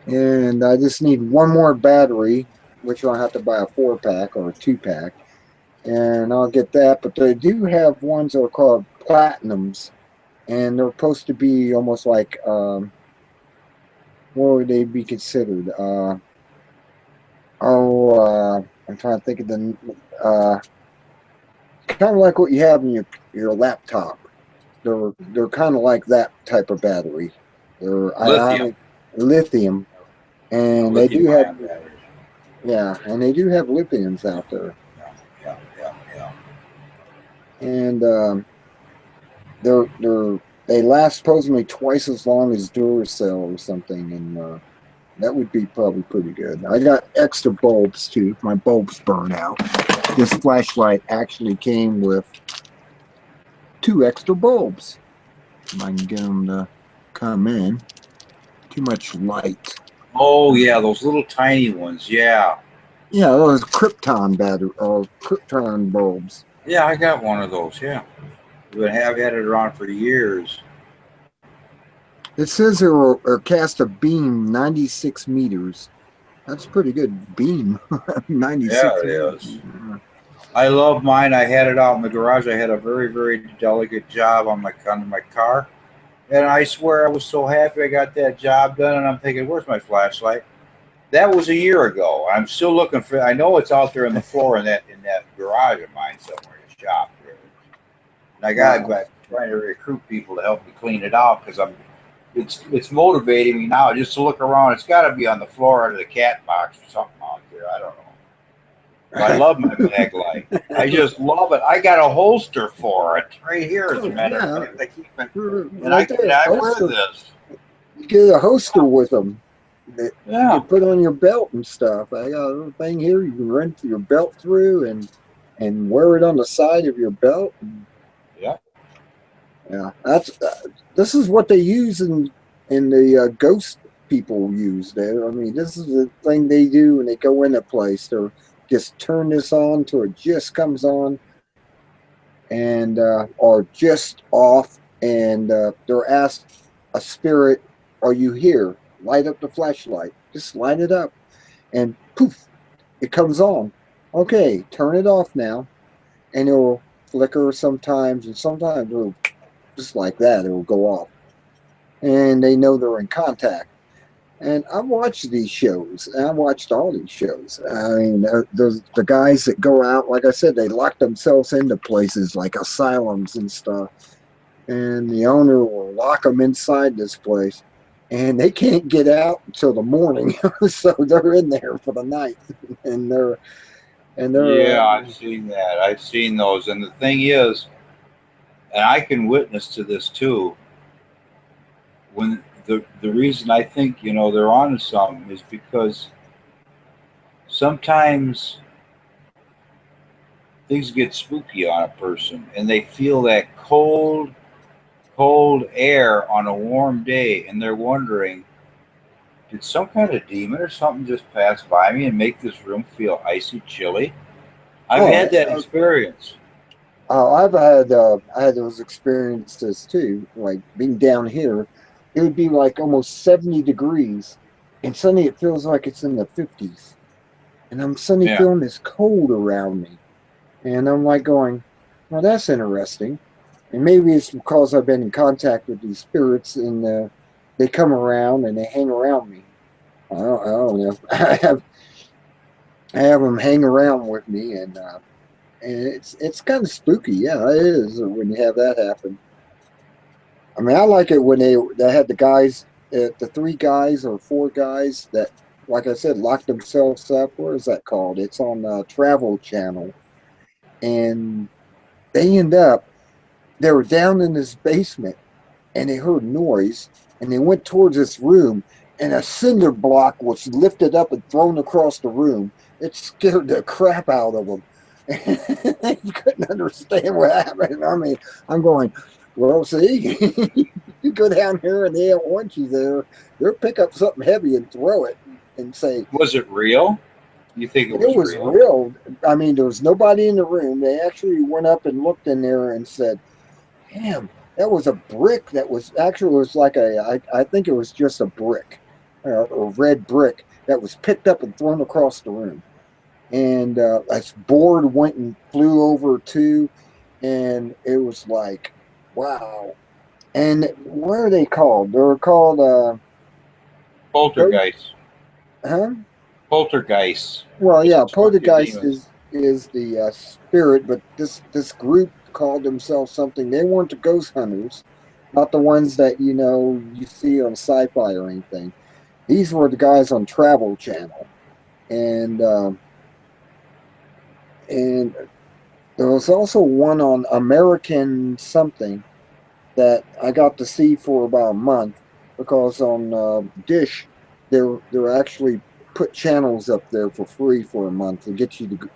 And I just need one more battery, which I'll have to buy a 4-pack or a 2-pack. And I'll get that. But they do have ones that are called Platinums. And they're supposed to be almost like, what would they be considered? I'm trying to think of the, kind of like what you have in your laptop. They're kind of like that type of battery. They're ionic lithium, and they do have batteries. and they do have lithiums out there, Yeah. and they last supposedly twice as long as Duracell or something, and that would be probably pretty good. I got extra bulbs too if my bulbs burn out. This flashlight actually came with 2 extra bulbs. If I can get them to come in. Too much light. Oh yeah, those little tiny ones. Yeah. Yeah, those Krypton battery or Krypton bulbs. Yeah, I got one of those. Yeah. But have had it around for years. It says they're cast a beam 96 meters. That's a pretty good beam. 96 Yeah, it meters. is. I love mine. I had it out in the garage. I had a very, very delicate job on my car. And I swear I was so happy I got that job done. And I'm thinking, where's my flashlight? That was a year ago. I'm still looking for. I know it's out there on the floor in that garage of mine somewhere in the shop. And I got trying to recruit people to help me clean it out because it's motivating me now just to look around. It's got to be on the floor under the cat box or something out there. I don't know. But I love my mag light. I just love it. I got a holster for it right here. As a matter of fact, I keep it, and I wear this. You get a holster with them. That Yeah. you put on your belt and stuff. I got a little thing here you can run your belt through and wear it on the side of your belt. Yeah. Yeah, this is what they use in the ghost people use. I mean, this is the thing they do when they go in a place. They're just turn this on till it just comes on, and or just off, and they're asked a spirit, "Are you here?" Light up the flashlight. Just light it up, and poof, it comes on. Okay, turn it off now, and it will flicker sometimes, and sometimes it'll just like that. It will go off, and they know they're in contact. And I watched these shows. And I watched all these shows. I mean, the guys that go out, like I said, they lock themselves into places like asylums and stuff. And the owner will lock them inside this place. And they can't get out until the morning. So they're in there for the night. And they're Yeah, I've seen that. I've seen those. And the thing is, and I can witness to this too, when the reason I think, they're onto something is because sometimes things get spooky on a person and they feel that cold, cold air on a warm day, and they're wondering, did some kind of demon or something just pass by me and make this room feel icy chilly? I've Oh, had that experience. I had those experiences too. Like being down here, it would be like almost 70 degrees, and suddenly it feels like it's in the 50s, and I'm suddenly Yeah. feeling this cold around me, and I'm like going, "Well, that's interesting." And maybe it's because I've been in contact with these spirits, and they come around and they hang around me. I don't know. I have them hang around with me, and it's kind of spooky. Yeah, it is when you have that happen. I mean, I like it when they had the guys, the three guys or four guys that, like I said, locked themselves up. Where is that called? It's on Travel Channel, and they end up they were down in this basement, and they heard noise, and they went towards this room, and a cinder block was lifted up and thrown across the room. It scared the crap out of them. You couldn't understand what happened. I mean, I'm going, well, see, you go down here and they don't want you there. They'll pick up something heavy and throw it and say, Was it real? You think it it was was real? real. I mean, there was nobody in the room. They actually went up and looked in there and said, damn, that was a brick that was actually it was like I think it was just a brick, a red brick that was picked up and thrown across the room. And a board went and flew over too, and it was like, wow. And what are they called? They're called, Poltergeist. huh? Poltergeist. Well, It's yeah, sort of poltergeist demons. is the spirit, but this group called themselves something. They weren't the ghost hunters, not the ones that you see on sci-fi or anything. These were the guys on Travel Channel, and and there was also one on American something that I got to see for about a month because on Dish they're actually put channels up there for free for a month to get you to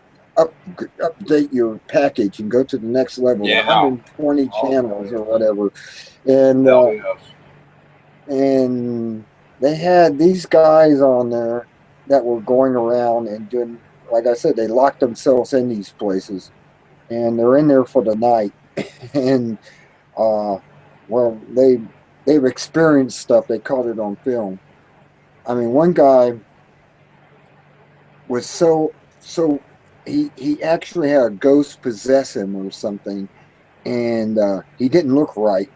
update your package and go to the next level, Yeah. 120 Oh, hell channels or yes. whatever, and Hell yes. and they had these guys on there that were going around and doing, like I said, they locked themselves in these places and they're in there for the night and uh well they've experienced stuff. They caught it on film. I mean, one guy was so he actually had a ghost possess him or something, and he didn't look right,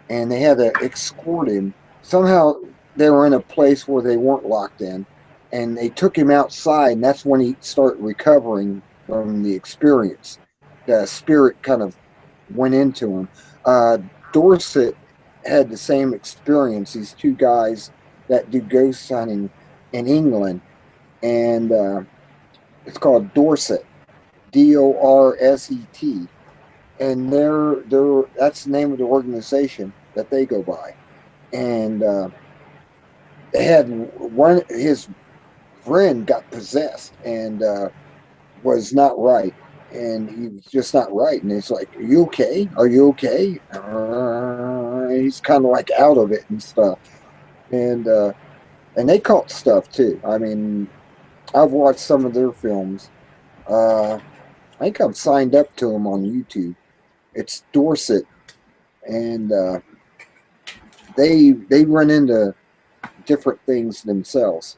and they had to escort him. Somehow they were in a place where they weren't locked in, and they took him outside, and that's when he started recovering from the experience. The spirit kind of went into him. Uh, Dorset had the same experience. These two guys that do ghost hunting in England, and it's called Dorset, Dorset, and they're that's the name of the organization that they go by. And they had one his friend got possessed and was not right, and he was just not right. And it's like, "Are you okay? Are you okay?" He's kind of like out of it and stuff. And they caught stuff too. I mean, I've watched some of their films. I think I'm signed up to them on YouTube. It's Dorset, and they run into different things themselves,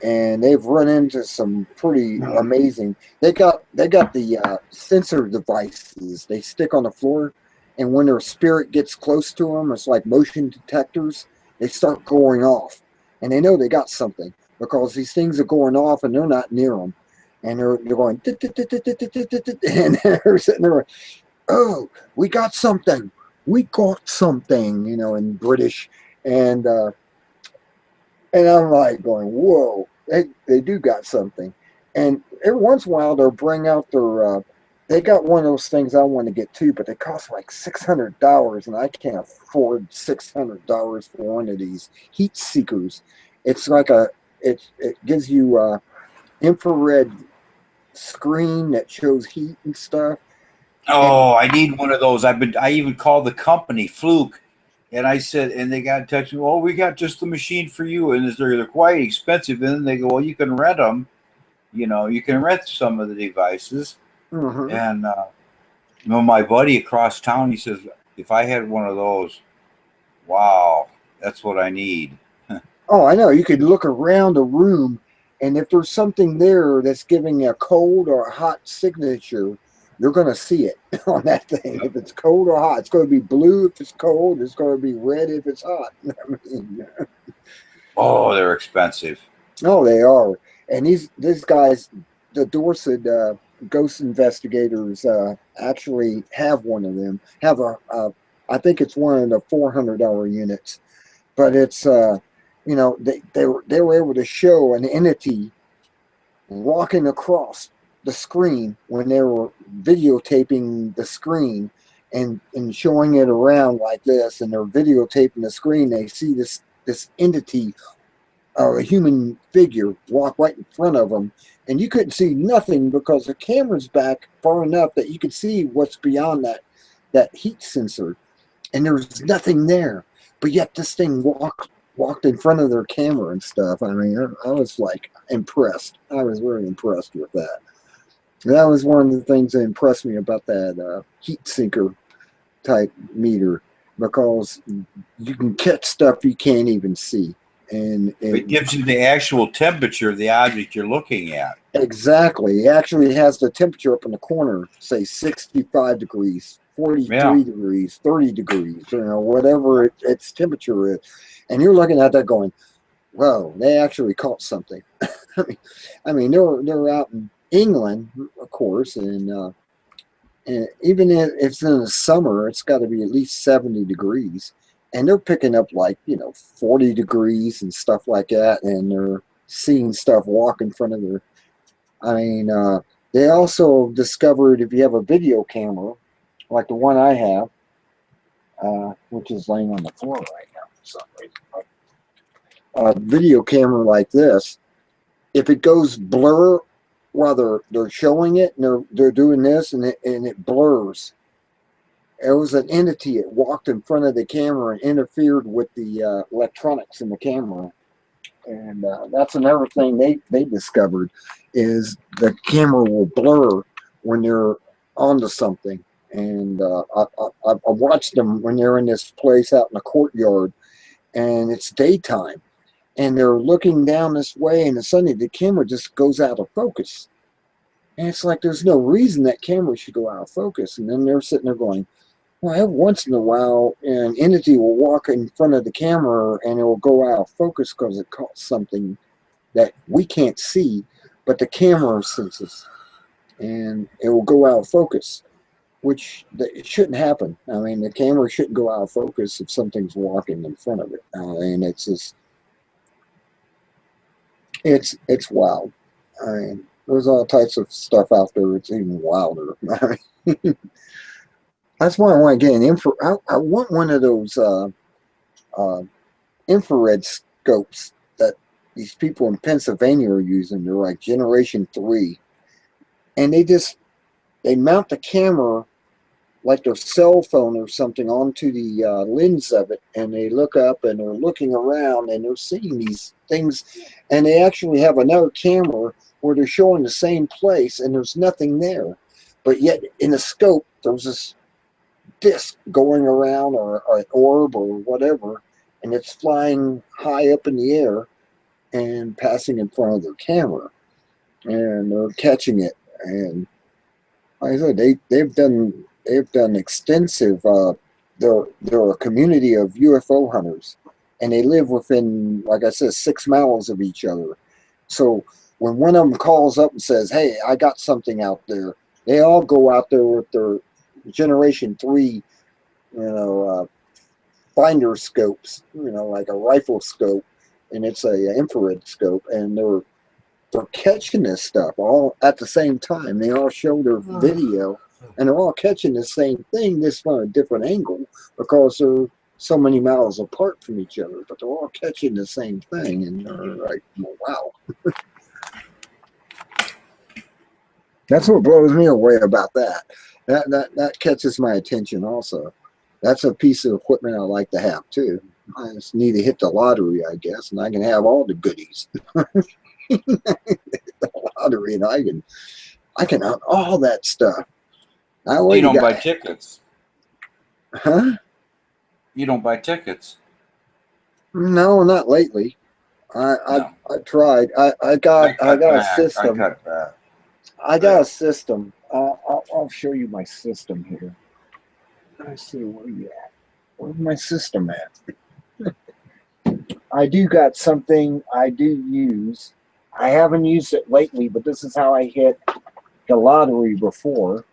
and they've run into some pretty amazing. They got the sensor devices they stick on the floor, and when their spirit gets close to them, it's like motion detectors. They start going off, and they know they got something because these things are going off, and they're not near them, and they're going, and they're sitting there, oh, we got something. We got something, in British. And I'm like going, whoa, they do got something. And every once in a while they'll bring out their they got one of those things I want to get too, but they cost like $600, and I can't afford $600 for one of these heat seekers. It's like it gives you infrared screen that shows heat and stuff. And Oh, I need one of those. I even called the company Fluke, And I said, and they got in touch with me, oh, we got just the machine for you. And they're quite expensive. And then they go, well, you can rent them. You know, you can rent some of the devices. Mhm. And, you know, my buddy across town, he says, if I had one of those, wow, that's what I need. Oh, I know. You could look around a room, and if there's something there that's giving a cold or a hot signature, you're going to see it on that thing. If it's cold or hot, it's going to be blue if it's cold. It's going to be red if it's hot. I mean, Oh, they're expensive. oh, they are. And these guys, the Dorset ghost investigators, actually have one of them. Have I think it's one of the $400 units, but it's you know, they were able to show an entity walking across the screen when they were videotaping the screen and showing it around like this, and they're videotaping the screen. They see this entity, a human figure, walk right in front of them, and you couldn't see nothing because the camera's back far enough that you could see what's beyond that heat sensor, and there was nothing there. But yet this thing walked in front of their camera and stuff. I mean, I was like impressed. I was really impressed with that. That was one of the things that impressed me about that heat sinker type meter, because you can catch stuff you can't even see. And It gives you the actual temperature of the object you're looking at. exactly, it actually has the temperature up in the corner, say 65 degrees, 43 Yeah. degrees, 30 degrees, you know, whatever its temperature is. And you're looking at that going, whoa, they actually caught something. I mean, they're out in England, of course, and even if it's in the summer, it's got to be at least 70 degrees, and they're picking up like 40 degrees and stuff like that, and they're seeing stuff walk in front of their. I mean, they also discovered if you have a video camera, like the one I have, which is laying on the floor right now for some reason. A video camera like this, if it goes blur while they're showing it and they're doing this and it blurs, it was an entity. It walked in front of the camera and interfered with the electronics in the camera, and that's another thing they discovered is the camera will blur when they're onto something. And I watched them when they're in this place out in the courtyard, and it's daytime, and they're looking down this way, and suddenly the camera just goes out of focus. And it's like there's no reason that camera should go out of focus. And then they're sitting there going, well, every once in a while, an entity will walk in front of the camera and it will go out of focus because it caught something that we can't see, but the camera senses. And it will go out of focus, which it shouldn't happen. I mean, the camera shouldn't go out of focus if something's walking in front of it. And it's just, it's wild. I mean, there's all types of stuff out there. It's even wilder. That's why I want to get an I want one of those infrared scopes that these people in Pennsylvania are using. They're like Generation 3, and they mount the camera like their cell phone or something onto the lens of it, and they look up and they're looking around and they're seeing these things, and they actually have another camera where they're showing the same place and there's nothing there, but yet in the scope there's this disc going around, or an orb or whatever, and it's flying high up in the air and passing in front of their camera, and they're catching it. And like I said, they've done extensive. They're a community of UFO hunters, and they live within, like I said, 6 miles of each other. So when one of them calls up and says, "Hey, I got something out there," they all go out there with their Generation 3, finder scopes, like a rifle scope, and it's a infrared scope, and they're catching this stuff all at the same time. They all show their video, and they're all catching the same thing, just from a different angle, because they're so many miles apart from each other, but they're all catching the same thing, and they're like, wow. That's what blows me away about that. That catches my attention also. That's a piece of equipment I like to have too. I just need to hit the lottery, I guess, and I can have all the goodies. The lottery, and I can have all that stuff. I You already don't buy got, tickets. huh? You don't buy tickets. No, not lately. No. I tried. I got a system. I cut back. I got a system. I'll show you my system here. Let's see, where you at? Where's my system at? I do got something I do use. I haven't used it lately, but this is how I hit the lottery before.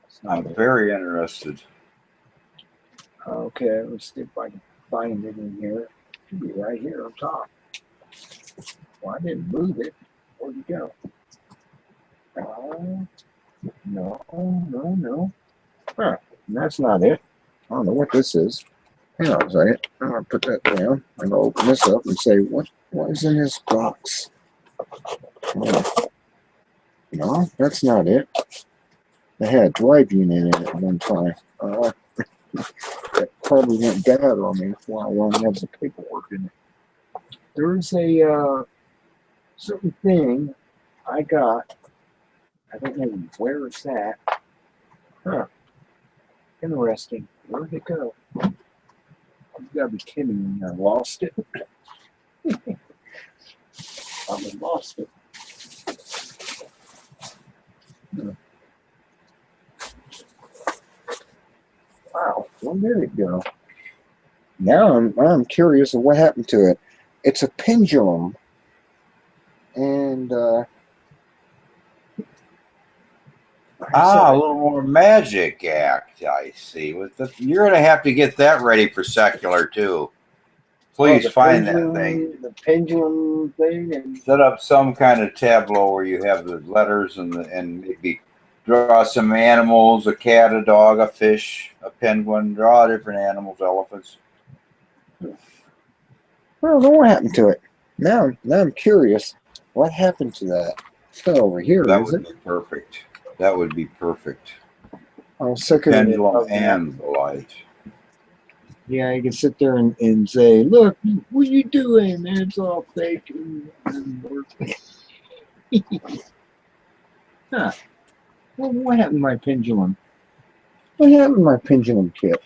It's not I'm it. very interested. Okay, let's see if I can find it in here. It should be right here on top. Well, I didn't move it. Where'd it go? No. Huh, that's not it. I don't know what this is. Hang on a second. I'm gonna put that down. I'm gonna open this up and say, what is in this box? No, that's not it. They had a drive unit in it at one time. That probably went bad on me while I only have the paperwork in it. There's a certain thing I got. I don't know where it's at. Huh. Interesting. Where'd it go? You gotta be kidding me. I lost it. I lost it. Wow, where did it go? Now I'm curious of what happened to it. It's a pendulum, and A little more magic act, I see. You're going to have to get that ready for secular too. Please the find that pendulum, thing. The pendulum thing, and Set up some kind of tableau where you have the letters and maybe draw some animals, a cat, a dog, a fish, a penguin, draw different animals, elephants. I don't know what happened to it. Now I'm curious. What happened to that? It's not over here, That is would it? be perfect. That would be perfect. I was sick of it. Pendulum and the light. Yeah, you can sit there and say, look, what you doing? It's all fake. Huh. Well, what happened to my pendulum? What happened to my pendulum kit?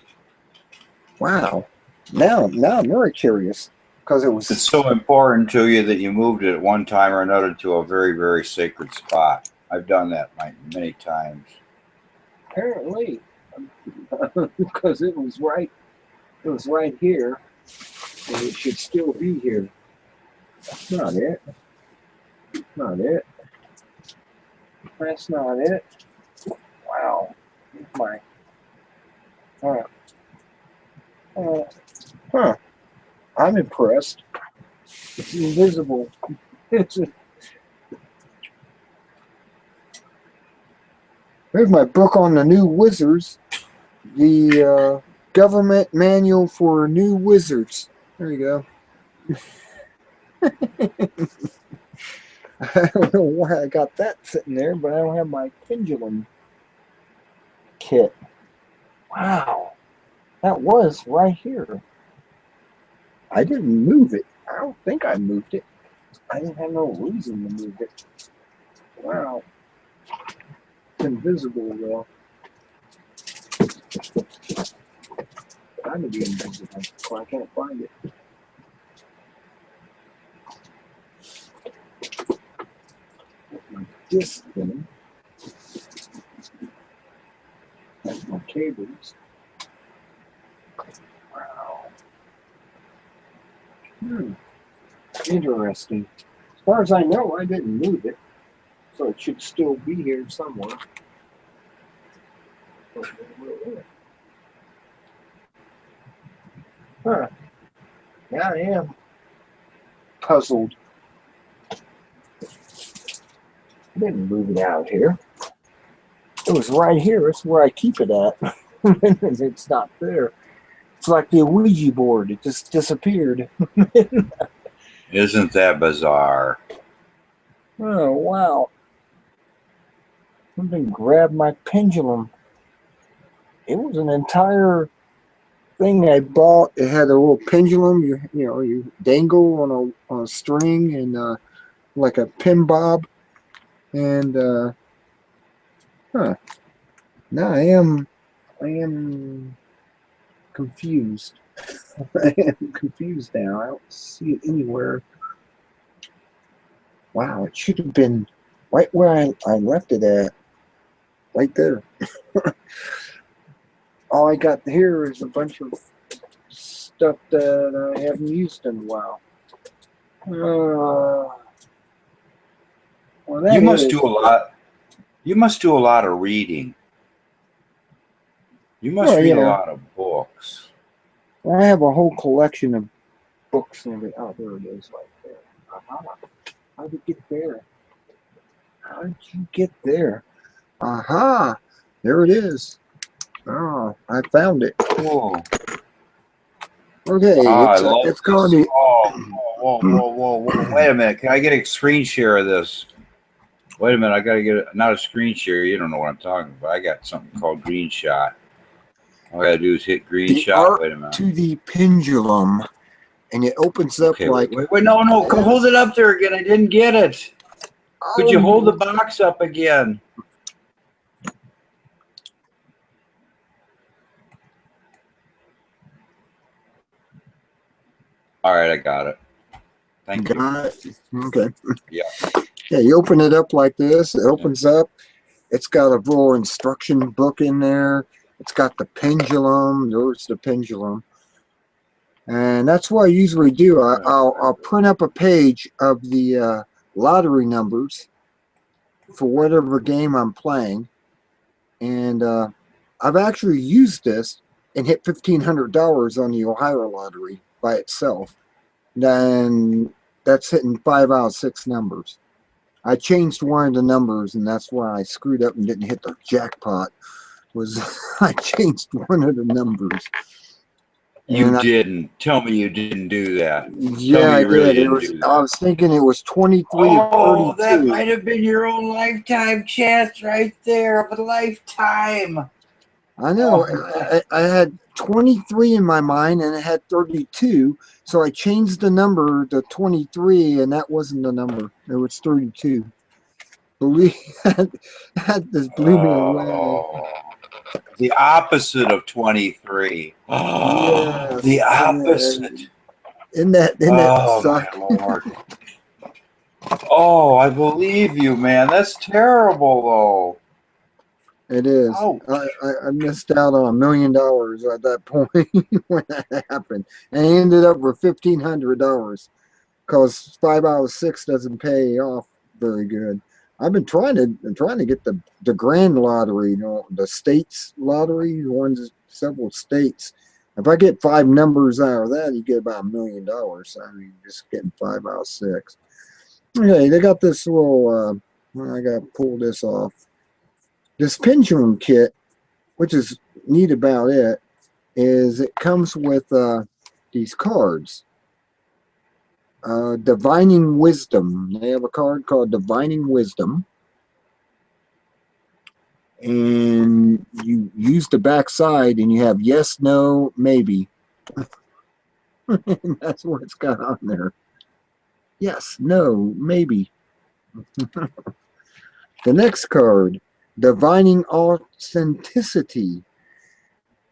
Wow. Now I'm very curious because it was. It's so important to you that you moved it at one time or another to a very, very sacred spot. I've done that many times. Apparently, because it was right here, and it should still be here. That's not it. Not it. That's not it. Wow. My. Huh. I'm impressed. It's invisible. There's my book on the new wizards. The government manual for new wizards. There you go. I don't know why I got that sitting there, but I don't have my pendulum kit. Wow. That was right here. I didn't move it. I don't think I moved it. I didn't have no reason to move it. Wow. It's invisible though. Trying to be invisible, so I can't find it. My disc thing. That's my cables. Wow. Interesting. As far as I know, I didn't move it, so it should still be here somewhere. Huh. Yeah, I am puzzled. I didn't move it out here. It was right here. That's where I keep it at. It's not there. It's like the Ouija board. It just disappeared. Isn't that bizarre? Oh, wow. Something grabbed my pendulum. It was an entire thing I bought. It had a little pendulum. You dangle on a string and like a pin bob. And now I am confused. I am confused now. I don't see it anywhere. Wow, it should have been right where I left it at. Right there. All I got here is a bunch of stuff that I haven't used in a while. Well, that You must is. do a lot. You must do a lot of reading. You must Well, read a yeah. lot of books. I have a whole collection of books and everything. Oh, there it is, right there. Aha. How did you get there? How did you get there? Aha! There it is. Oh, I found it. Whoa. Okay, Oh, I love it's called this. the. Oh, whoa. Wait a minute. Can I get a screen share of this? Wait a minute. I got to get not a screen share. You don't know what I'm talking about. I got something called Green Shot. All I got to do is hit Green The Shot. Art Wait a minute. to the Pendulum, and it opens up Okay, like. wait. No. Hold it up there again. I didn't get it. Could you hold the Oh, box up again? All right, I got it. Thank you. got it. Okay. Yeah. Yeah, you open it up like this. It opens up. It's got a little instruction book in there. It's got the pendulum. There's the pendulum. And that's what I usually do. I'll print up a page of the lottery numbers for whatever game I'm playing. And I've actually used this and hit $1,500 on the Ohio lottery by itself. Then that's hitting 5 out of 6 numbers. I changed one of the numbers, and that's why I screwed up and didn't hit the jackpot. Was I changed one of the numbers? You And didn't. Tell me you didn't do that. yeah, I you really did. It didn't was. do that. I was thinking it was 23 Oh, or that 32. might have been your own lifetime chance right there of a lifetime. I know. Oh, I had 23 in my mind, and it had 32. So I changed the number to 23, and that wasn't the number. It was 32. Believe that this blew me away. oh. The opposite of 23. Oh, Yes, the opposite. isn't that Oh, my suck? Lord. Oh, I believe you, man. That's terrible, It is. though. Ouch. I missed out on $1 million at that point when that happened, and I ended up with $1,500 because 5 out of 6 doesn't pay off very good. I've been trying to get the grand lottery, the states lottery, the ones in several states. If I get 5 numbers out of that, you get about $1 million. I mean, just getting 5 out of 6. Okay, they got this little. I got to pull this off. This pendulum kit, which is neat about it, is it comes with these cards. Divining Wisdom. They have a card called Divining Wisdom. And you use the back side and you have yes, no, maybe. And that's what it's got on there. Yes, no, maybe. The next card, Divining Authenticity.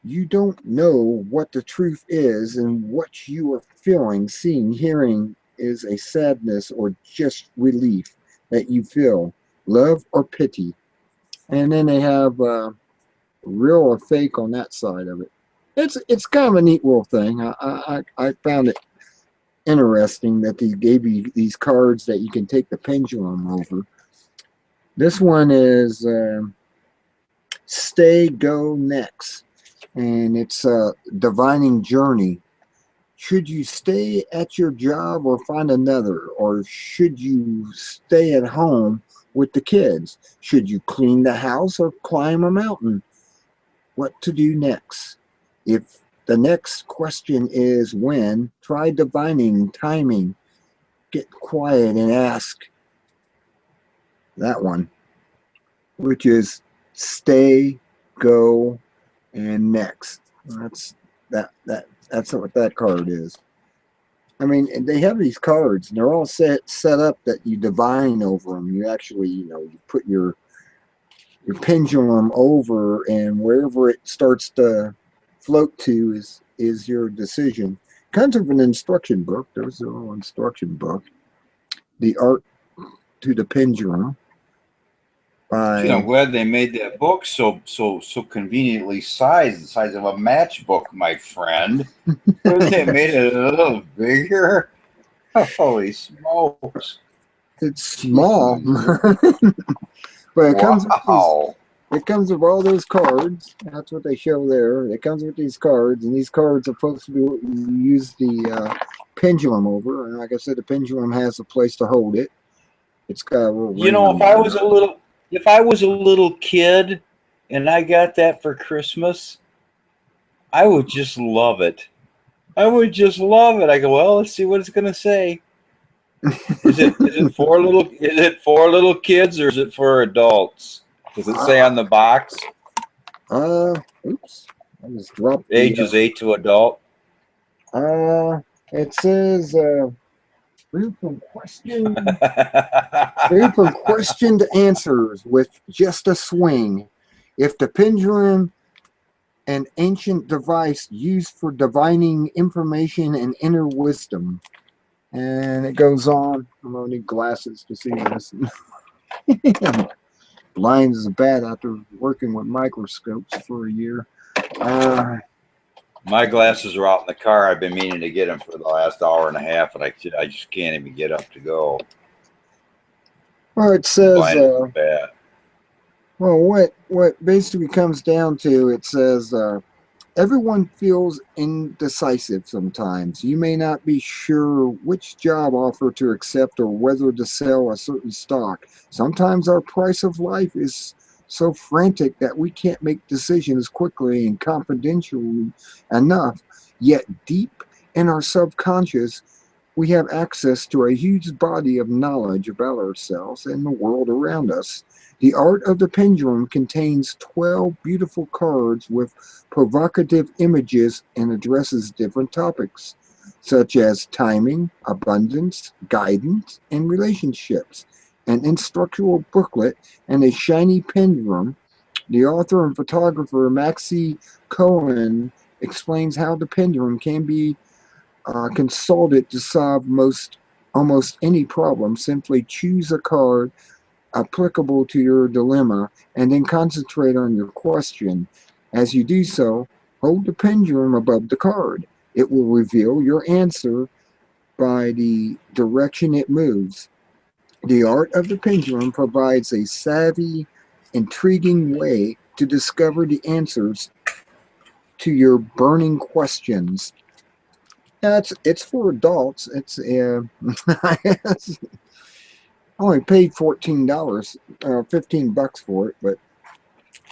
You don't know what the truth is, and what you are feeling, seeing, hearing is a sadness or just relief that you feel, love or pity. And then they have real or fake on that side of it. It's kind of a neat little thing. I found it interesting that they gave you these cards that you can take the pendulum over. This one is Stay, Go, Next. And it's a divining journey. Should you stay at your job or find another? Or should you stay at home with the kids? Should you clean the house or climb a mountain? What to do next? If the next question is when, try divining timing. Get quiet and ask that one, which is stay, go, and next. That's what that card is. I mean, and they have these cards, and they're all set up that you divine over them. You actually, you put your pendulum over, and wherever it starts to float to is your decision. Kind of an instruction book. There's a little instruction book. The Art to the Pendulum Gee, I'm by glad they made that book so conveniently sized, the size of a matchbook, my friend. They made it a little bigger. Holy smokes! it's small, but Wow. it comes with all those cards. That's what they show there. It comes with these cards, and these cards are supposed to be what you use the pendulum over. And like I said, the pendulum has a place to hold it. It's got a little You ring know, on it. if I was a little kid and I got that for Christmas, I would just love it. I would just love it. I go, well, let's see what it's gonna say. Is it for little kids or is it for adults? Does it say on the box? Oops. I just dropped Ages 8 to adult. it says, free from question, free from question to answers with just a swing. If the pendulum, an ancient device used for divining information and inner wisdom. And it goes on. I'm gonna need glasses to see this. Blind as a bat after working with microscopes for a year. My glasses are out in the car. I've been meaning to get them for the last hour and a half, and I just can't even get up to go. Well, it says, Blind as a bat. well, what basically comes down to, it says, everyone feels indecisive sometimes. You may not be sure which job offer to accept or whether to sell a certain stock. Sometimes our price of life is so frantic that we can't make decisions quickly and confidentially enough. Yet deep in our subconscious, we have access to a huge body of knowledge about ourselves and the world around us. The Art of the Pendulum contains 12 beautiful cards with provocative images and addresses different topics, such as timing, abundance, guidance, and relationships. An instructional booklet and a shiny pendulum. The author and photographer Maxie Cohen explains how the pendulum can be consulted to solve almost any problem. Simply choose a card applicable to your dilemma and then concentrate on your question. As you do so, hold the pendulum above the card. It will reveal your answer by the direction it moves. The Art of the Pendulum provides a savvy, intriguing way to discover the answers to your burning questions. Yeah, it's for adults. It's I only paid $14, $15 for it, but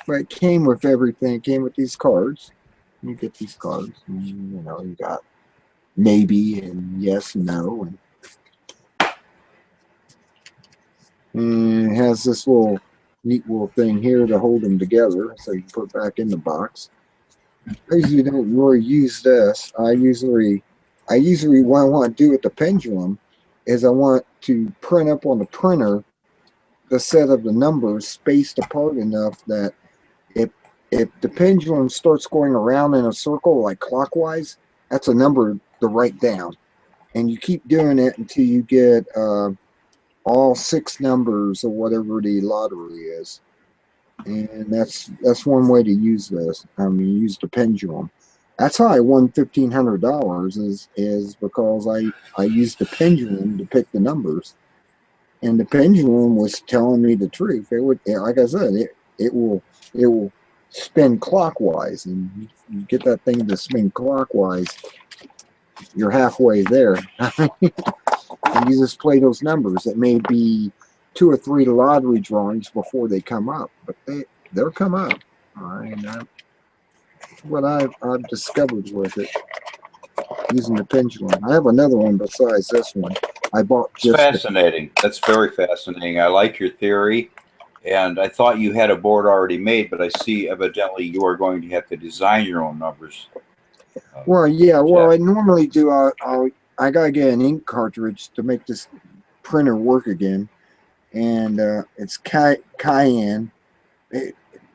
it came with everything. It came with these cards. You get these cards, and, you got maybe and yes, and no, and it has this neat little thing here to hold them together, so you can put back in the box. I usually don't really use this. I usually what I want to do with the pendulum is I want to print up on the printer the set of the numbers spaced apart enough that if the pendulum starts going around in a circle like clockwise, that's a number to write down. And you keep doing it until you get all 6 numbers or whatever the lottery is. And that's one way to use this. I mean, use the pendulum. That's how I won $1,500 is because I used the pendulum to pick the numbers, and the pendulum was telling me the truth. It would, like I said, it will spin clockwise, and you get that thing to spin clockwise, you're halfway there. And you just play those numbers. It may be 2 or 3 lottery drawings before they come up, but they'll come up. All right, and what I've discovered with it using the pendulum. I have another one besides this one. I bought It's fascinating. That's very fascinating. I like your theory, and I thought you had a board already made, but I see evidently you are going to have to design your own numbers. Well, yeah. Well, Jeff. I normally do. I gotta get an ink cartridge to make this printer work again, and it's Cayenne.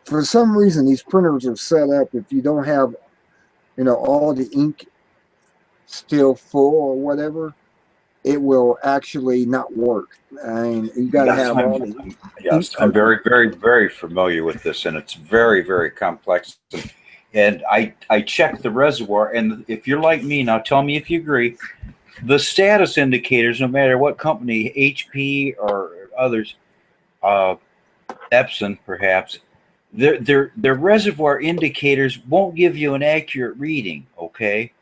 For some reason, these printers are set up. If you don't have, all the ink still full or whatever, it will actually not work. I mean, you got to Yes, have all the ink I'm very, cartridge. very, very familiar with this, and it's very, very complex. And I checked the reservoir, and if you're like me now, tell me if you agree. The status indicators, no matter what company, HP or others, uh, Epson perhaps, their reservoir indicators won't give you an accurate reading. Okay,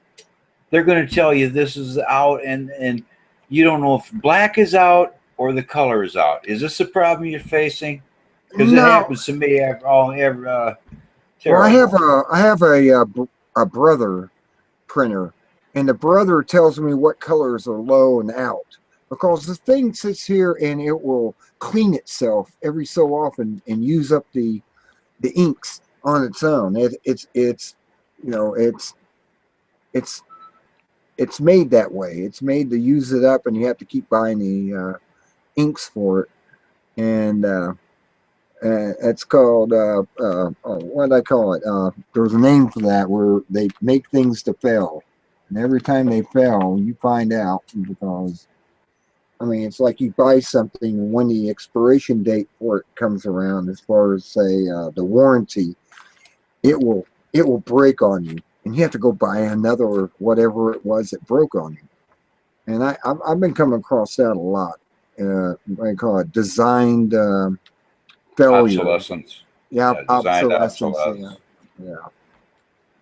they're going to tell you this is out, and you don't know if black is out or the color is out. Is this a problem you're facing? Because it No, happens to me after all. well, Terrible. I have a brother printer, and the brother tells me what colors are low and out because the thing sits here and it will clean itself every so often and use up the inks on its own. It's you know it's it's made that way. It's made to use it up, and you have to keep buying the inks for it. And it's called what do I call it? There's a name for that where they make things to fail, and every time they fail, you find out because I mean it's like you buy something when the expiration date for it comes around. As far as say the warranty, it will break on you, and you have to go buy another or whatever it was that broke on you. And I've been coming across that a lot. What do you call it? Designed failure. Obsolescence. Yeah, Yeah, designed obsolescence. obsolescence. Yeah, yeah.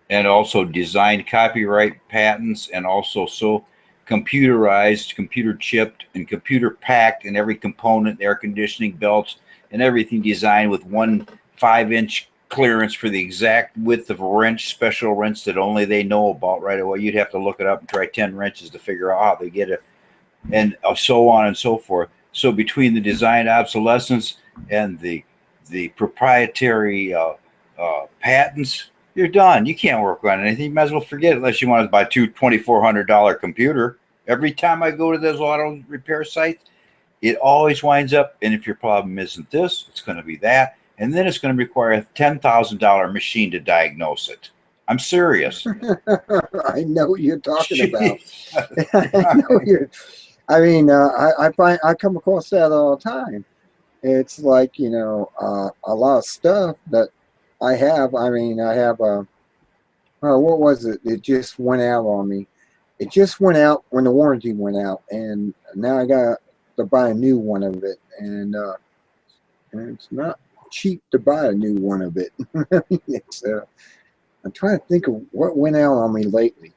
And also designed copyright patents, and also so computerized, computer chipped, and computer packed in every component, air conditioning belts, and everything designed with 1 5-inch clearance for the exact width of a wrench, special wrench that only they know about right away. You'd have to look it up and try 10 wrenches to figure out how they get it, and so on and so forth. So between the design obsolescence and the proprietary patents, you're done. You can't work on anything. You might as well forget it unless you want to buy $2,400 computer. Every time I go to those auto repair sites, it always winds up, and if your problem isn't this, it's going to be that, and then it's going to require a $10,000 machine to diagnose it. I'm serious. I know what you're talking about. Jeez. I know you're. I mean, I come across that all the time. It's like a lot of stuff that I have. I mean, I have a. What was it? It just went out on me. It just went out when the warranty went out, and now I got to buy a new one of it, and it's not cheap to buy a new one of it. it's I'm trying to think of what went out on me lately.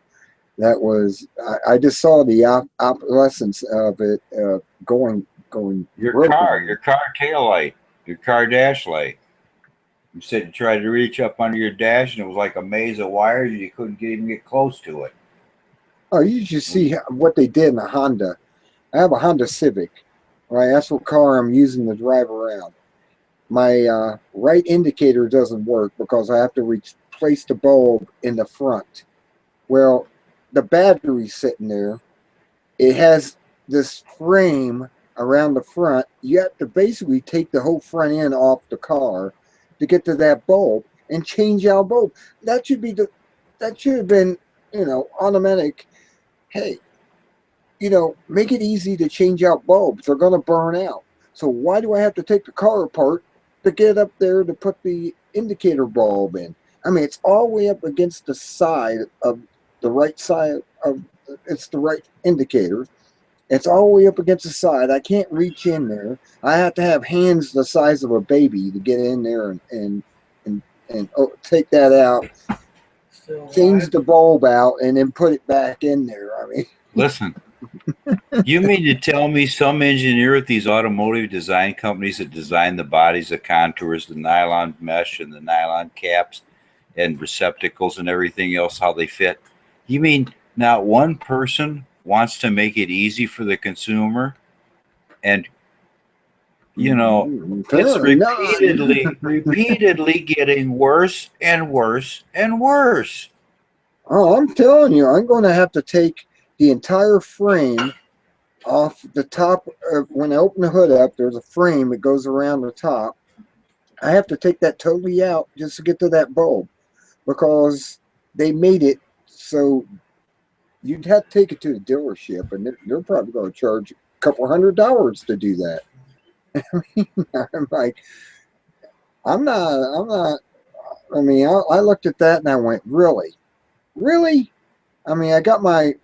That was I just saw the obsolescence of it going Your broken. car tail light, your car dash light. You said you tried to reach up under your dash, and it was like a maze of wires, and you couldn't even get close to it. Oh, you should see what they did in a Honda. I have a Honda Civic, right? That's what car I'm using to drive around. My right indicator doesn't work because I have to replace the bulb in the front. Well, the battery's sitting there. It has this frame around the front. You have to basically take the whole front end off the car to get to that bulb and change out bulb. That should be that should have been, automatic. Hey, make it easy to change out bulbs. They're going to burn out. So why do I have to take the car apart to get up there to put the indicator bulb in? I mean, it's all the way up against the side of the right side of it's the right indicator. It's all the way up against the side. I can't reach in there. I have to have hands the size of a baby to get in there and take that out, Still change alive? the bulb out, and then put it back in there. I mean, Listen, you mean to tell me some engineer at these automotive design companies that design the bodies, the contours, the nylon mesh, and the nylon caps, and receptacles, and everything else, how they fit? You mean not one person wants to make it easy for the consumer? And it's apparently not. repeatedly getting worse and worse and worse. Oh, I'm telling you, I'm going to have to take the entire frame off the top. When I open the hood up, there's a frame that goes around the top. I have to take that totally out just to get to that bulb because they made it so you'd have to take it to the dealership, and they're probably going to charge a couple $100 to do that. I'm like, I'm not. I mean, I looked at that and I went, really, really? I mean, I got my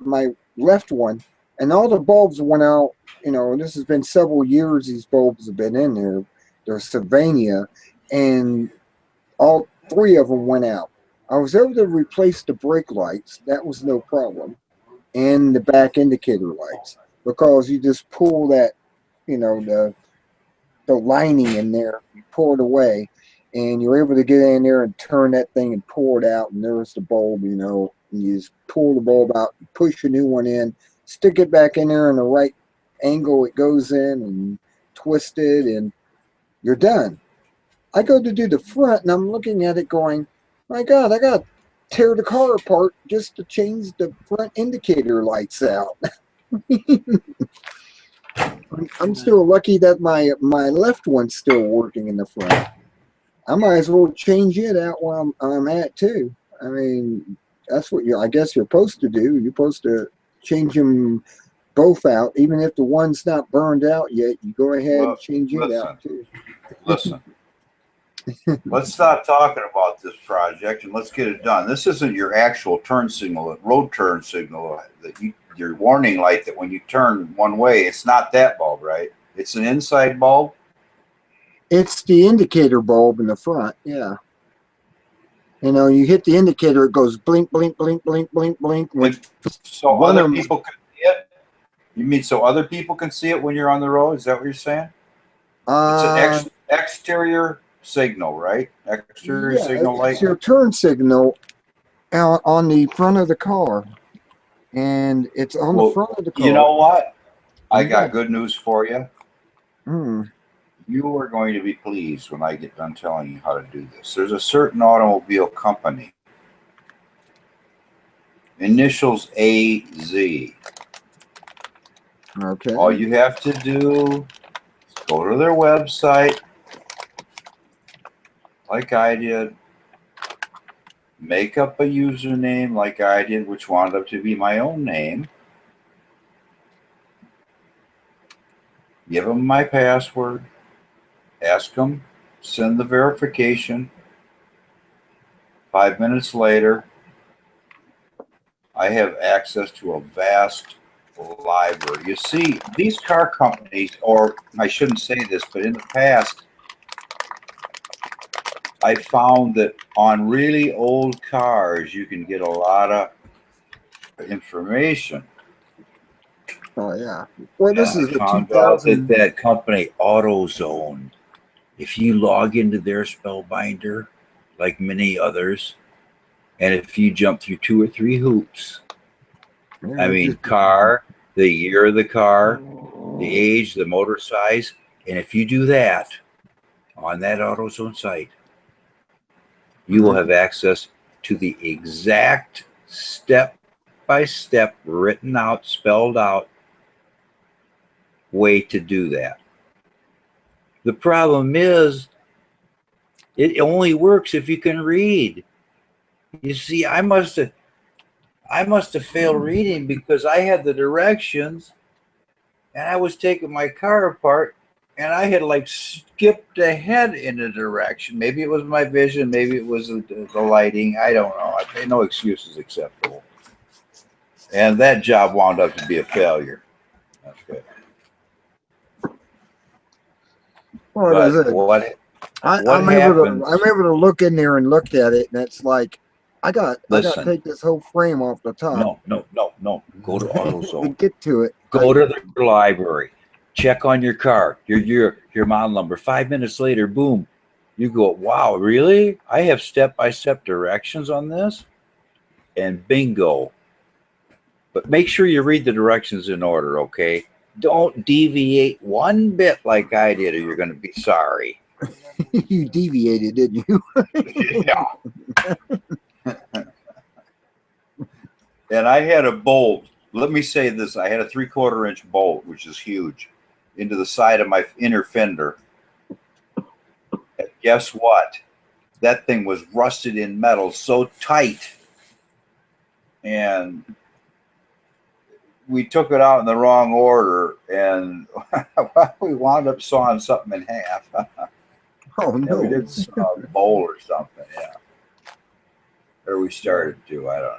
left one, and all the bulbs went out. You know, this has been several years. These bulbs have been in there. They're Sylvania, and all three of them went out. I was able to replace the brake lights. That was no problem, and the back indicator lights because you just pull that, you know, the lining in there, you pull it away, and you're able to get in there and turn that thing and pull it out, and there's the bulb, you know. And you just pull the bulb out, push a new one in, stick it back in there in the right angle it goes in, and twist it, and you're done. I go to do the front, and I'm looking at it going, my God, I got to tear the car apart just to change the front indicator lights out. I'm still lucky that my left one's still working in the front. I might as well change it out while I'm at too. I mean, that's what I guess you're supposed to do. You're supposed to change them both out, even if the one's not burned out yet. You go ahead and change it out too. Listen, let's stop talking about this project and let's get it done. This isn't your actual turn signal, road turn signal, your warning light that when you turn one way, it's not that bulb, right? It's an inside bulb. It's the indicator bulb in the front, yeah. You know, you hit the indicator, it goes blink, blink, blink, blink, blink, blink. So other people can see it? You mean so other people can see it when you're on the road? Is that what you're saying? It's an exterior signal, right? Exterior signal light. It's your turn signal out on the front of the car. And it's on the front of the car. You know what? I got good news for you. Hmm. You are going to be pleased when I get done telling you how to do this. There's a certain automobile company, initials AZ. Okay. All you have to do is go to their website, like I did, make up a username like I did, which wound up to be my own name. Give them my password. Ask them, send the verification. 5 minutes later, I have access to a vast library. You see, these car companies, or I shouldn't say this, but in the past, I found that on really old cars, you can get a lot of information. Oh, yeah. Well, this is I found out that company, AutoZone, if you log into their Spellbinder, like many others, and if you jump through 2 or 3 hoops, I mean, car, the year of the car, the age, the motor size, and if you do that on that AutoZone site, you will have access to the exact step-by-step, written out, spelled out way to do that. The problem is, it only works if you can read. You see, I must have failed reading because I had the directions and I was taking my car apart and I had like skipped ahead in a direction. Maybe it was my vision, maybe it was the lighting. I don't know. I pay no excuses acceptable. And that job wound up to be a failure. That's good. Well, I'm able to look in there and look at it, and it's like I got to take this whole frame off the top. No. Go to AutoZone. To get to it. Go to the library. Check on your car, your model number. 5 minutes later, boom, you go, wow, really? I have step-by-step directions on this? And bingo. But make sure you read the directions in order, okay? Don't deviate one bit like I did or you're going to be sorry. You deviated, didn't you? Yeah. And I had a bolt. Let me say this: I had a 3/4 inch bolt, which is huge, into the side of my inner fender. And guess what? That thing was rusted in metal so tight, and we took it out in the wrong order, and we wound up sawing something in half. Oh Yeah, we no. did saw a bowl or something, yeah. Or we started to, I don't know.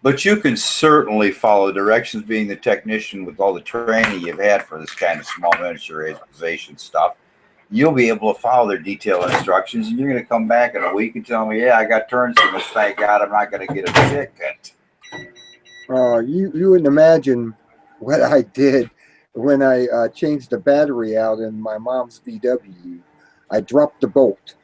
But you can certainly follow directions, being the technician with all the training you've had for this kind of small miniaturization stuff. You'll be able to follow their detailed instructions, and you're going to come back in a week and tell me, yeah, I got turns to this, thank God I'm not going to get a ticket. You wouldn't imagine what I did when I changed the battery out in my mom's VW. I dropped the bolt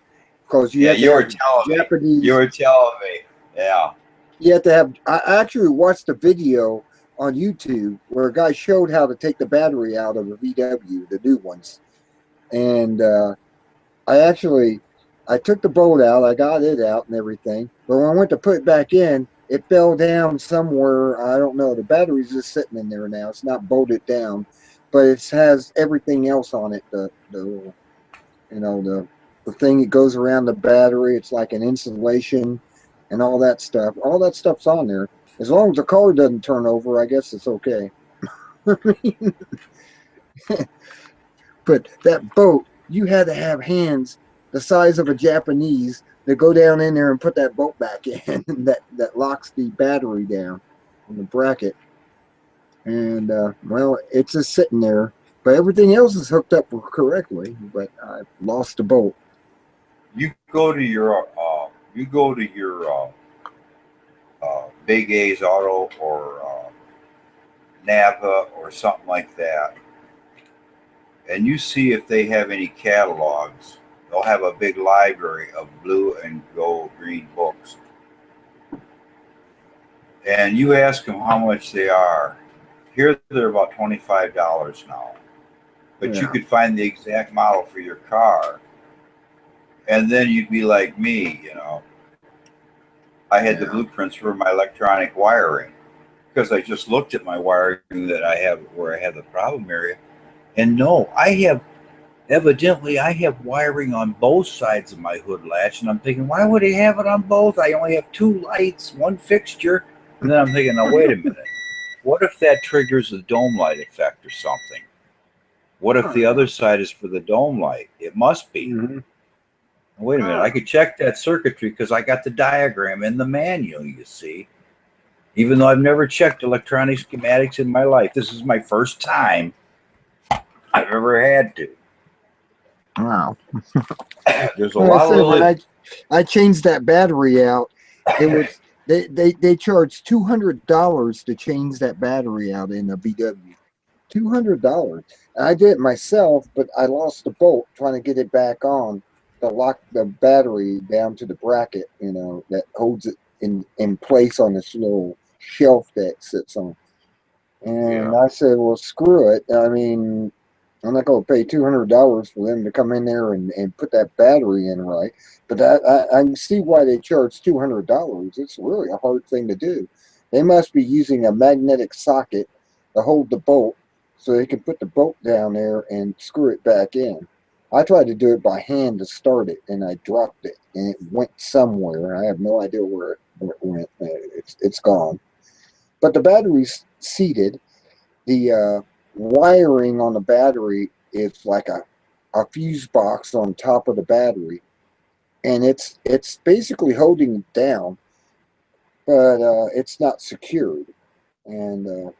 because Yeah, have to you were have telling me. Japanese. You were telling me. Yeah. You have to have. I actually watched a video on YouTube where a guy showed how to take the battery out of a VW, the new ones, and I took the bolt out, I got it out and everything, but when I went to put it back in, it fell down somewhere. I don't know. The battery's just sitting in there now. It's not bolted down, but it has everything else on it. The thing that goes around the battery. It's like an insulation and all that stuff. All that stuff's on there. As long as the car doesn't turn over, I guess it's okay. But that boat, you had to have hands the size of a Japanese to go down in there and put that bolt back in that locks the battery down on the bracket. And well, it's just sitting there. But everything else is hooked up correctly. But I lost the bolt. You go to your Big A's Auto or Napa or something like that, and you see if they have any catalogs. They'll have a big library of blue and gold green books, and you ask them how much they are. Here they're about $25 now, but you Yeah. could find the exact model for your car, and then you'd be like me, you know. I had the Yeah. blueprints for my electronic wiring because I just looked at my wiring that I have where I have the problem area. And no, I have wiring on both sides of my hood latch. And I'm thinking, why would he have it on both? I only have two lights, one fixture. And then I'm thinking, now, wait a minute. What if that triggers a dome light effect or something? What if the other side is for the dome light? It must be. Mm-hmm. Wait a minute, I could check that circuitry because I got the diagram in the manual, you see. Even though I've never checked electronic schematics in my life, this is my first time I've ever had to. Wow. There's a Like lot I said, of when I changed that battery out, it was they charged $200 to change that battery out in a VW. $200. I did it myself, but I lost the bolt trying to get it back on to lock the battery down to the bracket, that holds it in place on this little shelf that it sits on. And Yeah. I said, well, screw it. I mean, I'm not going to pay $200 for them to come in there and put that battery in right. But I can see why they charge $200. It's really a hard thing to do. They must be using a magnetic socket to hold the bolt so they can put the bolt down there and screw it back in. I tried to do it by hand to start it, and I dropped it, and it went somewhere. I have no idea where it went. It's gone. But the battery's seated. The wiring on the battery is like a fuse box on top of the battery, and it's basically holding it down, but it's not secured. And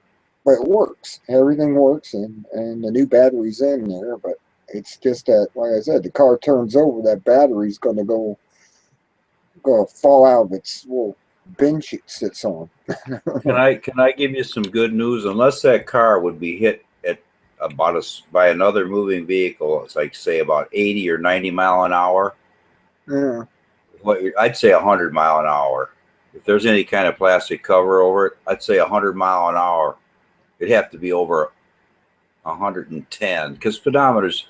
but it works. Everything works, and the new battery's in there. But it's just that, like I said, the car turns over, that battery's going to fall out of its little bench it sits on. Can I give you some good news? Unless that car would be hit at by another moving vehicle, it's like say about 80 or 90 mile an hour. Yeah. I'd say 100 mile an hour. If there's any kind of plastic cover over it, I'd say 100 mile an hour. It'd have to be over 110 because speedometers,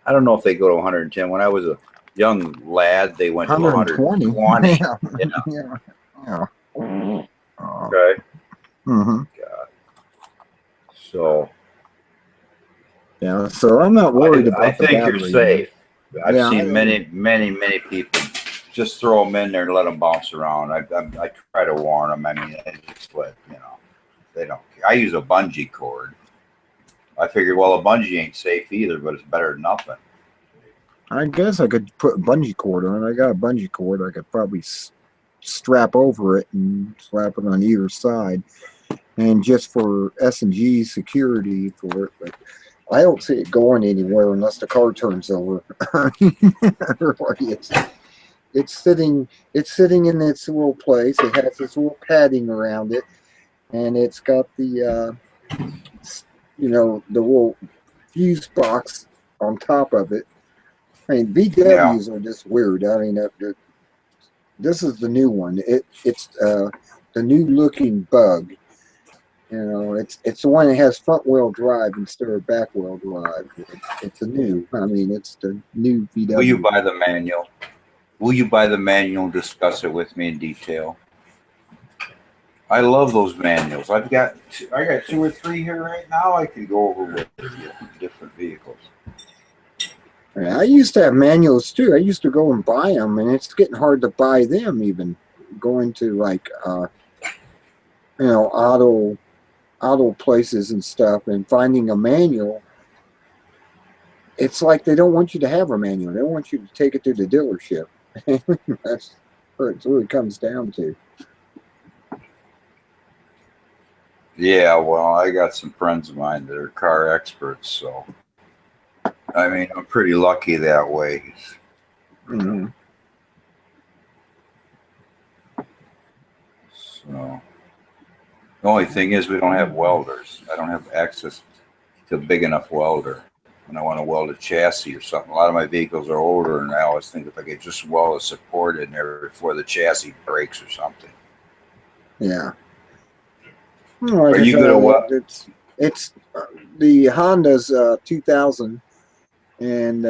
I don't know if they go to 110. When I was a young lad, they went to 120. Yeah. Yeah. Yeah. Yeah. Okay. mhm. So Yeah, so I'm not worried I about the think you're battery. safe. I've Yeah, seen many people just throw them in there and let them bounce around. I try to warn them. I mean, I just let they don't care. I use a bungee cord. I figured, well, a bungee ain't safe either, but it's better than nothing. I guess I could put a bungee cord on. I got a bungee cord. I could probably strap over it and slap it on either side, and just for S&G security for it. But I don't see it going anywhere unless the car turns over. Really, it's sitting in its little place. It has this little padding around it, and it's got the the little fuse box on top of it. I mean, Yeah. VWs are just weird. I mean, this is the new one. It's the new looking Bug. It's the one that has front wheel drive instead of back wheel drive. It's a new. I mean, it's the new VW. Will you buy the manual? Will you buy the manual and discuss it with me in detail? I love those manuals. I got 2 or 3 here right now. I can go over with you, different vehicles. Yeah, I used to have manuals too. I used to go and buy them, and it's getting hard to buy them. Even going to like auto places and stuff, and finding a manual. It's like they don't want you to have a manual. They want you to take it to the dealership. That's what it really comes down to. Yeah, well, I got some friends of mine that are car experts, so I mean, I'm pretty lucky that way. Mm-hmm. So the only thing is we don't have welders. I don't have access to a big enough welder. When I want to weld a chassis or something, a lot of my vehicles are older, and I always think if I could just weld a support in there before the chassis breaks or something. Yeah. Well, like Are I you said, good at what? It's the Honda's 2000, and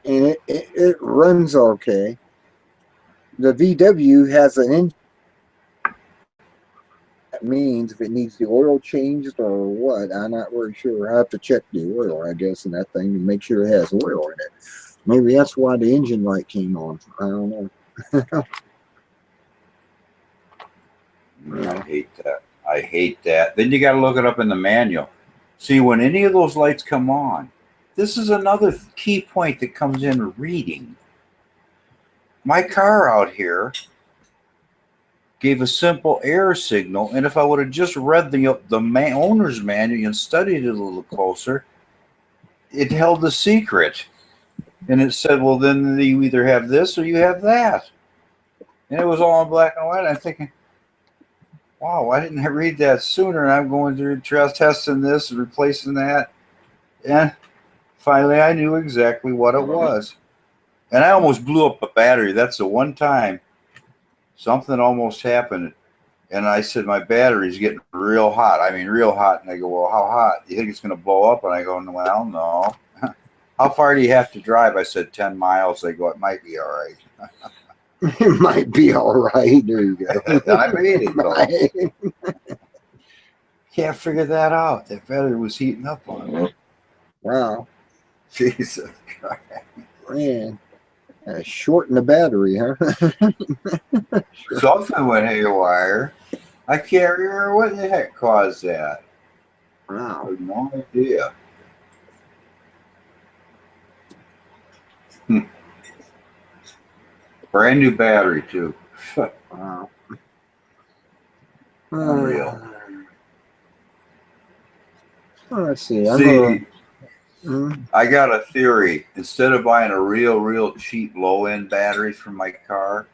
it runs okay. The VW has an engine. That means if it needs the oil changed or what, I'm not really sure. I have to check the oil, I guess, in that thing to make sure it has oil in it. Maybe that's why the engine light came on. I don't know. I hate that. I hate that. Then you got to look it up in the manual. See, when any of those lights come on, this is another key point that comes in reading. My car out here gave a simple error signal, and if I would have just read the owner's manual and studied it a little closer, it held the secret. And it said, well, then you either have this or you have that. And it was all in black and white. I'm thinking, wow, why didn't I read that sooner? And I'm going through testing this and replacing that. And finally, I knew exactly what it was. And I almost blew up a battery. That's the one time something almost happened. And I said, my battery's getting real hot. I mean, real hot. And they go, well, how hot? Do you think it's going to blow up? And I go, well, no. How far do you have to drive? I said, 10 miles. They go, it might be all right. It might be all right. There you go. I made it, though. Can't figure that out. That battery was heating up on me. Wow. Jesus Christ. Man. Shorten the battery, huh? Something went haywire. I can't remember what the heck caused that. I Wow. have no idea. Brand new battery, too. Wow. Unreal. Let's see. I got a theory. Instead of buying a real cheap low-end battery for my car,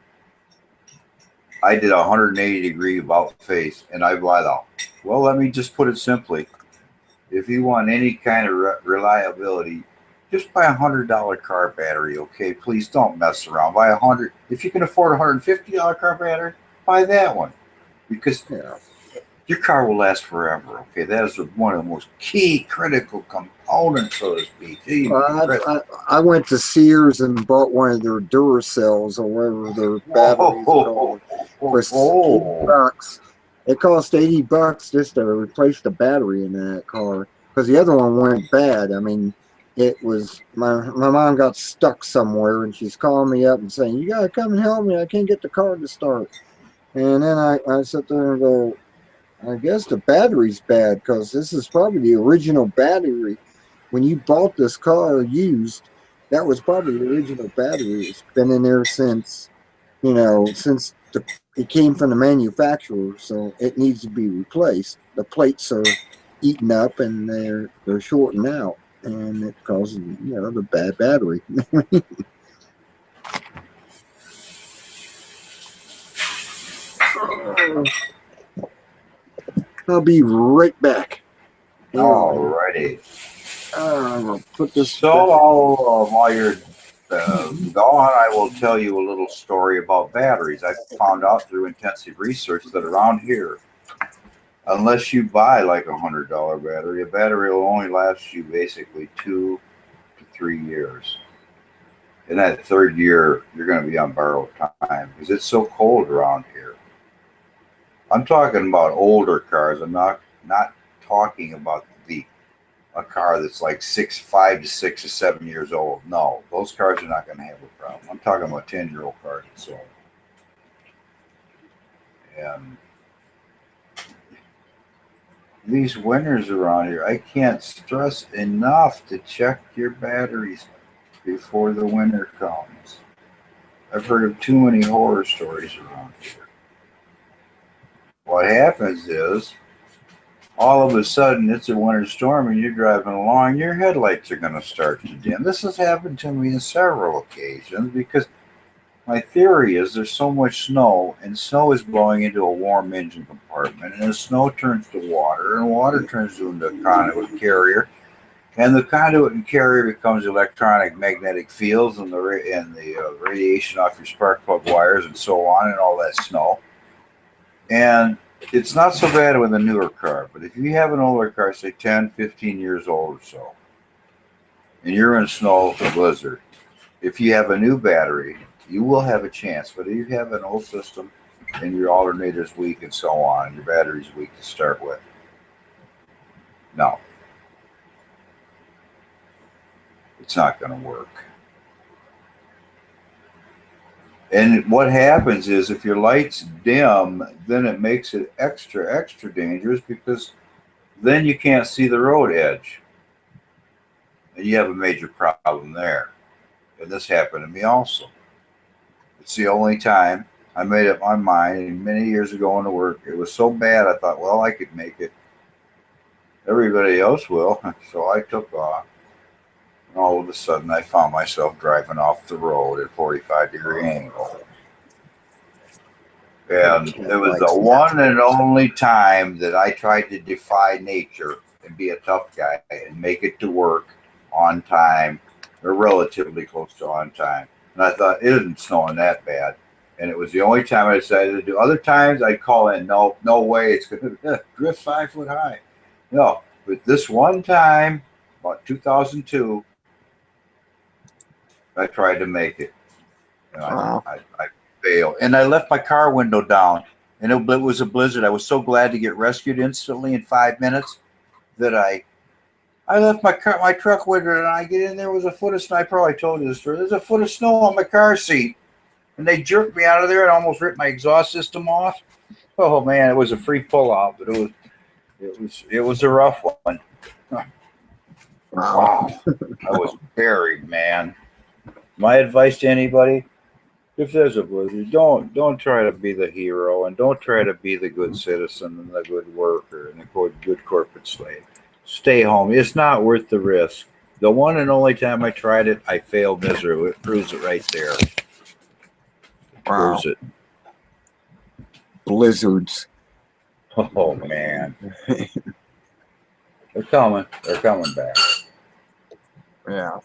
I did a 180-degree about face, and I buy well, let me just put it simply. If you want any kind of reliability, just buy $100 car battery, okay? Please don't mess around. Buy $100. If you can afford a $150 car battery, buy that one, because your car will last forever, okay? That is one of the most key critical components, so to speak. I went to Sears and bought one of their Duracells or whatever their batteries are called. for Oh. $80. It cost $80 just to replace the battery in that car because the other one went bad. I mean, it was my mom got stuck somewhere and she's calling me up and saying, "You gotta come and help me. I can't get the car to start." And then I sit there and go, "I guess the battery's bad because this is probably the original battery. When you bought this car used, that was probably the original battery. It's been in there since, since it came from the manufacturer, so it needs to be replaced. The plates are eaten up and they're shorting out, and it causes the bad battery." I'll be right back. Alrighty. I'm gonna put this. So while you're gone, I will tell you a little story about batteries. I found out through intensive research that around here, unless you buy like $100 battery, a battery will only last you basically 2 to 3 years. In that third year, you're going to be on borrowed time because it's so cold around here. I'm talking about older cars. I'm not talking about a car that's like 5 to 6 or 7 years old. No, those cars are not going to have a problem. I'm talking about 10-year-old cars and so on. And these winters around here, I can't stress enough to check your batteries before the winter comes. I've heard of too many horror stories around here. What happens is, all of a sudden, it's a winter storm and you're driving along, your headlights are going to start to dim. This has happened to me on several occasions because my theory is there's so much snow, and snow is blowing into a warm engine compartment, and the snow turns to water, and water turns into a conduit carrier, and the conduit and carrier becomes electronic magnetic fields and the radiation off your spark plug wires and so on, and all that snow. And it's not so bad with a newer car, but if you have an older car, say 10, 15 years old or so, and you're in snow or blizzard, if you have a new battery, you will have a chance. But if you have an old system and your alternator's weak and so on, your battery's weak to start with, no, it's not going to work. And what happens is if your lights dim, then it makes it extra dangerous because then you can't see the road edge. And you have a major problem there. And this happened to me also. It's the only time I made up my mind, and many years ago going to work, it was so bad I thought, well, I could make it. Everybody else will. So I took off. And all of a sudden I found myself driving off the road at 45-degree angle. And it was the one and only time that I tried to defy nature and be a tough guy and make it to work on time or relatively close to on time. And I thought, it isn't snowing that bad. And it was the only time I decided to do. Other times I'd call in, no way, it's going to drift 5 foot high. No, but this one time, about 2002, I tried to make it. And Wow. I failed. And I left my car window down. And it was a blizzard. I was so glad to get rescued instantly in 5 minutes that I left my truck window, and I get in there was a foot of snow. I probably told you this story. There's a foot of snow on my car seat. And they jerked me out of there and almost ripped my exhaust system off. Oh man, it was a free pullout, but it was a rough one. Wow. I was buried, man. My advice to anybody, if there's a blizzard, don't try to be the hero, and don't try to be the good citizen and the good worker and the good corporate slave. Stay home. It's not worth the risk. The one and only time I tried it, I failed miserably. It proves it right there. Wow. Proves it. Blizzards. Oh man. They're coming. They're coming back. Yeah.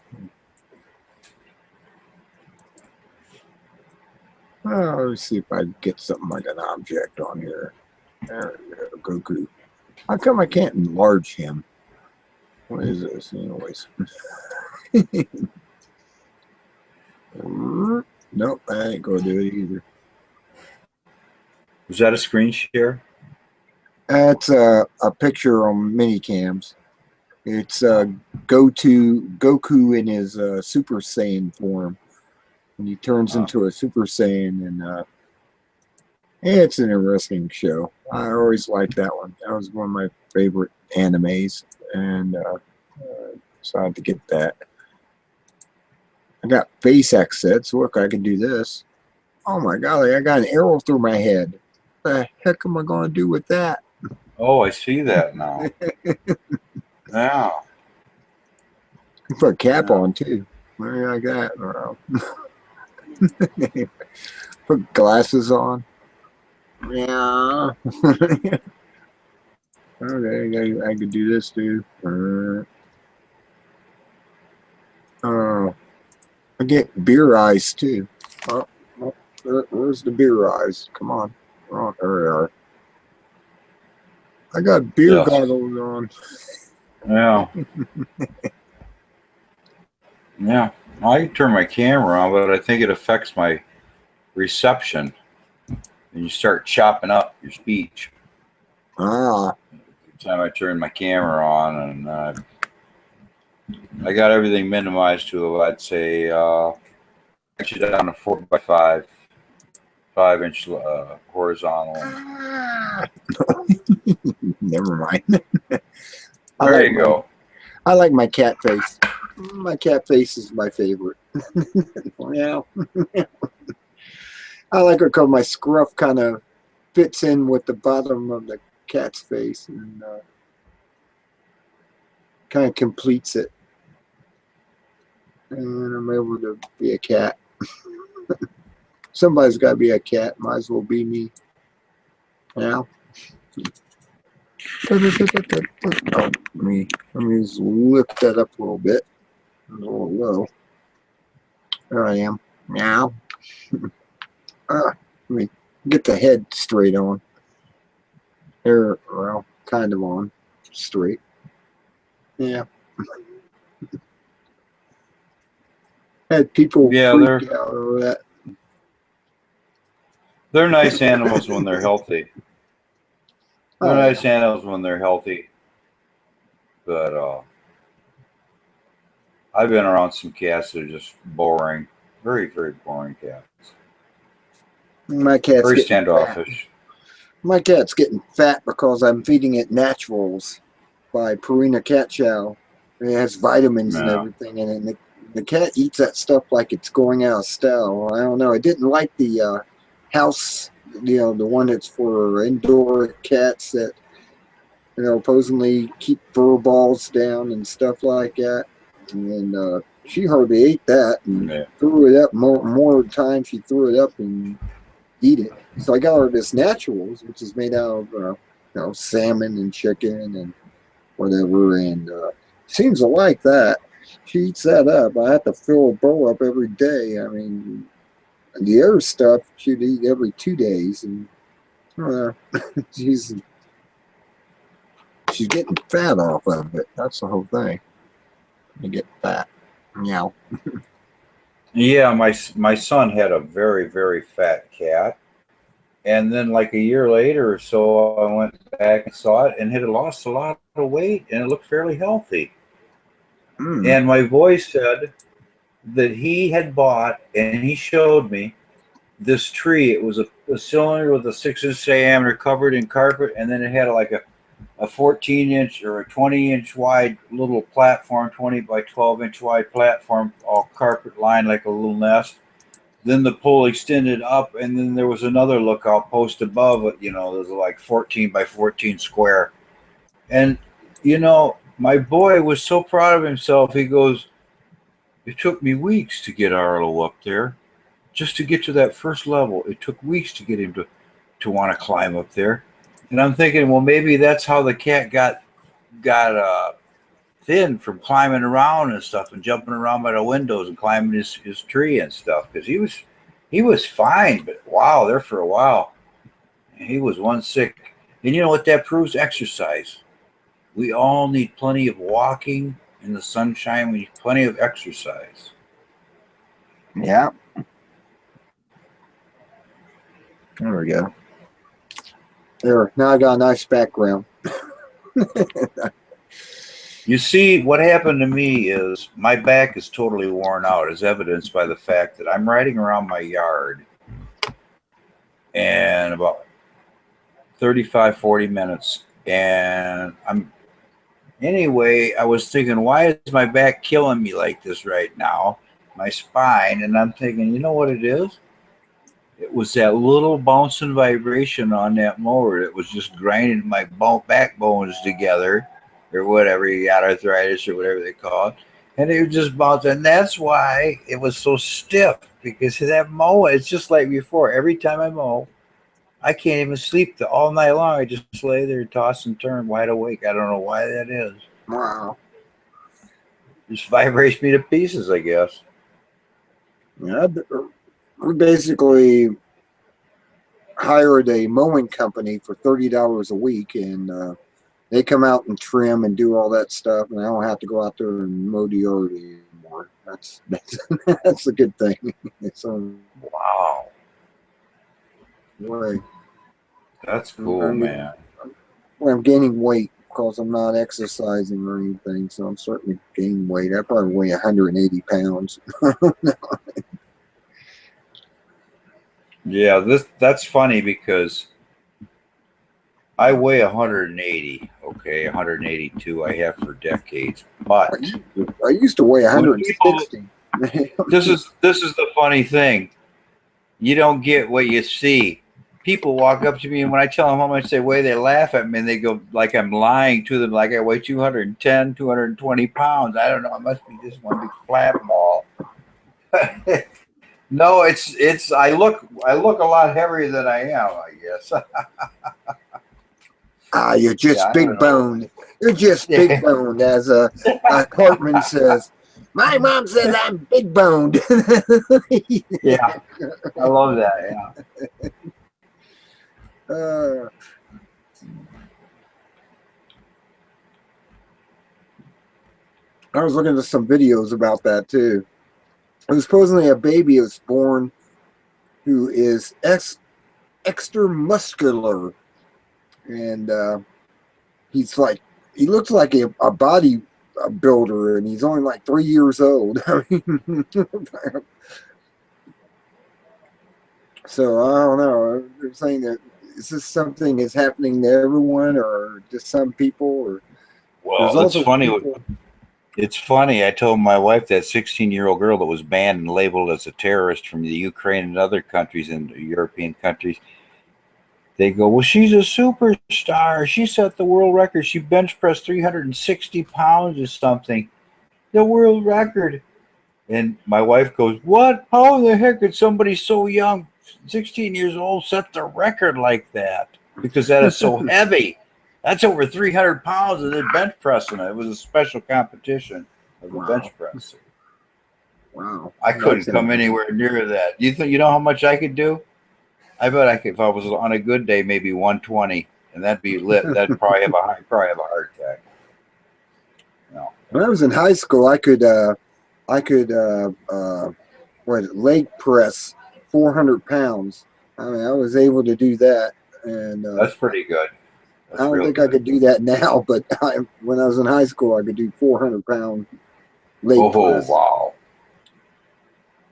Let's see if I can get something like an object on here. There we go, Goku. How come I can't enlarge him? What is this, anyways? Nope, I ain't gonna do it either. Was that a screen share? That's a picture on mini cams. It's Goku in his Super Saiyan form, and he turns Oh. into a Super Saiyan, and it's an interesting show. I always liked that one. That was one of my favorite animes, and so I had to get that. I got face exits. Look, I can do this. Oh my golly, I got an arrow through my head. What the heck am I going to do with that? Oh, I see that now. Yeah. You put a cap Yeah. on too. Where I got? Put glasses on. Yeah. Okay, I could do this too. Oh, I get beer eyes too. Oh, where's the beer eyes? Come on. Oh, there they are. I got beer Yes. goggles on. Yeah. Yeah. I can turn my camera on, but I think it affects my reception. And you start chopping up your speech. Ah, Every time I turn my camera on, and I got everything minimized to, I'd say, actually down to 4x5, 5-inch horizontal. never mind. There you go. I like my cat face. My cat face is my favorite. Yeah. I like it because my scruff kind of fits in with the bottom of the cat's face and kind of completes it. And I'm able to be a cat. Somebody's got to be a cat. Might as well be me. Yeah. Oh, let me just lift that up a little bit. A little low. There I am. Meow. Let me get the head straight on. There, well, kind of on. Straight. Yeah. Had people freak out over that. They're nice animals when they're healthy. They're Oh, nice animals when they're healthy. But I've been around some cats that are just boring. Very, very boring cats. my cat's Very getting standoffish. My cat's getting fat because I'm feeding it Naturals by Purina Cat Chow. It has vitamins and Yeah. everything in it. And the cat eats that stuff like it's going out of style. I don't know. I didn't like the house, the one that's for indoor cats that, supposedly keep fur balls down and stuff like that. And she hardly ate that and Yeah. threw it up more times. She threw it up and eat it. So I got her this Naturals, which is made out of salmon and chicken and whatever, and seems to like that. She eats that up. I have to fill a bowl up every day. I mean, the other stuff she'd eat every 2 days, and she's getting fat off of it. That's the whole thing. You get fat. Meow. Yeah, my son had a very, very fat cat. And then like a year later or so, I went back and saw it, and it had lost a lot of weight, and it looked fairly healthy. Mm. And my boy said that he had bought, and he showed me this tree. It was a cylinder with a 6-inch diameter covered in carpet, and then it had like a 14-inch or a 20-inch wide little platform, 20 by 12-inch wide platform, all carpet lined like a little nest. Then the pole extended up, and then there was another lookout post above it. There's like 14 by 14 square. And, my boy was so proud of himself. He goes, "It took me weeks to get Arlo up there. Just to get to that first level. It took weeks to get him to want to climb up there." And I'm thinking, well, maybe that's how the cat got thin from climbing around and stuff and jumping around by the windows and climbing his tree and stuff, because he was fine, but wow, there for a while he was one sick. And you know what that proves? Exercise. We all need plenty of walking in the sunshine. We need plenty of exercise. Yeah. There we go. There, now I got a nice background. You see, what happened to me is my back is totally worn out, as evidenced by the fact that I'm riding around my yard and about 35, 40 minutes. And anyway, I was thinking, why is my back killing me like this right now? My spine. And I'm thinking, you know what it is? It was that little bouncing vibration on that mower that was just grinding my backbones together, or whatever, you got arthritis or whatever they call it. And it was just bouncing. And that's why it was so stiff, because of that mower. It's just like before. Every time I mow, I can't even sleep all night long. I just lay there, toss and turn, wide awake. I don't know why that is. Wow. Just vibrates me to pieces, I guess. Yeah, we basically hired a mowing company for $30 a week, and they come out and trim and do all that stuff, and I don't have to go out there and mow the yard anymore. That's that's a good thing. So, Wow. boy, That's cool, man. well, I'm gaining weight because I'm not exercising or anything, so I'm starting to gain weight. I probably weigh 180 pounds. Yeah, that's funny because I weigh 180, okay, 182 I have for decades. But I used to weigh 160. this is the funny thing. You don't get what you see. People walk up to me, and when I tell them how much they weigh, they laugh at me and they go like I'm lying to them, like I weigh 210, 220 pounds. I don't know. I must be just one big flat ball. No, it's I look a lot heavier than I am, I guess. You're just Yeah, I big don't know. boned. You're just Yeah. big boned, as Cartman says. My mom says I'm big boned. Yeah, I love that. Yeah. Uh, I was looking at some videos about that too. It was supposedly a baby was born who is extra muscular, and he's like, he looks like a body builder, and he's only like 3 years old. I mean, so I don't know. They're saying that, is this something that's happening to everyone, or just some people? Or Well, it's funny. It's funny. I told my wife that 16-year-old girl that was banned and labeled as a terrorist from the Ukraine and other countries and European countries. They go, well, she's a superstar. She set the world record. She bench pressed 360 pounds or something. The world record. And my wife goes, what? How the heck could somebody so young, 16 years old, set the record like that? Because that is so heavy. That's over 300 pounds of the bench pressing. It was a special competition of the bench press. Wow. I couldn't come anywhere near that. You know how much I could do? I bet I could, if I was on a good day, maybe 120, and that'd be lit. That'd probably have a heart attack. No. When I was in high school, I could leg press 400 pounds. I mean, I was able to do that, and That's pretty good. I don't think I could do that now, but when I was in high school, I could do 400-pound leg press. Oh, wow.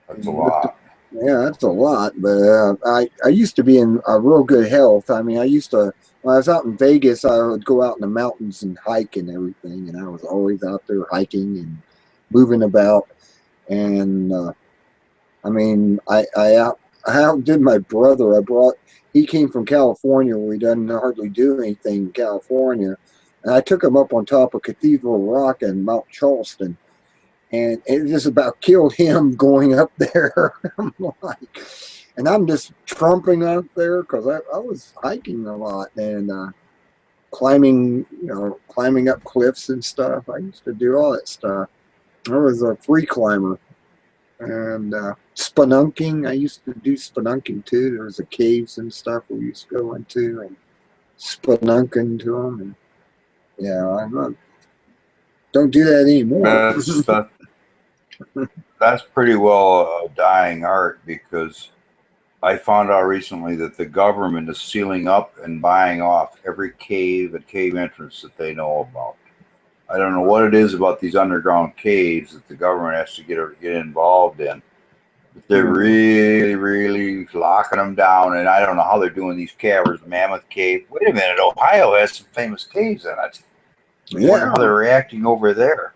That's a lot. Yeah, that's a lot, but I used to be in a real good health. I mean, I used to, when I was out in Vegas, I would go out in the mountains and hike and everything, and I was always out there hiking and moving about. And I mean, I outdid my brother. He came from California, where he doesn't hardly do anything in California, and I took him up on top of Cathedral Rock and Mount Charleston, and it just about killed him going up there. I'm like, and I'm just trumping up there because I was hiking a lot and climbing up cliffs and stuff. I used to do all that stuff. I was a free climber. And spelunking, I used to do spelunking too. There was the caves and stuff we used to go into and spelunk into them. And yeah, don't do that anymore. That's pretty well a dying art, because I found out recently that the government is sealing up and buying off every cave and cave entrance that they know about. I don't know what it is about these underground caves that the government has to get involved in. But they're really, really locking them down, and I don't know how they're doing these caverns. Mammoth Cave. Wait a minute, Ohio has some famous caves in it. I wonder Yeah. how they're reacting over there.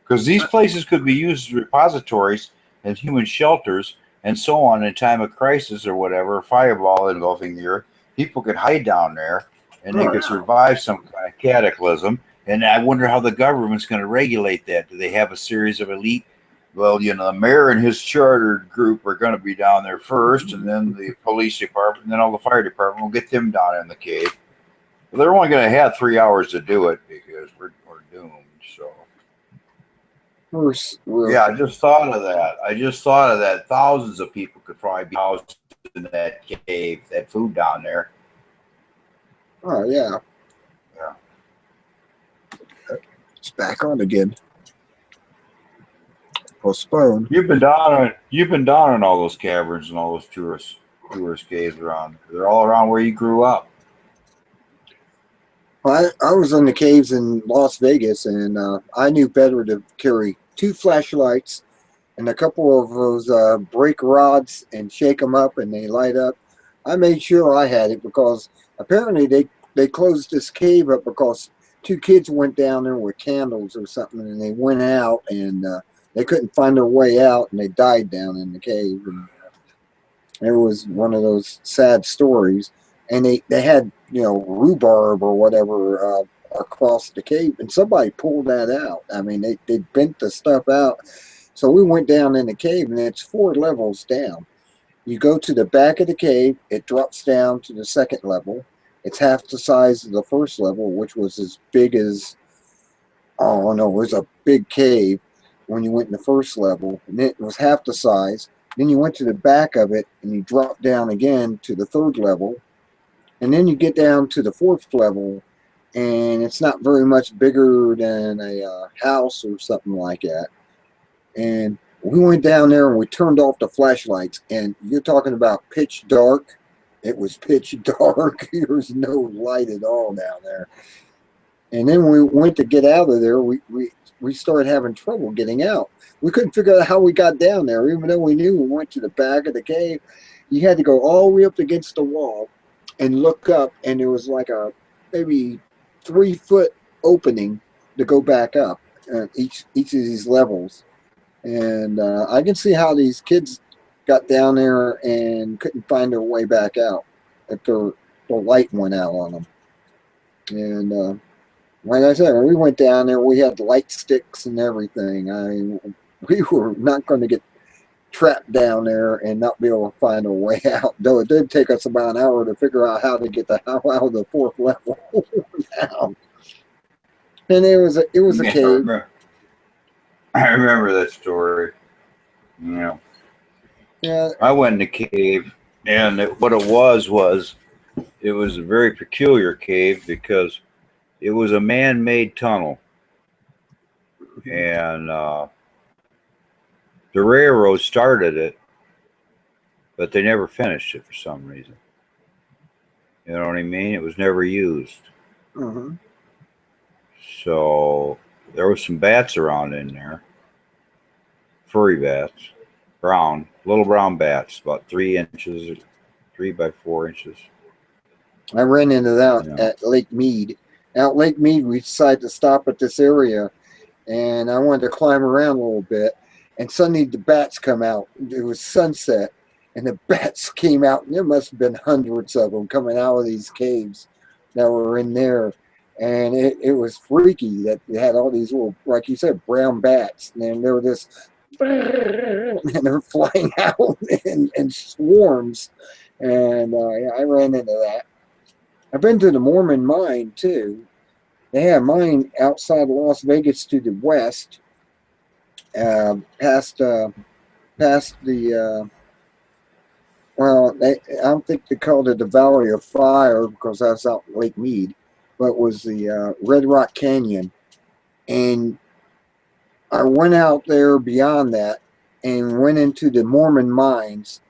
Because these places could be used as repositories and human shelters and so on in time of crisis or whatever, fireball engulfing the earth. People could hide down there and they Oh, could yeah. survive some kind of cataclysm. And I wonder how the government's going to regulate that. Do they have a series of elite? Well, you know, the mayor and his chartered group are going to be down there first, and then the police department, and then all the fire department will get them down in the cave. But they're only going to have 3 hours to do it because we're doomed. So. Yeah, I just thought of that. Thousands of people could probably be housed in that cave, that food down there. Oh, yeah. Yeah. It's back on again. Postponed. You've been down in all those caverns and all those tourist caves around. They're all around where you grew up. Well, I was in the caves in Las Vegas, and I knew better to carry 2 flashlights and a couple of those brake rods and shake them up and they light up. I made sure I had it because apparently they closed this cave up because 2 kids went down there with candles or something, and they went out and they couldn't find their way out, and they died down in the cave. And it was one of those sad stories. And they had, you know, rhubarb or whatever across the cave, and somebody pulled that out. I mean, they bent the stuff out. So we went down in the cave, and it's 4 levels down. You go to the back of the cave, it drops down to the 2nd level. It's half the size of the 1st level, which was as big as, oh no, it was a big cave when you went in the 1st level, and it was half the size. Then you went to the back of it, and you dropped down again to the 3rd level. And then you get down to the 4th level, and it's not very much bigger than a house or something like that. And we went down there and we turned off the flashlights, and you're talking about pitch dark. It was pitch dark. There was no light at all down there. And then we went to get out of there. We started having trouble getting out. We couldn't figure out how we got down there, even though we knew we went to the back of the cave. You had to go all the way up against the wall and look up, and there was like a maybe 3-foot opening to go back up each of these levels. And I can see how these kids got down there and couldn't find their way back out after the light went out on them. And like I said, when we went down there, we had light sticks and everything. I mean, we were not going to get trapped down there and not be able to find a way out. Though it did take us about an hour to figure out how to get the hell out of the 4th level down. And it was a cave. I remember that story. Yeah. Yeah. I went in the cave, and what it was it was a very peculiar cave because it was a man-made tunnel, and the railroad started it, but they never finished it for some reason. You know what I mean? It was never used. Mm-hmm. So there was some bats around in there, furry bats, little brown bats, about 3 inches, 3 by 4 inches. I ran into that at Lake Mead. Out Lake Mead, we decided to stop at this area, and I wanted to climb around a little bit. And suddenly the bats come out. It was sunset, and the bats came out. And there must have been hundreds of them coming out of these caves that were in there. And it was freaky that they had all these little, like you said, brown bats. And they were just, and they're flying out in swarms. And yeah, I ran into that. I've been to the Mormon mine, too. They have a mine outside Las Vegas to the west. Past the well, I don't think they called it the Valley of Fire because that's out in Lake Mead, but it was the Red Rock Canyon. And I went out there beyond that and went into the Mormon mines,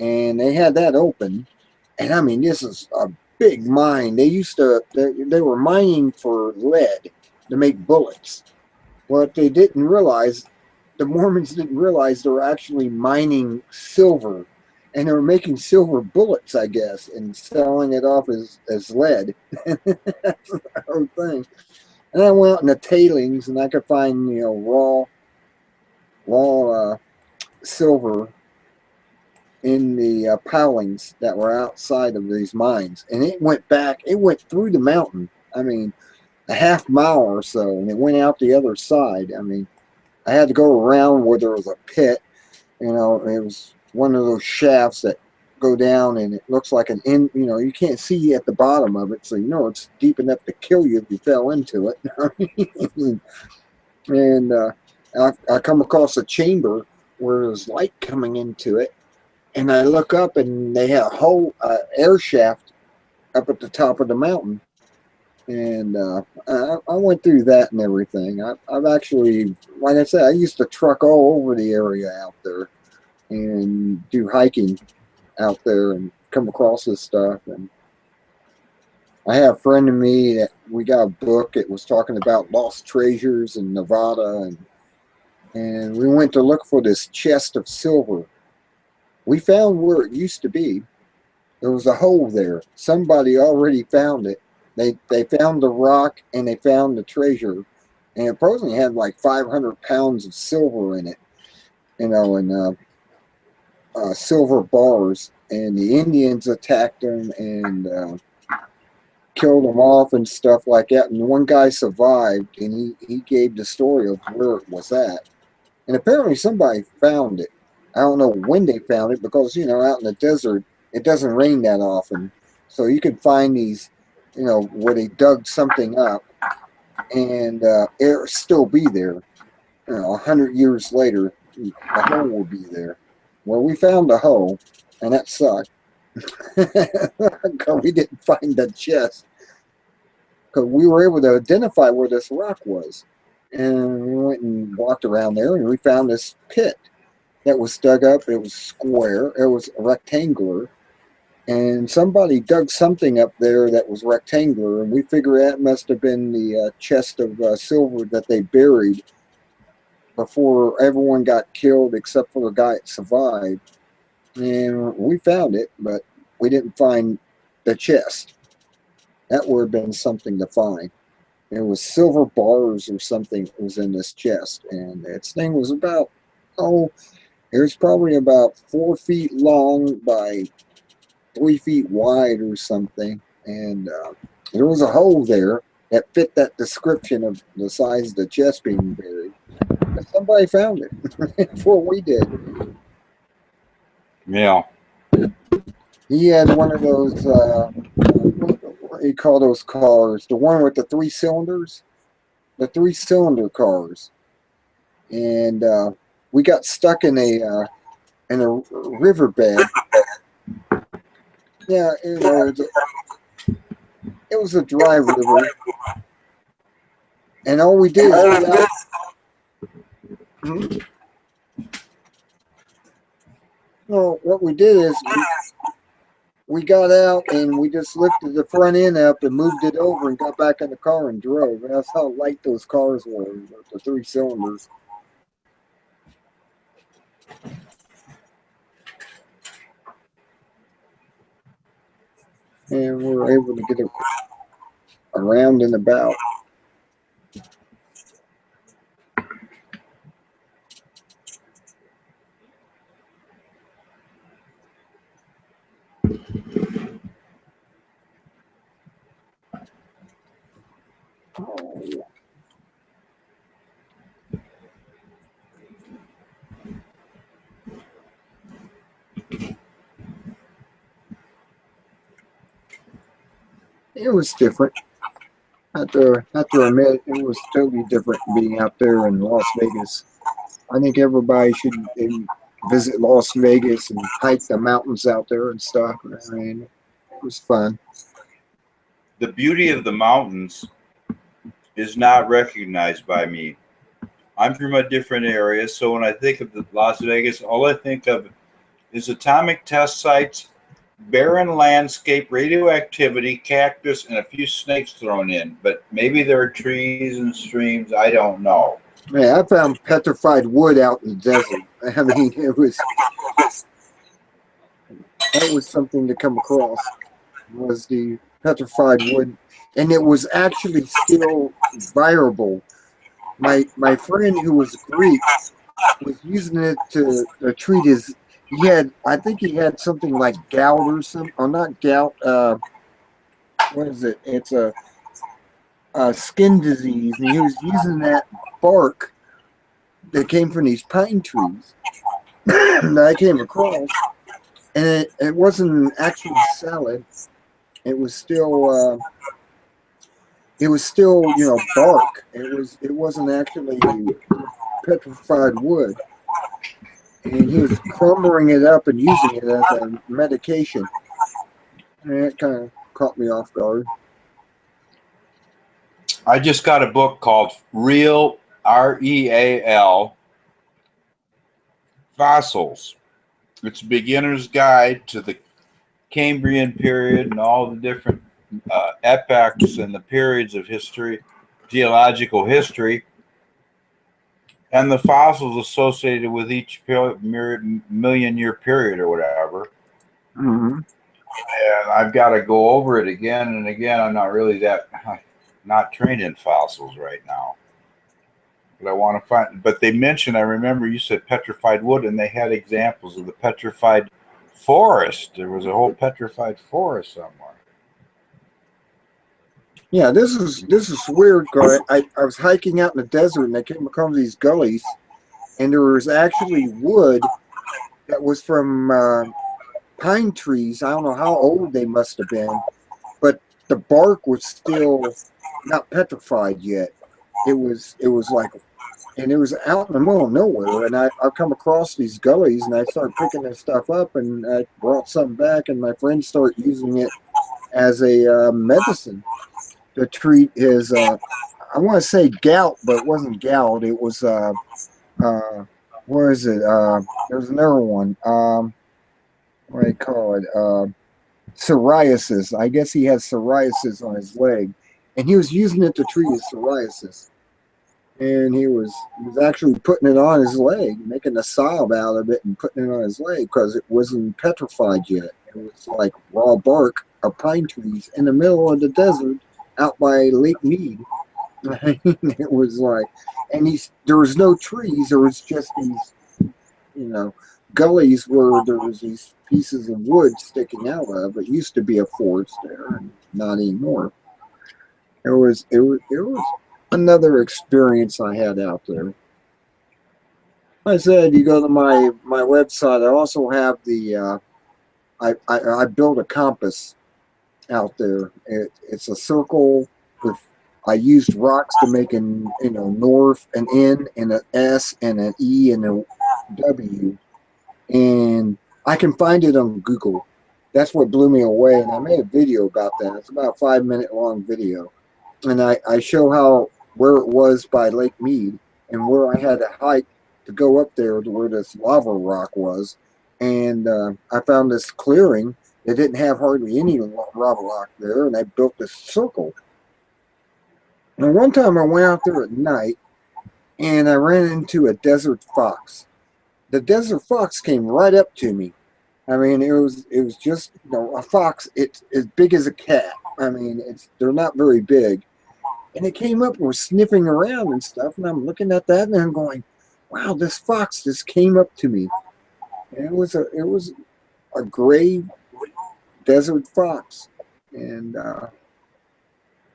and they had that open. And I mean, this is a big mine. They were mining for lead to make bullets. What they didn't realize, the Mormons didn't realize they were actually mining silver, and they were making silver bullets, I guess, and selling it off as lead. That's the whole thing. And I went out in the tailings, and I could find raw silver in the pilings that were outside of these mines, and it went back. It went through the mountain. I mean, a half mile or so, and it went out the other side. I mean, I had to go around where there was a pit. It was one of those shafts that go down, and it looks like an in. You can't see at the bottom of it, so it's deep enough to kill you if you fell into it. And I come across a chamber where there's light coming into it, and I look up, and they have a whole air shaft up at the top of the mountain. And I went through that and everything. I've actually, like I said, I used to truck all over the area out there and do hiking out there and come across this stuff. And I have a friend of me that we got a book. It was talking about lost treasures in Nevada, and we went to look for this chest of silver. We found where it used to be. There was a hole there. Somebody already found it. They found the rock, and they found the treasure, and it probably had like 500 pounds of silver in it, and silver bars. And the Indians attacked them and killed them off and stuff like that. And one guy survived, and he gave the story of where it was at. And apparently somebody found it. I don't know when they found it, because out in the desert it doesn't rain that often, so you can find these. Where they dug something up, and it'll still be there. 100 years later, the hole will be there. Well, we found the hole, and that sucked. Because we didn't find the chest. Because we were able to identify where this rock was. And we went and walked around there, and we found this pit that was dug up. It was square. It was rectangular. And somebody dug something up there that was rectangular, and we figure that must have been the chest of silver that they buried before everyone got killed except for the guy that survived. And we found it, but we didn't find the chest. That would have been something to find. It was silver bars or something that was in this chest, and its thing was about, it was probably about 4 feet long by 3 feet wide or something, and there was a hole there that fit that description of the size of the chest being buried. But somebody found it before we did. Yeah. He had one of those, what do you call those cars? The one with the 3 cylinders? The 3-cylinder cars. And we got stuck in a riverbed. Yeah, it was a dry river, and all we did is what we did is we got out and we just lifted the front end up and moved it over and got back in the car and drove. And that's how light those cars were, the 3 cylinders. And we were able to get it around and about. Oh. It was different. I have to admit, it was totally different being out there in Las Vegas. I think everybody should visit Las Vegas and hike the mountains out there and stuff. I mean, it was fun. The beauty of the mountains is not recognized by me. I'm from a different area, so when I think of Las Vegas, all I think of is atomic test sites, barren landscape, radioactivity, cactus, and a few snakes thrown in. But maybe there are trees and streams. I don't know. Yeah, I found petrified wood out in the desert. I mean, that was something to come across, was the petrified wood, and it was actually still viable. My friend who was Greek was using it to treat his. He had, I think he had something like gout or something, or not gout. What is it? It's a skin disease, and he was using that bark that came from these pine trees that I came across, and it wasn't actually salad. It was still bark. It wasn't actually petrified wood, and he was crumbling it up and using it as a medication, and it kind of caught me off guard. I just got a book called Real, REAL, Fossils. It's a beginner's guide to the Cambrian period and all the different epochs and the periods of history, geological history, and the fossils associated with each million-year period or whatever. Mm-hmm. And I've got to go over it again and again. I'm not trained in fossils right now. But I want to find, but they mentioned, I remember you said petrified wood, and they had examples of the petrified forest. There was a whole petrified forest somewhere. Yeah, this is weird. I was hiking out in the desert, and I came across these gullies, and there was actually wood that was from pine trees. I don't know how old they must have been, but the bark was still not petrified yet. It was like, and it was out in the middle of nowhere. And I come across these gullies, and I started picking this stuff up, and I brought something back, and my friends started using it as a medicine to treat his, I want to say gout, but it wasn't gout. It was, where is it? There's another one. What do they call it? Psoriasis. I guess he has psoriasis on his leg, and he was using it to treat his psoriasis. And he was actually putting it on his leg, making a salve out of it and putting it on his leg because it wasn't petrified yet. It was like raw bark of pine trees in the middle of the desert out by Lake Mead. It was like, and there was no trees. There was just these, gullies where there was these pieces of wood sticking out of. It used to be a forest there, and not anymore. It was another experience I had out there. I said, you go to my website. I also have the I built a compass out there. It's a circle with, I used rocks to make an north, an N, and an S, and an E, and a W, and I can find it on Google. That's what blew me away, and I made a video about that. It's about a 5-minute long video, and I show where it was by Lake Mead and where I had to hike to go up there to where this lava rock was, and I found this clearing. They didn't have hardly any lava rock there, and I built this circle. And one time I went out there at night, and I ran into a desert fox. The desert fox came right up to me. I mean, it was just a fox. It's as big as a cat. I mean, they're not very big. And it came up and was sniffing around and stuff, and I'm looking at that, and I'm going, "Wow, this fox just came up to me." And it was a gray desert fox, and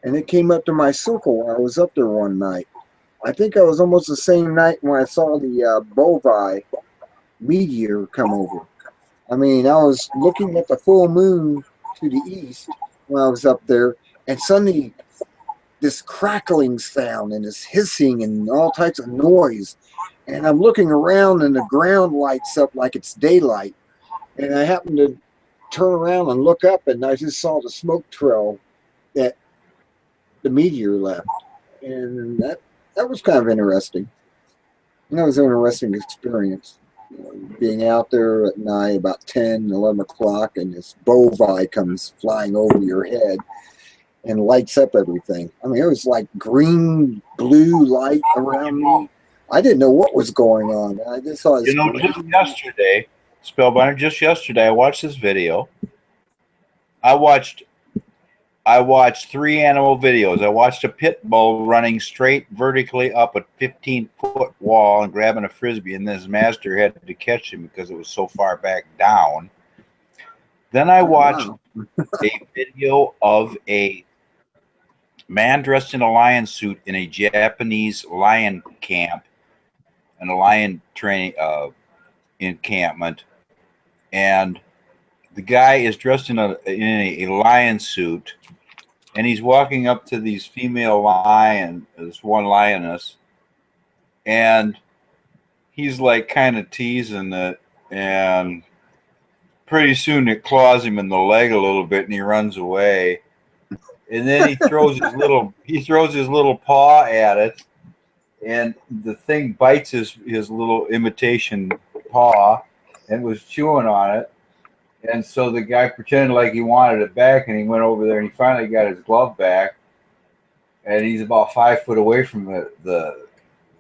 it came up to my circle. I was up there one night. I think I was almost the same night when I saw the Bovi meteor come over. I mean, I was looking at the full moon to the east when I was up there, and suddenly this crackling sound and this hissing and all types of noise. And I'm looking around, and the ground lights up like it's daylight. And I happened to turn around and look up, and I just saw the smoke trail that the meteor left. And that was kind of interesting. That was an interesting experience. being out there at night about 10, 11 o'clock, and this bovine comes flying over your head and lights up everything. I mean, it was like green, blue light around me. I didn't know what was going on. I just saw this. You know, just yesterday, Spellbinder, just yesterday, I watched this video. I watched 3 animal videos. I watched a pit bull running straight vertically up a 15-foot wall and grabbing a frisbee, and then his master had to catch him because it was so far back down. Then I watched a video of a man dressed in a lion suit in a Japanese lion camp and a lion training encampment, and the guy is dressed in a lion suit, and he's walking up to these female this one lioness, and he's like kind of teasing it, and pretty soon it claws him in the leg a little bit, and he runs away. And then he throws his little paw at it, and the thing bites his little imitation paw and was chewing on it. And so the guy pretended like he wanted it back, and he went over there and he finally got his glove back. And he's about 5 foot away from the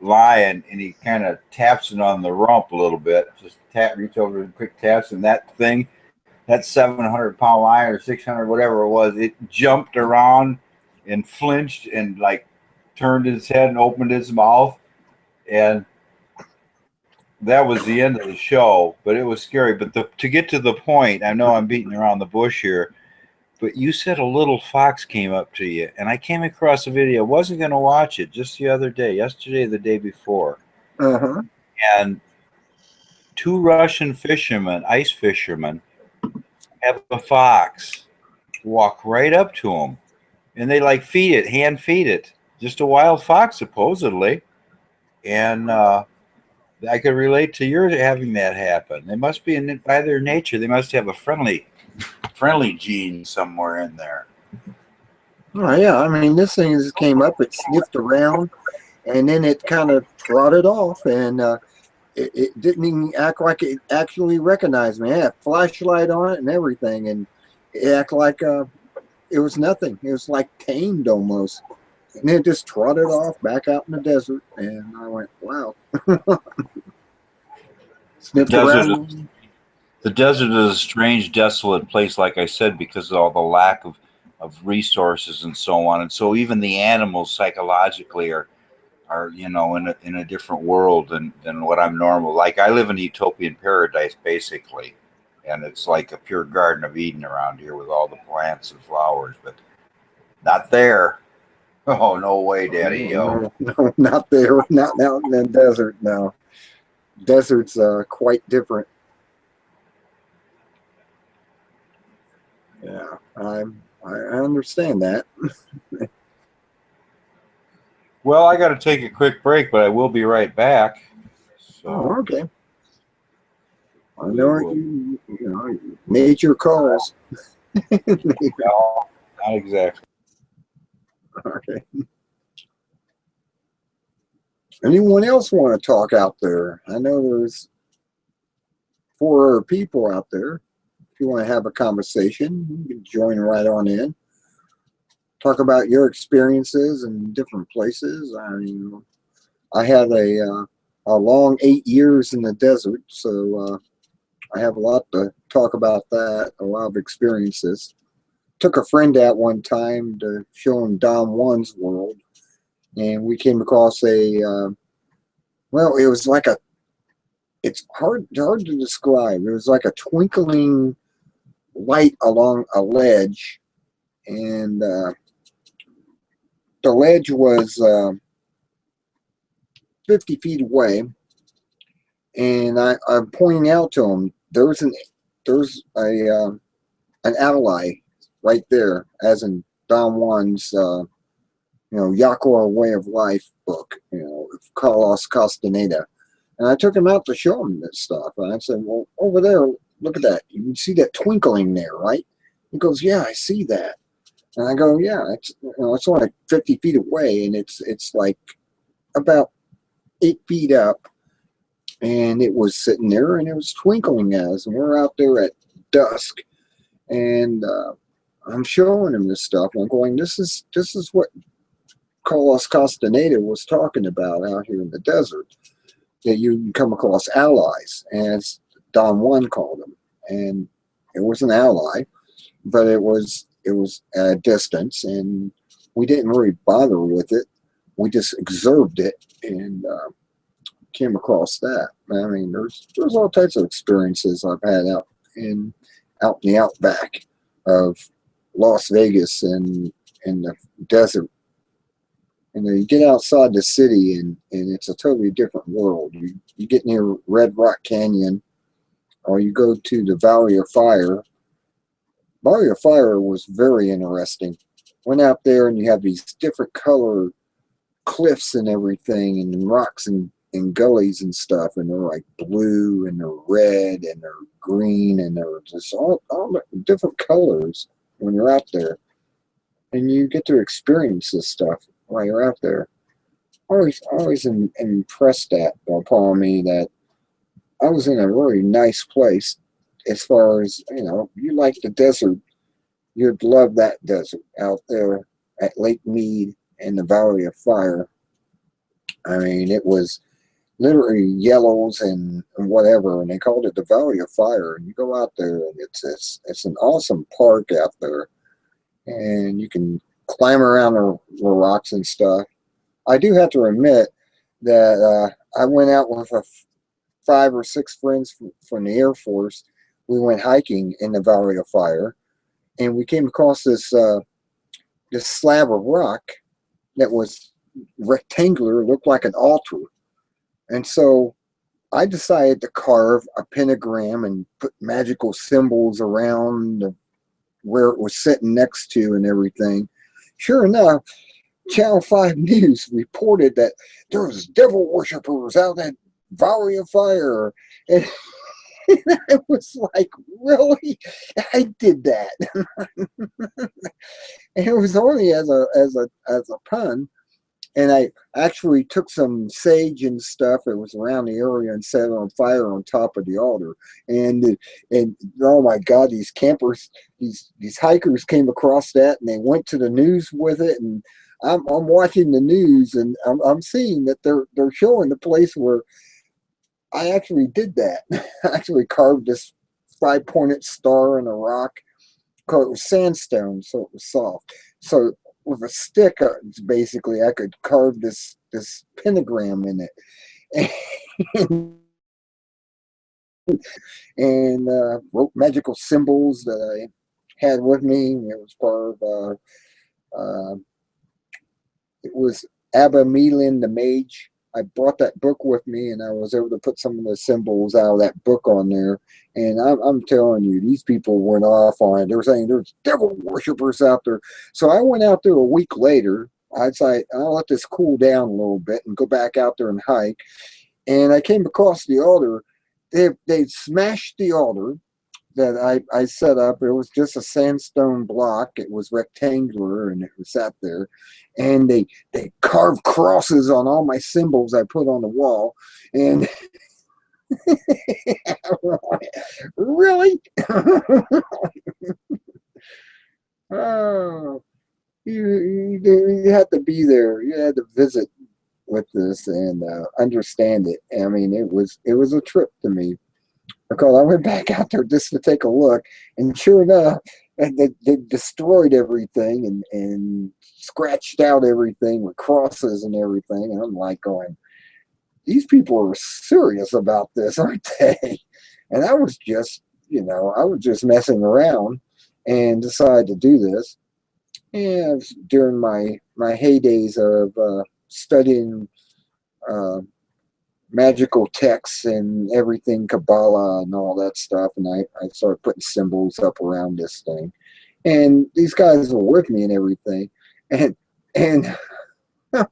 lion, and he kind of taps it on the rump a little bit. Just reach over and quick taps, and that 700-pound lion or 600, whatever it was, it jumped around and flinched and like turned its head and opened its mouth. And that was the end of the show, but it was scary. But to get to the point, I know I'm beating around the bush here, but you said a little fox came up to you, and I came across a video. I wasn't going to watch it just the other day, yesterday, the day before. Uh-huh. And 2 Russian fishermen, ice fishermen, have a fox walk right up to them, and they like hand feed it, just a wild fox supposedly. And I could relate to your having that happen. They must be by their nature, they must have a friendly gene somewhere in there. Oh yeah, I mean, this thing just came up, it sniffed around, and then it kind of trotted off, and it didn't even act like it actually recognized me. I had a flashlight on it and everything, and it acted like it was nothing. It was like tamed almost. And then it just trotted off back out in the desert, and I went, wow. Sniffed around. The desert is a strange, desolate place, like I said, because of all the lack of resources and so on. And so even the animals psychologically are in a different world than what I'm normal. Like, I live in a utopian paradise basically, and it's like a pure Garden of Eden around here with all the plants and flowers, but not there. Oh, no way, Daddy. Yo. No, not there. Not out in the desert. No, desert's quite different. Yeah, I understand that. Well, I got to take a quick break, but I will be right back. So, Oh, okay. I know you know, nature calls. no, not exactly. Okay. Anyone else want to talk out there? I know there's 4 other people out there. If you want to have a conversation, you can join right on in. Talk about your experiences in different places. I mean, I had a long 8 years in the desert, so I have a lot to talk about that, a lot of experiences. Took a friend out one time to show him Don Juan's world, and we came across well, it was like it's hard to describe. It was like a twinkling light along a ledge, and the ledge was 50 feet away, and I'm pointing out to him there's an ally right there, as in Don Juan's Yakor Way of Life book, Carlos Castaneda. And I took him out to show him this stuff, and I said, well, over there, look at that. You can see that twinkling there, right? He goes, yeah, I see that. And I go, yeah, it's only 50 feet away, and it's like about 8 feet up, and it was sitting there and it was twinkling at us, and we're out there at dusk, and I'm showing him this stuff. I'm going, this is what Carlos Castaneda was talking about out here in the desert, that you can come across allies, as Don Juan called them. And it was an ally, but it was at a distance, and we didn't really bother with it. We just observed it and came across that. I mean, there's all types of experiences I've had out in the outback of Las Vegas and in the desert. And then you get outside the city, and it's a totally different world. You get near Red Rock Canyon, or you go to the Valley of Fire. Valley of Fire was very interesting. Went out there, and you have these different color cliffs and everything, and rocks and gullies and stuff, and they're like blue, and they're red, and they're green, and they're just all different colors when you're out there. And you get to experience this stuff while you're out there. Always impressed upon me that I was in a really nice place. As far as, you like the desert, you'd love that desert out there at Lake Mead and the Valley of Fire. I mean, it was literally yellows and whatever, and they called it the Valley of Fire. And you go out there, and it's an awesome park out there, and you can climb around the rocks and stuff. I do have to admit that I went out with 5 or 6 friends from the Air Force. We went hiking in the Valley of Fire, and we came across this slab of rock that was rectangular, looked like an altar. And so I decided to carve a pentagram and put magical symbols around where it was sitting next to and everything. Sure enough, Channel 5 News reported that there was devil worshippers out at Valley of Fire. And I was like, really? I did that. And it was only as a pun. And I actually took some sage and stuff that was around the area and set it on fire on top of the altar. And oh my God, these campers, these hikers came across that, and they went to the news with it. And I'm watching the news, and I'm seeing that they're showing the place where I actually did that. I actually carved this 5-pointed star in a rock. It was sandstone, so it was soft. So with a stick, basically, I could carve this pentagram in it, and wrote magical symbols that I had with me. It was part of it was Abba Melin the Mage. I brought that book with me, and I was able to put some of the symbols out of that book on there. And I'm telling you, these people went off on it. They were saying there's devil worshippers out there. So I went out there a week later. I'd say I'll let this cool down a little bit and go back out there and hike. And I came across the altar. They smashed the altar that I set up. It was just a sandstone block. It was rectangular, and it was sat there. And they carved crosses on all my symbols I put on the wall. And really? Oh, you had to be there. You had to visit with this and understand it. I mean, it was a trip to me, because I went back out there just to take a look, and sure enough, they destroyed everything and scratched out everything with crosses and everything. And I'm like going, these people are serious about this, aren't they? And I was just, messing around and decided to do this. And during my heydays of studying magical texts and everything, Kabbalah and all that stuff, and I started putting symbols up around this thing. And these guys were with me and everything. And I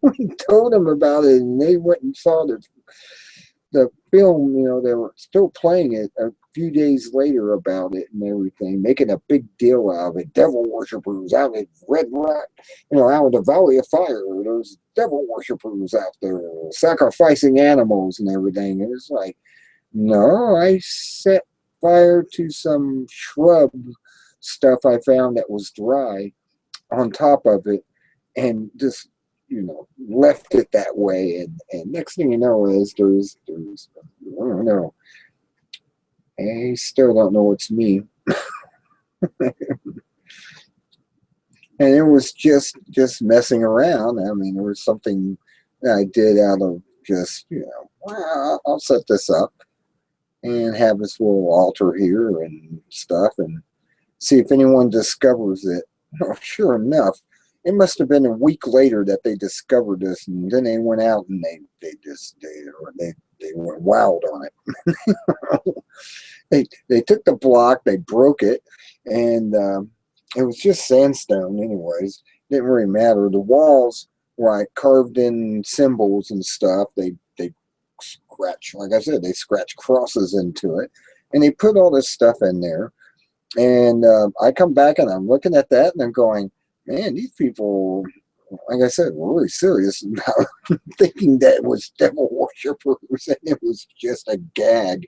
told them about it, and they went and saw the film. They were still playing it few days later about it and everything, making a big deal out of it. Devil worshippers out at Red Rock, out in the Valley of Fire. There's devil worshippers out there sacrificing animals and everything. And it's like, no, I set fire to some shrub stuff I found that was dry on top of it and just, left it that way. And next thing you know is there's I don't know. I still don't know it's me. And it was just messing around. I mean, there was something that I did out of just, well, I'll set this up and have this little altar here and stuff and see if anyone discovers it. Oh, sure enough, it must have been a week later that they discovered this, and then they went out and they went wild on it. they took the block, they broke it, and it was just sandstone anyways. Didn't really matter. The walls were like carved in symbols and stuff. They scratch, like I said, they scratch crosses into it, and they put all this stuff in there. And I come back and I'm looking at that and I'm going, man, these people, like I said, were really serious about thinking that it was devil worshippers, and it was just a gag.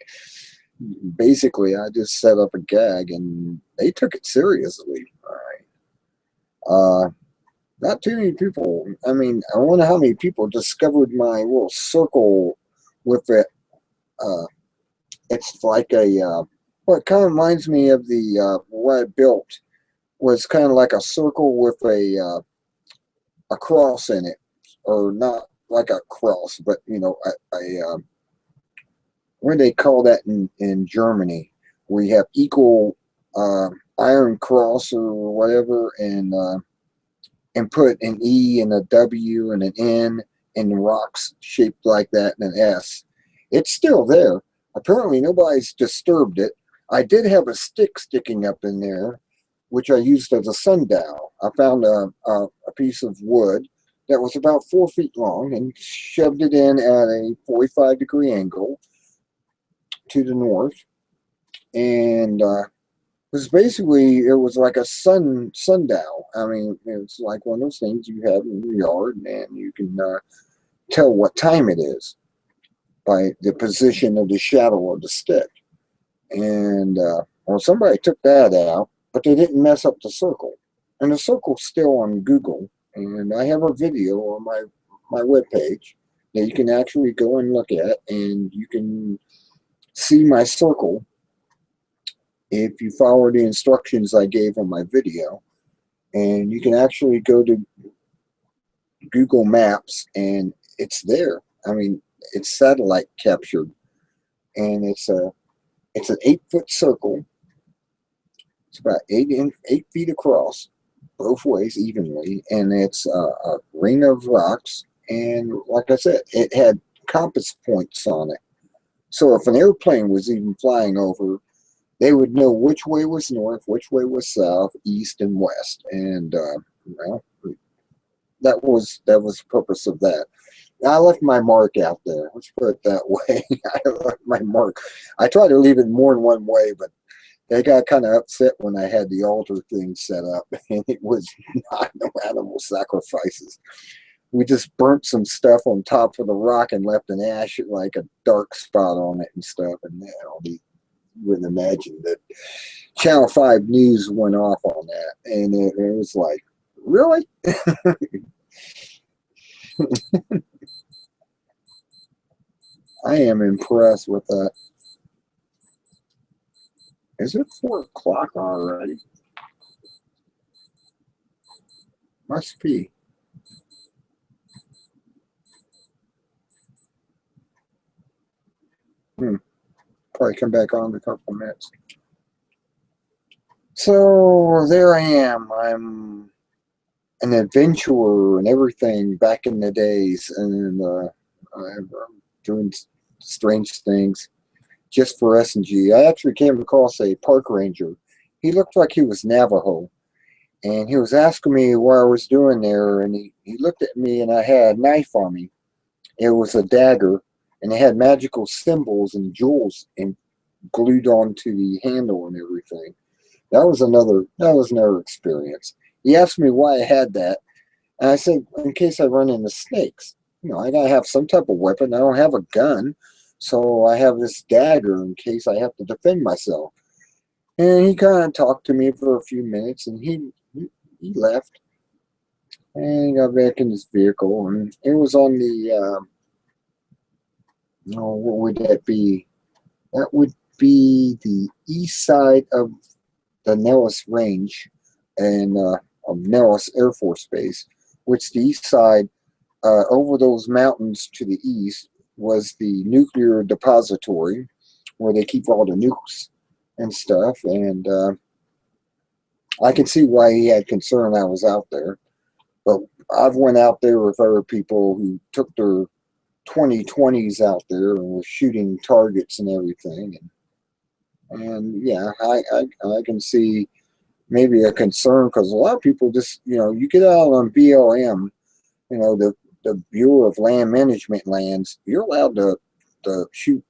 Basically, I just set up a gag and they took it seriously. All right. Not too many people. I mean, I wonder how many people discovered my little circle with it. It's like a, well, it kind of reminds me of the, what I built was kind of like a circle with a cross in it, or not like a cross, but what do they call that in Germany, where you have equal iron cross or whatever, and put an E and a W and an N and rocks shaped like that and an S. It's still there. Apparently nobody's disturbed it. I did have a stick sticking up in there, which I used as a sundial. I found a piece of wood that was about 4 feet long and shoved it in at a 45-degree angle to the north. And it was like a sundial. I mean, it's like one of those things you have in your yard, and you can tell what time it is by the position of the shadow of the stick. And well, somebody took that out, but they didn't mess up the circle. And the circle's still on Google, and I have a video on my webpage that you can actually go and look at, and you can see my circle if you follow the instructions I gave on my video. And you can actually go to Google Maps, and it's there. I mean, it's satellite captured, and it's an 8-foot circle. It's about 8 feet across, both ways evenly, and it's a ring of rocks. And like I said, it had compass points on it. So if an airplane was even flying over, they would know which way was north, which way was south, east, and west. And well, that was the purpose of that. I left my mark out there. Let's put it that way. I left my mark. I tried to leave it more than one way, but they got kind of upset when I had the altar thing set up, and it was not no animal sacrifices. We just burnt some stuff on top of the rock and left an ash, like a dark spot on it and stuff. And you wouldn't imagine that Channel 5 News went off on that. And it was like, really? I am impressed with that. Is it 4 o'clock already? Must be. Probably come back on in a couple of minutes. So there I am. I'm an adventurer and everything back in the days, and I'm doing strange things just for S&G. I actually came across a park ranger. He looked like he was Navajo, and he was asking me what I was doing there, and he looked at me, and I had a knife on me. It was a dagger, and it had magical symbols and jewels glued onto the handle and everything. That was another experience. He asked me why I had that, and I said, in case I run into snakes. You know, I gotta have some type of weapon. I don't have a gun, so I have this dagger in case I have to defend myself. And he kind of talked to me for a few minutes, and he left, and he got back in his vehicle, and it was on the oh, what would that be? That would be the east side of the Nellis Range and of Nellis Air Force Base, which the east side, over those mountains to the east, was the nuclear depository where they keep all the nukes and stuff. And I can see why he had concern I was out there. But I've went out there with other people who took their 2020s out there and were shooting targets and everything. And yeah, I can see maybe a concern, because a lot of people just, you know, you get out on BLM, you know, the Bureau of Land Management lands, you're allowed to shoot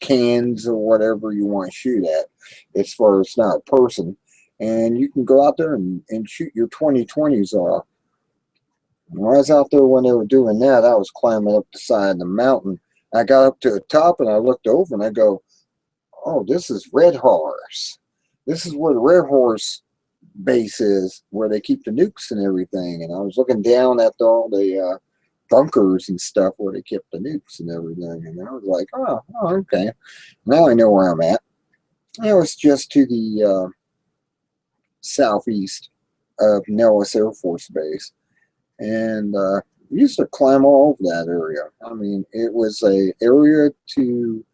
cans or whatever you want to shoot at, as far as not a person. And you can go out there and shoot your 2020s off. When I was out there when they were doing that, I was climbing up the side of the mountain. I got up to the top and I looked over and I go, oh, this is Red Horse. This is where the Red Horse base is, where they keep the nukes and everything. And I was looking down at all the bunkers and stuff where they kept the nukes and everything. And I was like, oh, okay. Now I know where I'm at. It was just to the southeast of Nellis Air Force Base. And we used to climb all over that area. I mean, it was a area to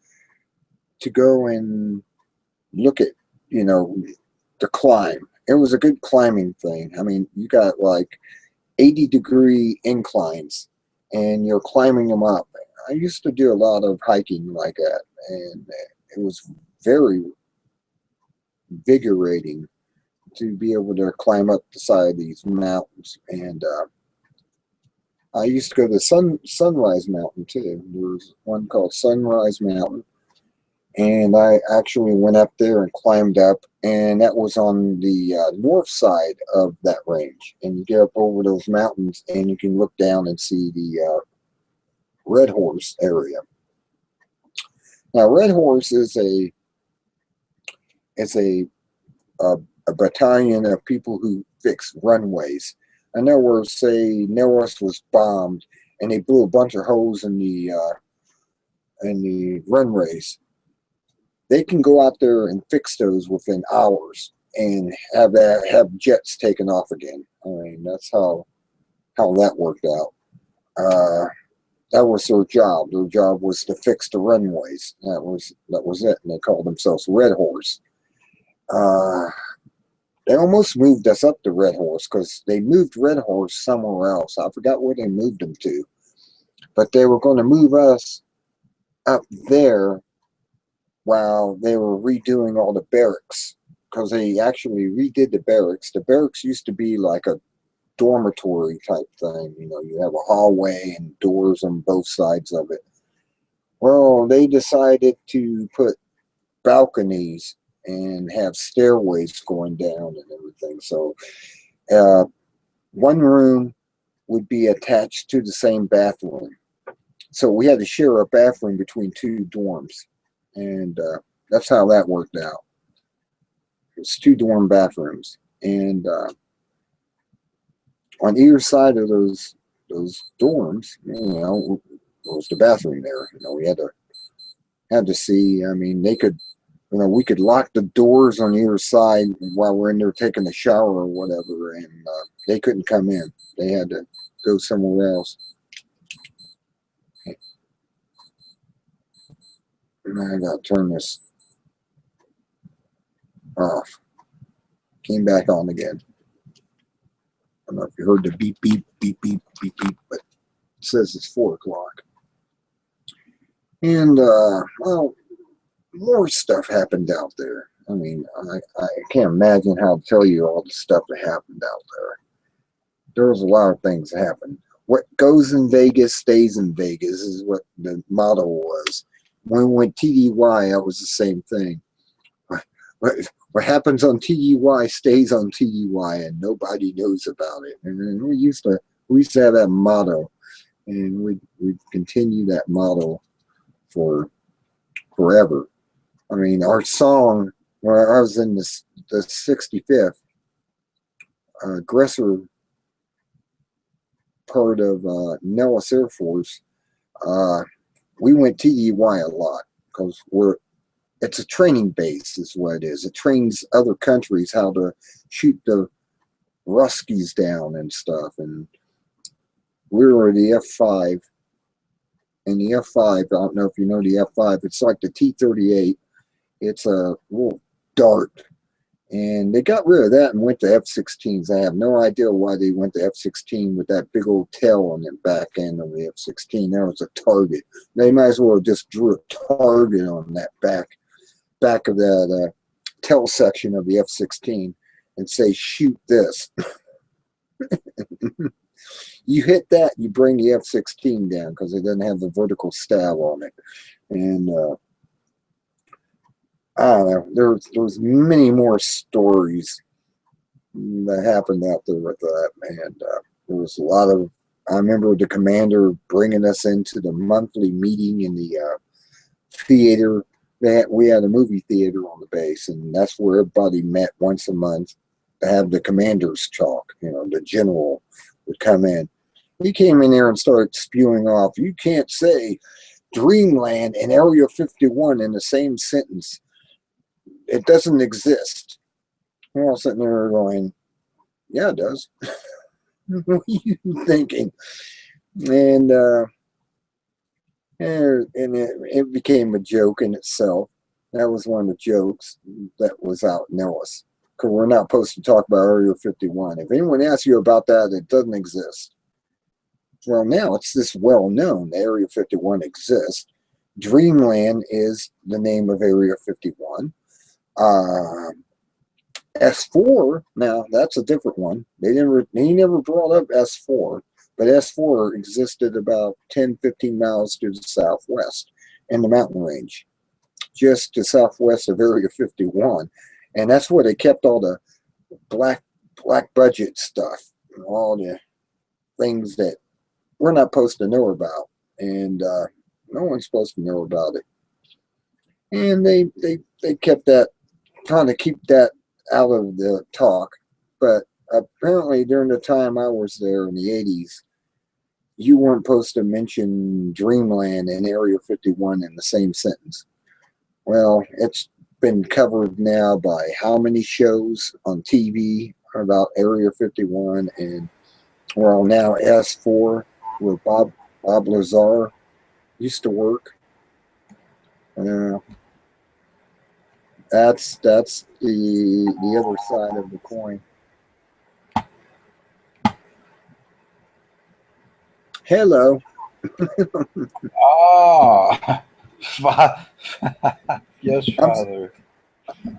go and look at, you know, to climb. It was a good climbing thing. I mean, you got like 80-degree inclines and you're climbing them up. I used to do a lot of hiking like that, and it was very invigorating to be able to climb up the side of these mountains. And I used to go to Sunrise Mountain too. There was one called Sunrise Mountain, and I actually went up there and climbed up, and that was on the north side of that range. And you get up over those mountains and you can look down and see the Red Horse area. Now, Red Horse is a battalion of people who fix runways. I know where, say, Nellis was bombed and they blew a bunch of holes in the runways. They can go out there and fix those within hours and have jets taken off again. I mean, that's how that worked out. That was their job. Their job was to fix the runways. That was it. And they called themselves Red Horse. They almost moved us up to Red Horse, because they moved Red Horse somewhere else. I forgot where they moved them to, but they were going to move us up there while they were redoing all the barracks, because they actually redid the barracks. The barracks used to be like a dormitory type thing. You know, you have a hallway and doors on both sides of it. Well, they decided to put balconies and have stairways going down and everything. So one room would be attached to the same bathroom. So we had to share a bathroom between two dorms. And that's how that worked out. It's 2 dorm bathrooms. And on either side of those dorms, you know, was the bathroom there. You know, we had to see. I mean, they could, you know, we could lock the doors on either side while we're in there taking a shower or whatever, and they couldn't come in. They had to go somewhere else. And I got to turn this off. Came back on again. I don't know if you heard the beep, beep, beep, beep, beep, beep, but it says it's 4 o'clock. And, well, more stuff happened out there. I mean, I can't imagine how to tell you all the stuff that happened out there. There was a lot of things that happened. What goes in Vegas stays in Vegas is what the motto was. when we went TDY, that was the same thing. What happens on TDY stays on TDY, and nobody knows about it. And then we used to have that motto, and we continue that motto for forever. I mean, our song, where I was in the 65th aggressor part of Nellis Air Force, we went TDY a lot because it's a training base is what it is. It trains other countries how to shoot the Ruskies down and stuff. And we were the F-5. And the F-5, I don't know if you know the F-5, it's like the T-38. It's a little dart. And they got rid of that and went to F-16s. I have no idea why they went to F-16 with that big old tail on the back end of the F-16. That was a target. They might as well have just drew a target on that back of that tail section of the F-16 and say, shoot this. You hit that, you bring the F-16 down because it doesn't have the vertical stab on it. And I don't know, there's many more stories that happened out there with that, man. There was a lot of, I remember the commander bringing us into the monthly meeting in the theater. We had a movie theater on the base, and that's where everybody met once a month to have the commander's talk. You know, the general would come in. He came in there and started spewing off, you can't say Dreamland and Area 51 in the same sentence. It doesn't exist. We're all sitting there going, yeah, it does. What are you thinking? And it became a joke in itself. That was one of the jokes that was out in Nellis. Because we're not supposed to talk about Area 51. If anyone asks you about that, it doesn't exist. Well, now it's this well-known. Area 51 exists. Dreamland is the name of Area 51. S4, now that's a different one. They never brought up S4, but S4 existed about 10-15 miles to the southwest in the mountain range, just to southwest of Area 51. And that's where they kept all the black budget stuff, all the things that we're not supposed to know about, and no one's supposed to know about it. And they kept that, trying to keep that out of the talk. But apparently during the time I was there in the 80s, you weren't supposed to mention Dreamland and Area 51 in the same sentence. Well, it's been covered now by how many shows on TV about Area 51, and well, now S4, where Bob Lazar used to work. That's the other side of the coin. Hello. Oh, yes, Father.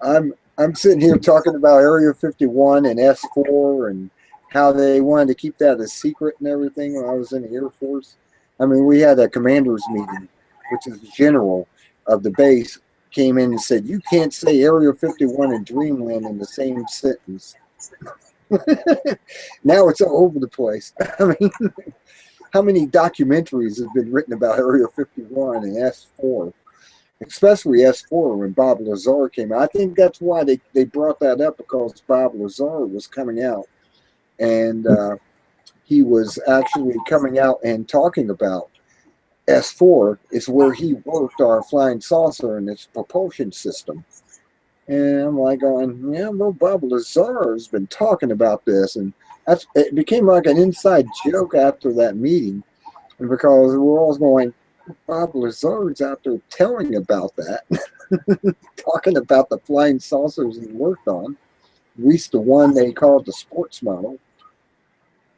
I'm sitting here talking about Area 51 and S4 and how they wanted to keep that a secret and everything when I was in the Air Force. I mean, we had a commander's meeting, which is the general of the base, came in and said, you can't say Area 51 and Dreamland in the same sentence. Now it's all over the place. I mean, how many documentaries have been written about Area 51 and S4? Especially S4 when Bob Lazar came out. I think that's why they brought that up, because Bob Lazar was coming out, and he was actually coming out and talking about S4 is where he worked our flying saucer and its propulsion system. And I'm like going, yeah, well, Bob Lazar has been talking about this, and it became like an inside joke after that meeting, because we're all going, Bob Lazar's out there telling about that, talking about the flying saucers he worked on, at least the one they called the sports model.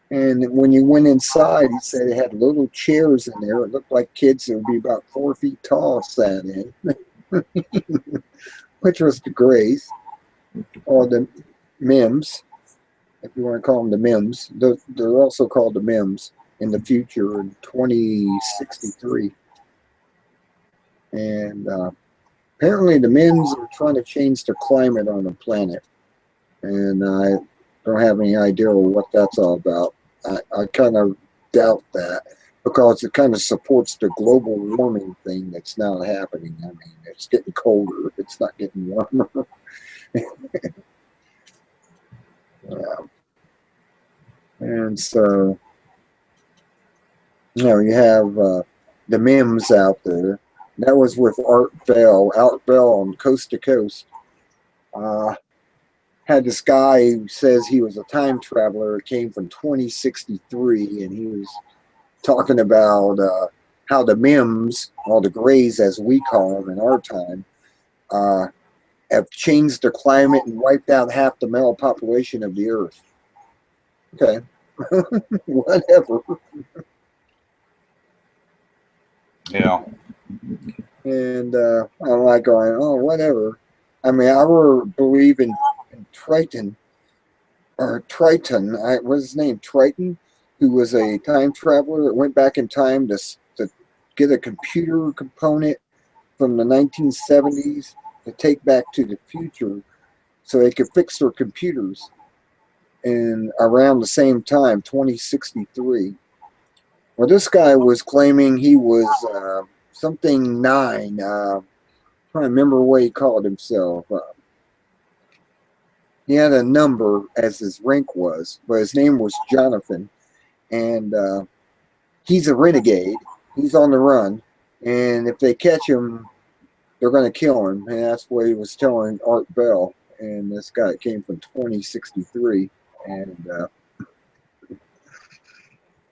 And when you went inside, he said it had little chairs in there. It looked like kids that would be about 4 feet tall sat in, which was the Grays, or the MIMS, if you want to call them the MIMS. They're also called the MIMS in the future in 2063. And apparently the Mims are trying to change the climate on the planet. And I don't have any idea what that's all about. I kind of doubt that because it kind of supports the global warming thing that's now happening. I mean, it's getting colder. It's not getting warmer. Yeah. And so, you have the Mims out there. That was with Art Bell. Art Bell on Coast to Coast. Had this guy who says he was a time traveler. It came from 2063, and he was talking about how the Mims, or the Greys as we call them in our time, have changed the climate and wiped out half the male population of the Earth. Okay, whatever. Yeah. And I'm like going, oh, whatever. I mean, I would believe in Triton, what's his name? Triton, who was a time traveler that went back in time to get a computer component from the 1970s to take back to the future so they could fix their computers. And around the same time, 2063. Well, this guy was claiming he was something 9. Trying to remember what he called himself. He had a number as his rank was, but his name was Jonathan. And he's a renegade. He's on the run. And if they catch him, they're going to kill him. And that's what he was telling Art Bell. And this guy came from 2063. And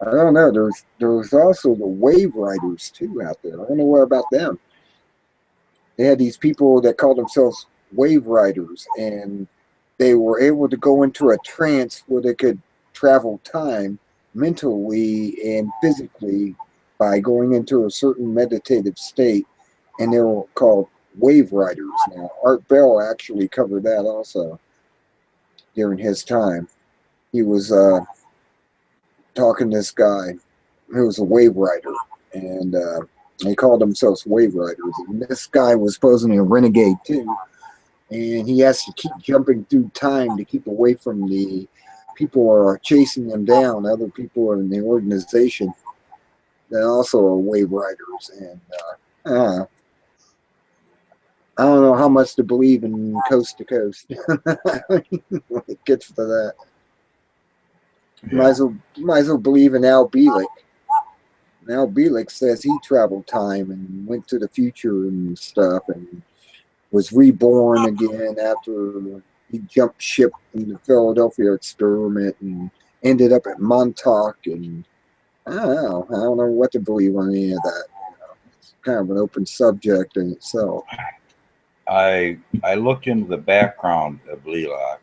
I don't know. There's also the Wave Riders, too, out there. I don't know what about them. They had these people that called themselves Wave Riders. And they were able to go into a trance where they could travel time mentally and physically by going into a certain meditative state, and they were called Wave Riders. Now, Art Bell actually covered that also during his time. He was talking to this guy who was a Wave Rider, and they called themselves Wave Riders. And this guy was supposedly a renegade too, and he has to keep jumping through time to keep away from the people who are chasing him down. Other people in the organization that also are Wave Riders, and I don't know how much to believe in Coast to Coast when it gets to that. Might as well believe in Al Bielek. Al Bielek says he traveled time and went to the future and stuff, and was reborn again after he jumped ship in the Philadelphia experiment and ended up at Montauk. And I don't know what to believe on any of that. It's kind of an open subject in itself. I looked into the background of Lelock,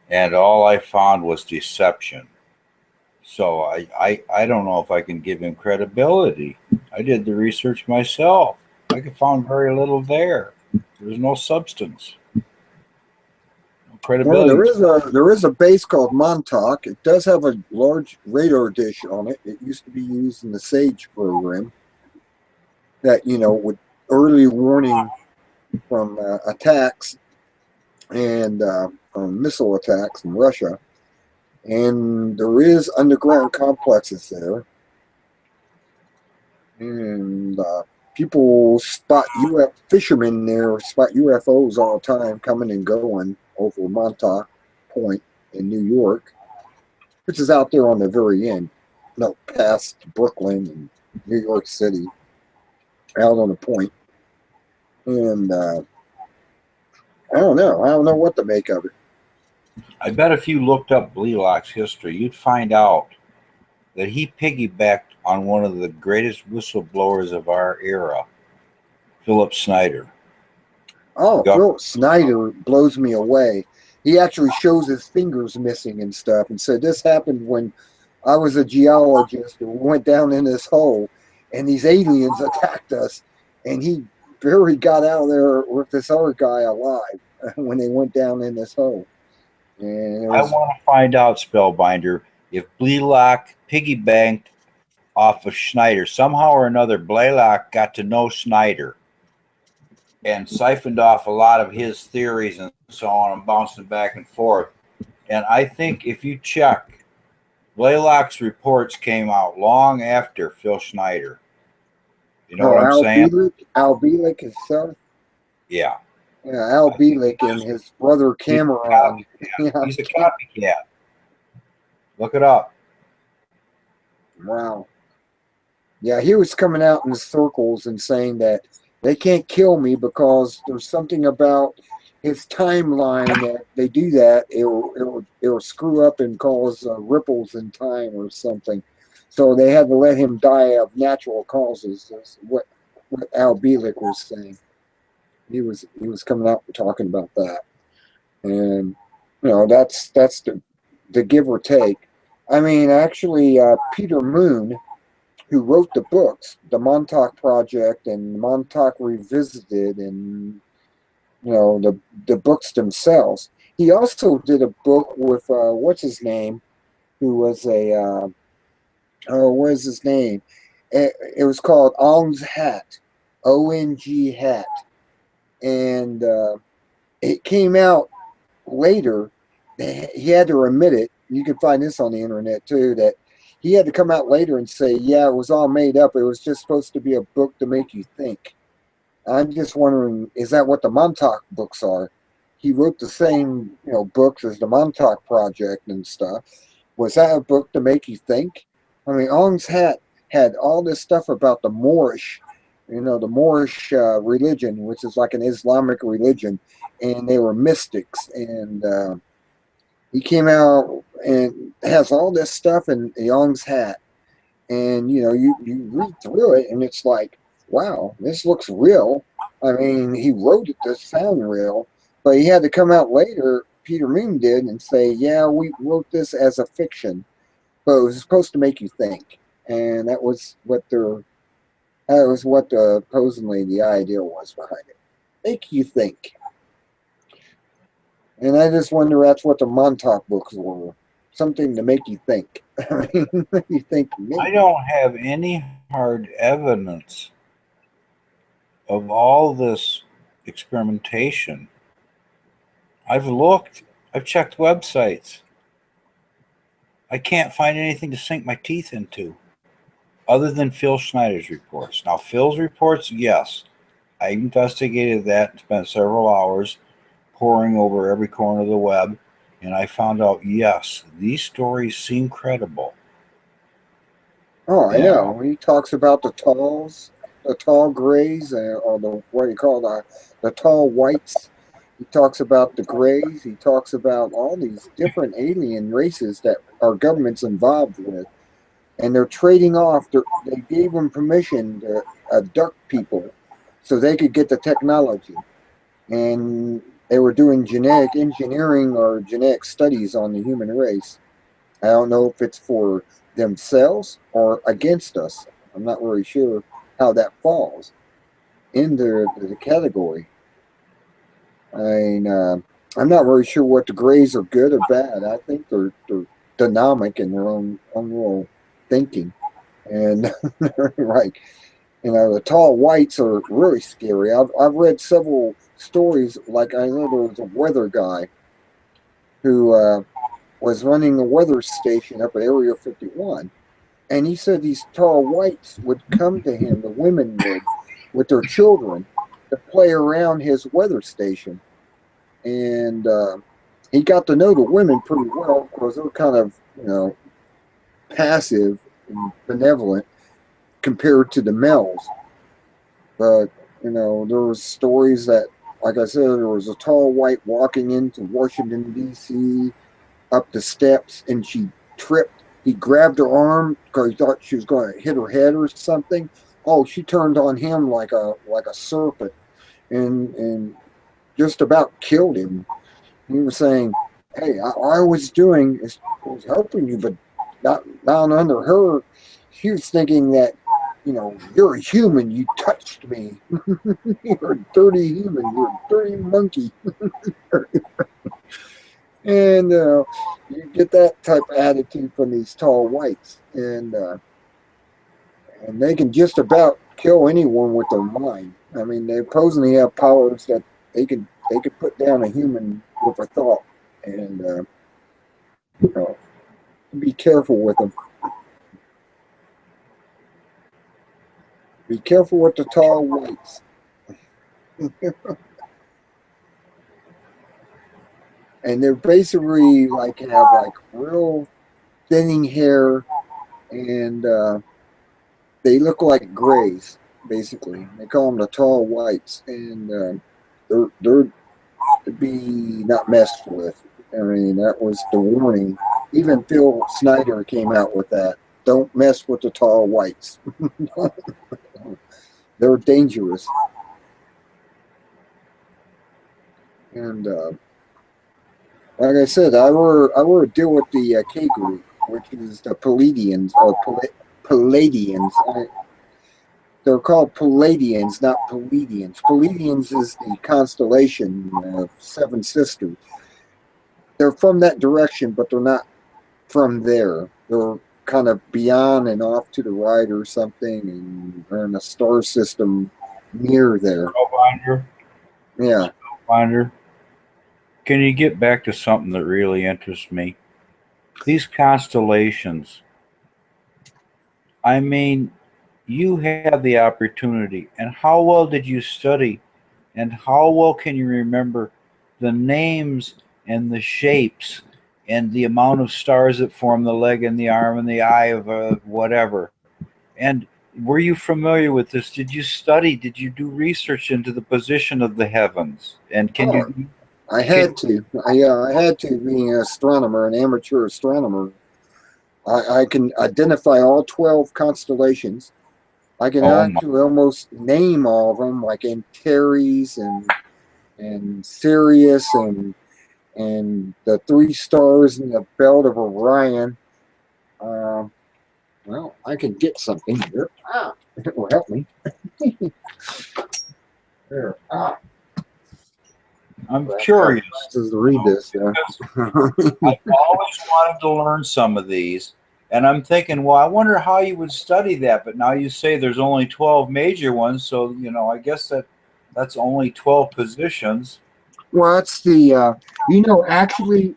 and all I found was deception. So I don't know if I can give him credibility. I did the research myself. I found very little there. There's no substance. No credibility. Well, there is a base called Montauk. It does have a large radar dish on it. It used to be used in the SAGE program that, would early warning from attacks and from missile attacks from Russia. And there is underground complexes there. And people fishermen there spot UFOs all the time coming and going over Montauk Point in New York, which is out there on the very end, past Brooklyn and New York City, out on the point. And I don't know. I don't know what to make of it. I bet if you looked up Blelock's history, you'd find out that he piggybacked on one of the greatest whistleblowers of our era, Philip Snyder. Oh, Philip Snyder blows me away. He actually shows his fingers missing and stuff and said, this happened when I was a geologist and we went down in this hole and these aliens attacked us, and he barely got out of there with this other guy alive when they went down in this hole. And I want to find out, Spellbinder, if Blelock piggybacked off of Schneider. Somehow or another, Blaylock got to know Schneider and siphoned off a lot of his theories and so on and bouncing back and forth. And I think if you check, Blaylock's reports came out long after Phil Schneider. You know Oh, what I'm saying? Al Bielek himself. Yeah. Yeah, Al Bielek and his brother Cameron. Yeah. He's a copycat. Look it up. Wow. Yeah, he was coming out in the circles and saying that they can't kill me because there's something about his timeline that they do that it'll screw up and cause ripples in time or something. So they had to let him die of natural causes. That's what Al Bielek was saying. He was coming out and talking about that, and that's the give or take. I mean, actually, Peter Moon, who wrote the books, the Montauk Project and Montauk Revisited, and the books themselves. He also did a book with what's his name, who was a what is his name? It was called Ong's Hat, ONG Hat, and it came out later. He had to admit it. You can find this on the internet too. That he had to come out later and say, "Yeah, it was all made up. It was just supposed to be a book to make you think." I'm just wondering, is that what the Montauk books are? He wrote the same, books as the Montauk Project and stuff. Was that a book to make you think? I mean, Ong's Hat had all this stuff about the Moorish, the Moorish religion, which is like an Islamic religion, and they were mystics. And he came out and has all this stuff in Ong's Hat. And, you read through it, and it's like, wow, this looks real. I mean, he wrote it to sound real, but he had to come out later, Peter Moon did, and say, yeah, we wrote this as a fiction, but it was supposed to make you think. And that was what supposedly the idea was behind it. Make you think. And I just wonder that's what the Montauk books were. Something to make you think. I mean, make you think. I don't have any hard evidence of all this experimentation. I've looked, I've checked websites. I can't find anything to sink my teeth into other than Phil Schneider's reports. Now, Phil's reports, yes, I investigated that, spent several hours poring over every corner of the web, and I found out, yes, these stories seem credible. Oh, I know. He talks about the tall grays, or what do you call the tall whites. He talks about the grays. He talks about all these different alien races that our government's involved with, and they're trading off. They gave them permission to abduct people so they could get the technology, and they were doing genetic engineering or genetic studies on the human race. I don't know if it's for themselves or against us. I'm not really sure how that falls into the category. I mean, I'm not really sure what the grays are good or bad. I think they're dynamic in their own little thinking, and right. The tall whites are really scary. I've read several stories. Like I know there was a weather guy who was running a weather station up at Area 51, and he said these tall whites would come to him, the women would, with their children, to play around his weather station, and he got to know the women pretty well because they were kind of passive and benevolent compared to the males. But there was stories that, like I said, there was a tall white walking into Washington D.C. up the steps, and she tripped. He grabbed her arm because he thought she was going to hit her head or something. Oh, she turned on him like a serpent, and just about killed him. He was saying, "Hey, I was doing is was helping you, but not down under her. She was thinking that, you're a human. You touched me. You're a dirty human. You're a dirty monkey." And you get that type of attitude from these tall whites. And And they can just about kill anyone with their mind. I mean, they supposedly have powers that they could put down a human with a thought. And you know, be careful with them. Be careful with the tall whites. And they're basically like have like real thinning hair, and they look like grays. Basically, they call them the tall whites, and they're to be not messed with. I mean, that was the warning. Even Phil Snyder came out with that. Don't mess with the tall whites. They're dangerous. And like I said, I were deal with the K group, which is the Palladians or Palladians. They're called Palladians, not Palladians. Palladians is the constellation of Seven Sisters. They're from that direction, but they're not from there. They're kind of beyond and off to the right or something, and they're in a star system near there. Spellbinder, Yeah. Spellbinder. Can you get back to something that really interests me? These constellations. I mean, you had the opportunity, and how well did you study, and how well can you remember the names and the shapes and the amount of stars that form the leg and the arm and the eye of whatever? And were you familiar with this? Did you study? Did you do research into the position of the heavens? And can Oh, you? I had to. I had to, being an astronomer, an amateur astronomer. I can identify all 12 constellations. I can Oh my! actually almost name all of them, like Antares and Sirius and the three stars in the belt of Orion. Well, I can get something here. It will help me. There. I'm curious. Just to read this. I've always wanted to learn some of these, and I'm thinking, well, I wonder how you would study that. But now you say there's only 12 major ones, so I guess that's only 12 positions. Well, it's the actually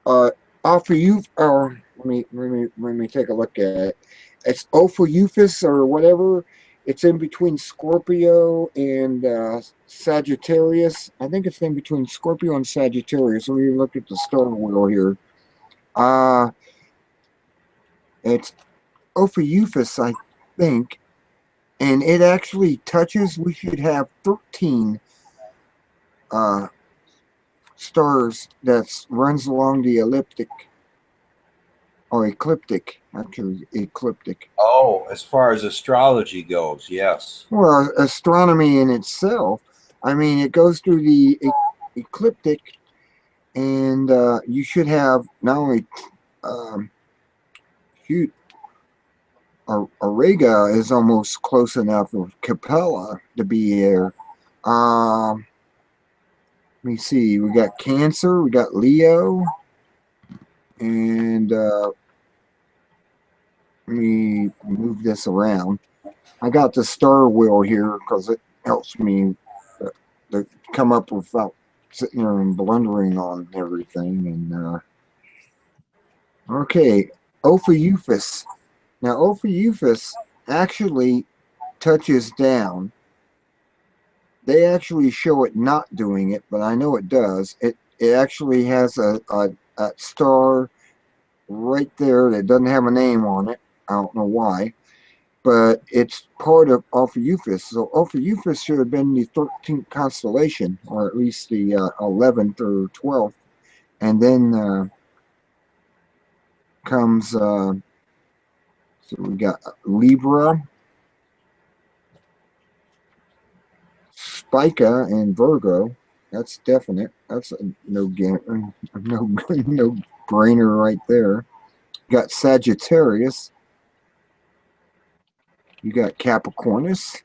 Alpha you let me take a look at it. It's Ophiuchus or whatever. It's in between Scorpio and Sagittarius. I think it's in between Scorpio and Sagittarius. Let me look at the star wheel here. Uh it's Ophiuchus, I think, and it actually touches. We should have 13 uh stars that runs along the elliptic or ecliptic, actually ecliptic. Oh, as far as astrology goes, yes. Well, astronomy in itself, I mean, it goes through the ecliptic, and you should have not only, um, shoot, Auriga is almost close enough of Capella to be here. Let me see, we got Cancer, we got Leo, and let me move this around. I got the star wheel here because it helps me to come up without sitting there and blundering on everything. And okay, Ophiuchus. Now, Ophiuchus actually touches down. They actually show it not doing it, but I know it does. It actually has a star right there that doesn't have a name on it. I don't know why, but it's part of Ophiuchus. So Ophiuchus should have been the 13th constellation, or at least the 11th or 12th. And then comes, so we got Libra, Spica, and Virgo. That's definite. That's a no brainer right there. You got Sagittarius. You got Capricornus.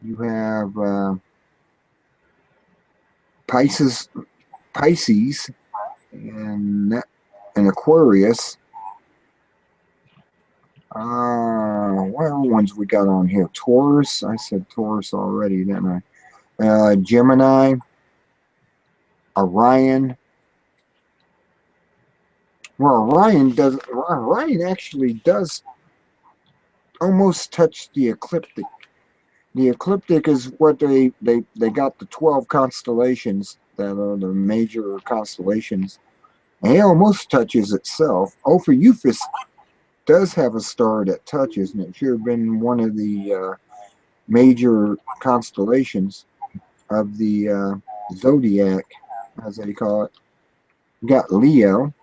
You have Pisces, and Aquarius. What other ones we got on here? Taurus. I said Taurus already, didn't I? Gemini, Orion. Well, Orion actually does almost touch the ecliptic. The ecliptic is what they got the 12 constellations that are the major constellations. And it almost touches itself. Ophiuchus does have a star that touches, and it should have been one of the major constellations of the zodiac, as they call it. We got Leo,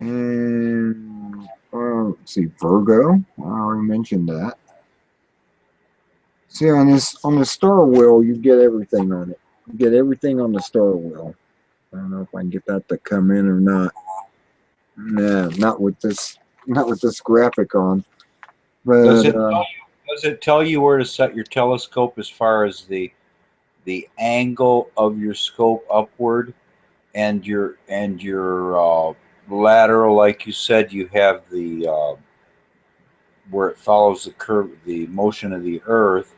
and let's see, Virgo. I already mentioned that. See, on the star wheel, you get everything on it. You get everything on the star wheel. I don't know if I can get that to come in or not. No, not with this graphic on. But Does it tell you where to set your telescope as far as the angle of your scope upward and your lateral, like you said, you have the where it follows the curve, the motion of the Earth.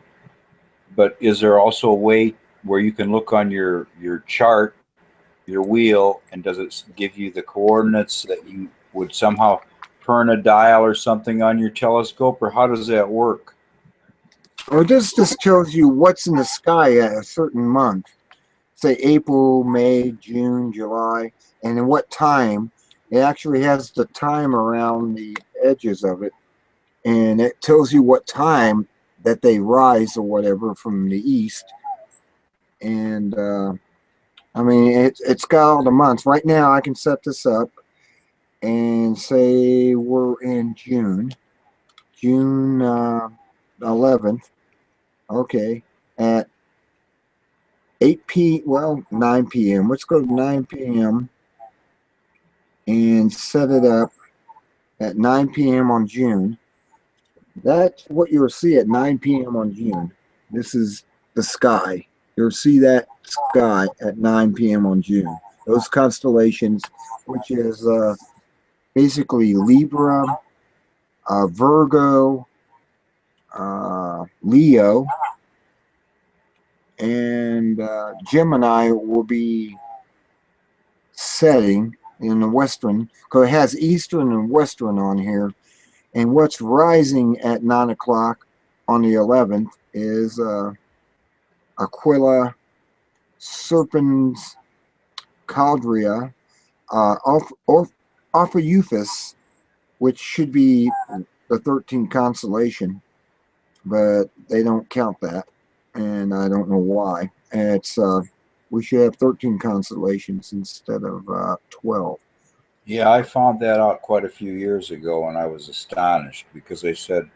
But is there also a way where you can look on your chart, your wheel, and does it give you the coordinates that you would somehow turn a dial or something on your telescope, or how does that work? well, this just tells you what's in the sky at a certain month. Say April, May, June, July, and in what time. It actually has the time around the edges of it, and it tells you what time that they rise or whatever from the east. And I mean, it's got all the months. Right now, I can set this up and say we're in June, June 11th. Okay, at 9 p.m. Let's go to 9 p.m. and set it up at 9 p.m. on June. That's what you'll see at 9 p.m. on June. This is the sky. You'll see that sky at 9 p.m. on June. Those constellations, which is basically Libra, Virgo, Leo, and Gemini will be setting in the western, because it has eastern and western on here. And what's rising at 9 o'clock on the 11th is Aquila, Serpens, Caldria, Ophiuchus, which should be the 13th constellation, but they don't count that, and I don't know why. It's we should have 13 constellations instead of 12. Yeah, I found that out quite a few years ago, and I was astonished because they said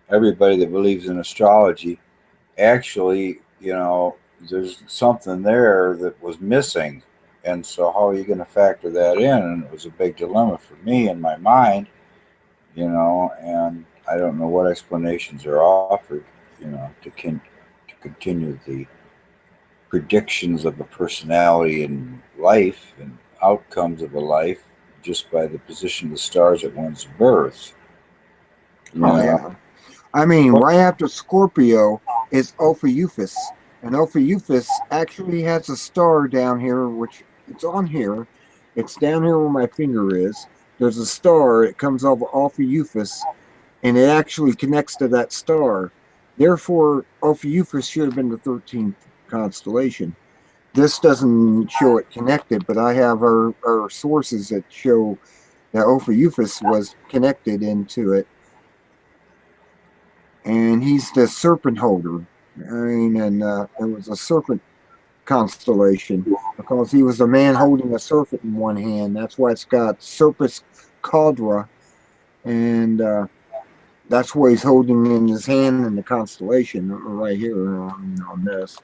everybody that believes in astrology, actually, there's something there that was missing. And so how are you going to factor that in? And it was a big dilemma for me in my mind, and I don't know what explanations are offered, to continue the predictions of a personality in life and outcomes of a life just by the position of the stars at one's birth. Oh, yeah. I mean, right after Scorpio is Ophiuchus. And Ophiuchus actually has a star down here, which it's on here. It's down here where my finger is. There's a star. It comes off of Ophiuchus, and it actually connects to that star. Therefore, Ophiuchus should have been the 13th constellation. This doesn't show it connected, but I have our sources that show that Ophiuchus was connected into it. And he's the serpent holder. I mean, and it was a serpent constellation because he was a man holding a serpent in one hand. That's why it's got Serpus Caldra, and that's what he's holding in his hand in the constellation right here on this.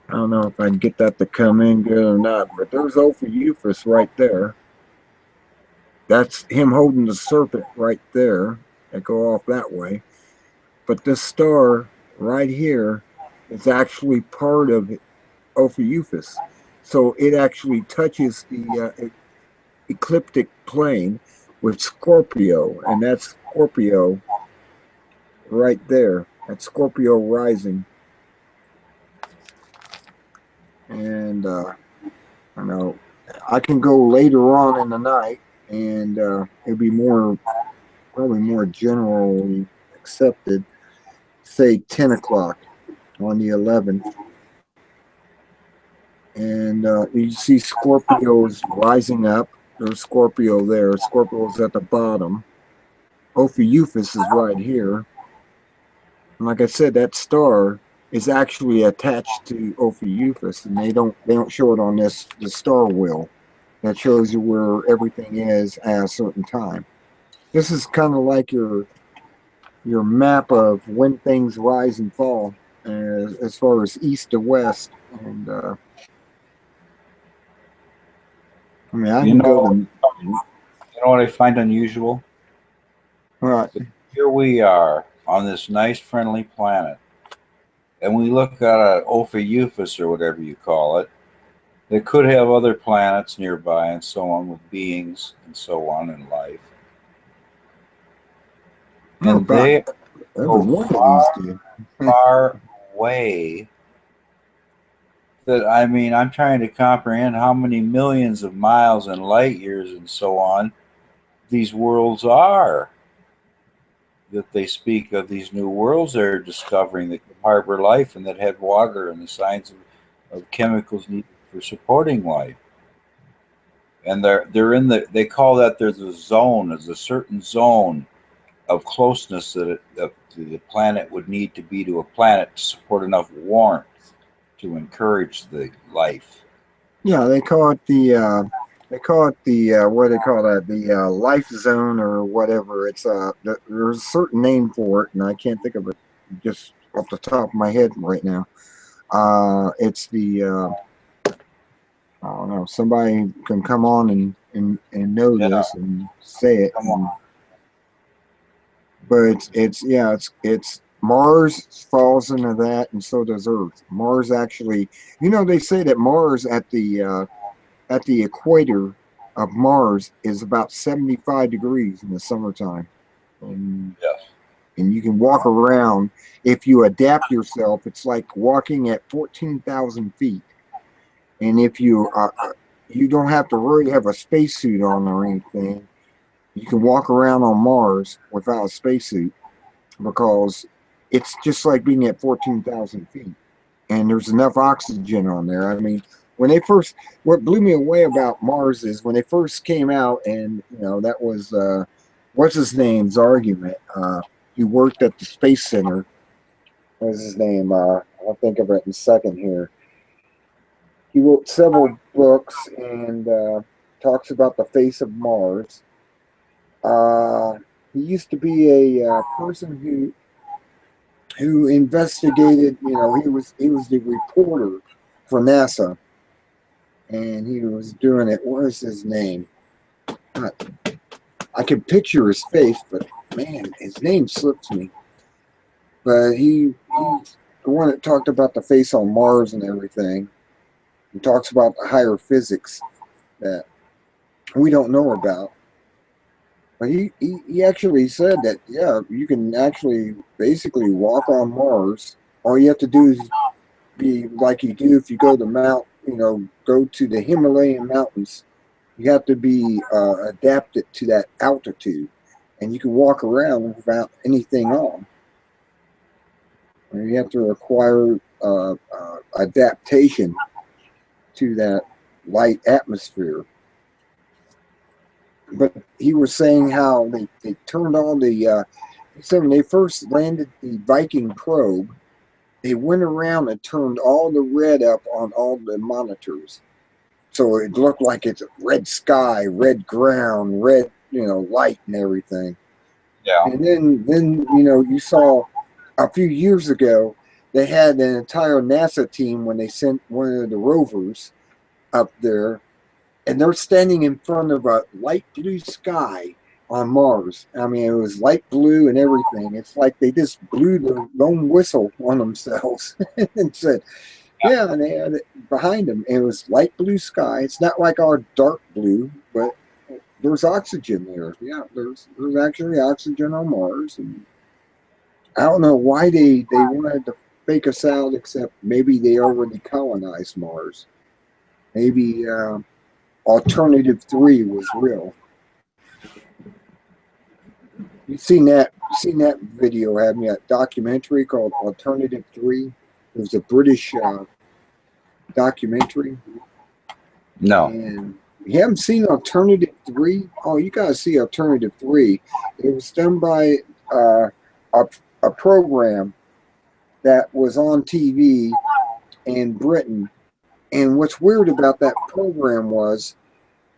I don't know if I can get that to come in good or not, but there's Ophiuchus right there. That's him holding the serpent right there. They go off that way. But this star right here is actually part of Ophiuchus. So it actually touches the ecliptic plane, with Scorpio, and that's Scorpio right there. That's Scorpio rising. And I know I can go later on in the night, and it'll be probably more generally accepted. Say 10 o'clock on the 11th, and you see Scorpios rising up. There's Scorpio there. Scorpio's at the bottom. Ophiuchus is right here. And like I said, that star is actually attached to Ophiuchus, and they don't show it on the star wheel that shows you where everything is at a certain time. This is kind of like your map of when things rise and fall, as far as east to west. And I mean, I You can go know, you know what I find unusual? right. Here we are on this nice, friendly planet, and we look at a Ophiuchus or whatever you call it. They could have other planets nearby and so on with beings and so on in life. And they Every go one far, of these do. far away that, I mean, I'm trying to comprehend how many millions of miles and light years and so on these worlds are. That they speak of these new worlds they're discovering that can harbor life and that had water and the signs of chemicals needed for supporting life. And they're in they call that there's a zone, there's a certain zone of closeness that the planet would need to be to a planet to support enough warmth to encourage the life. Yeah, they call it the what do they call that? The life zone or whatever. It's there's a certain name for it, and I can't think of it just off the top of my head right now. It's the I don't know. Somebody can come on and know Yeah, this and say it. come on. But it's Mars falls into that, and so does Earth. Mars actually, they say that Mars at the equator of Mars is about 75 degrees in the summertime, and Yes. you can walk around if you adapt yourself. It's like walking at 14,000 feet, and if you don't have to really have a spacesuit on or anything. You can walk around on Mars without a spacesuit because it's just like being at 14,000 feet, and there's enough oxygen on there. I mean, what blew me away about Mars is when they first came out, and that was what's his name's argument. He worked at the Space Center. What's his name? I'll think of it in a second here. He wrote several books and talks about the face of Mars. He used to be a person who investigated. He was the reporter for NASA, and he was doing it. What is his name? I can picture his face, but man, his name slips me. But he's the one that talked about the face on Mars and everything. He talks about the higher physics that we don't know about. But he actually said that, yeah, you can actually basically walk on Mars. All you have to do is be like you do if you go to go to the Himalayan mountains. You have to be adapted to that altitude, and you can walk around without anything on. And you have to require adaptation to that light atmosphere. But he was saying how they turned on so when they first landed the Viking probe, they went around and turned all the red up on all the monitors. So it looked like it's red sky, red ground, red, light and everything. Yeah. And then you saw a few years ago, they had an entire NASA team when they sent one of the rovers up there, and they're standing in front of a light blue sky on Mars. I mean, it was light blue and everything. It's like they just blew the lone whistle on themselves and said, yeah, and they had it behind them. It was light blue sky. It's not like our dark blue, but there's oxygen there. Yeah, there's actually oxygen on Mars, and I don't know why they wanted to fake us out, except maybe they already colonized Mars. Maybe Alternative 3 was real. You seen that? You seen that video? Have me a documentary called Alternative 3? It was a British documentary, No. and you haven't seen Alternative 3? Oh, you gotta see Alternative 3. It was done by uh, a program that was on TV in Britain. And what's weird about that program was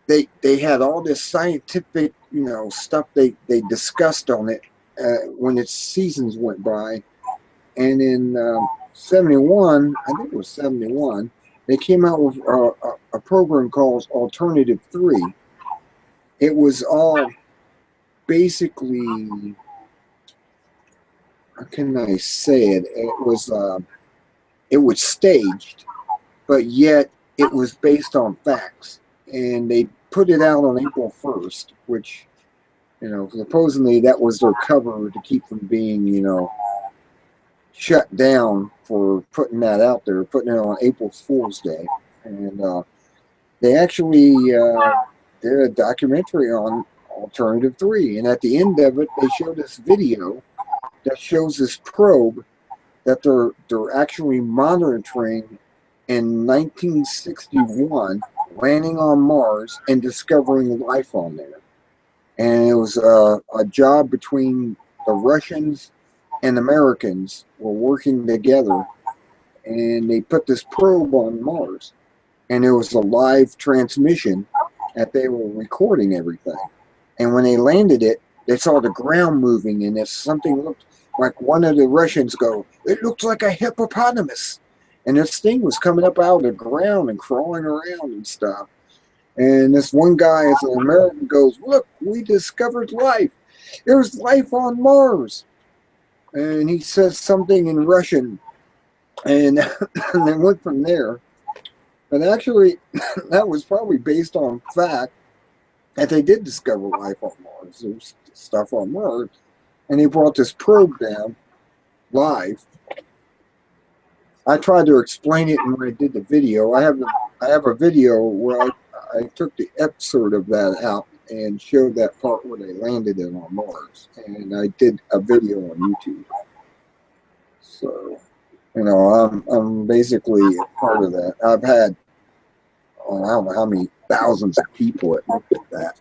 they had all this scientific, stuff they discussed on it when its seasons went by. And in 71, I think it was 71, they came out with a program called Alternative 3. It was all basically, how can I say it? It was staged, but yet it was based on facts. And they put it out on April 1st, which, supposedly that was their cover to keep from being, shut down for putting that out there, putting it on April Fool's Day. And they actually did a documentary on Alternative 3. And at the end of it, they showed this video that shows this probe that they're actually monitoring in 1961, landing on Mars and discovering life on there. And it was a job between the Russians and Americans were working together, and they put this probe on Mars. And it was a live transmission that they were recording everything. And when they landed it, they saw the ground moving, and if something looked like, one of the Russians go, "It looks like a hippopotamus." And this thing was coming up out of the ground and crawling around and stuff. And this one guy, as an American, goes, "Look, we discovered life. There's life on Mars." And he says something in Russian, and, and they went from there. But actually, that was probably based on fact that they did discover life on Mars. There's stuff on Mars. And they brought this probe down live. I tried to explain it when I did the video. I have a video where I took the excerpt of that out and showed that part where they landed it on Mars. And I did a video on YouTube. So, I'm basically a part of that. I've had, I don't know how many thousands of people that looked at that.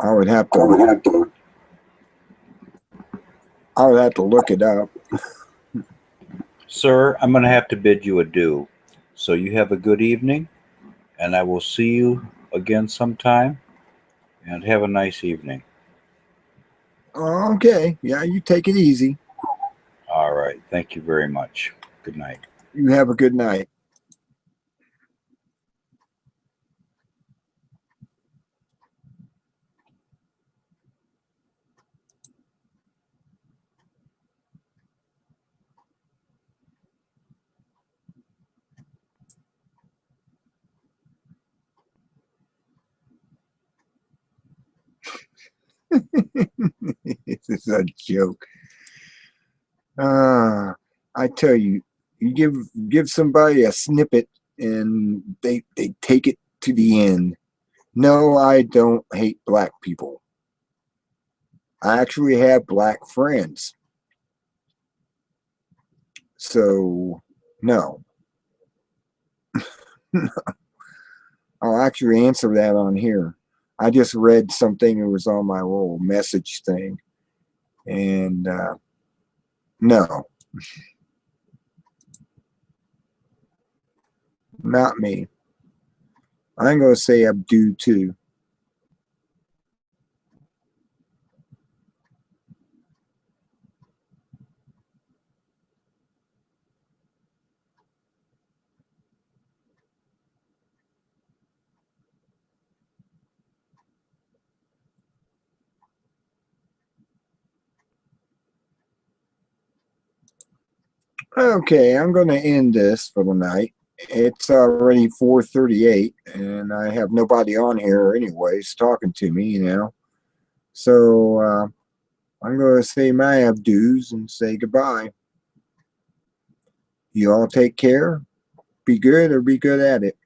I would have to look it up. Sir, I'm going to have to bid you adieu. So you have a good evening, and I will see you again sometime, and have a nice evening. Okay. Yeah, you take it easy. All right. Thank you very much. Good night. You have a good night. This is a joke. I tell you, you give somebody a snippet and they take it to the end. No, I don't hate black people. I actually have black friends. So, no. I'll actually answer that on here. I just read something that was on my little message thing. And no, not me. I'm going to say Abdu too. Okay, I'm going to end this for the night. it's already 4:38, and I have nobody on here anyways talking to me, you know. So I'm going to say my abdues and say goodbye. You all take care. Be good or be good at it.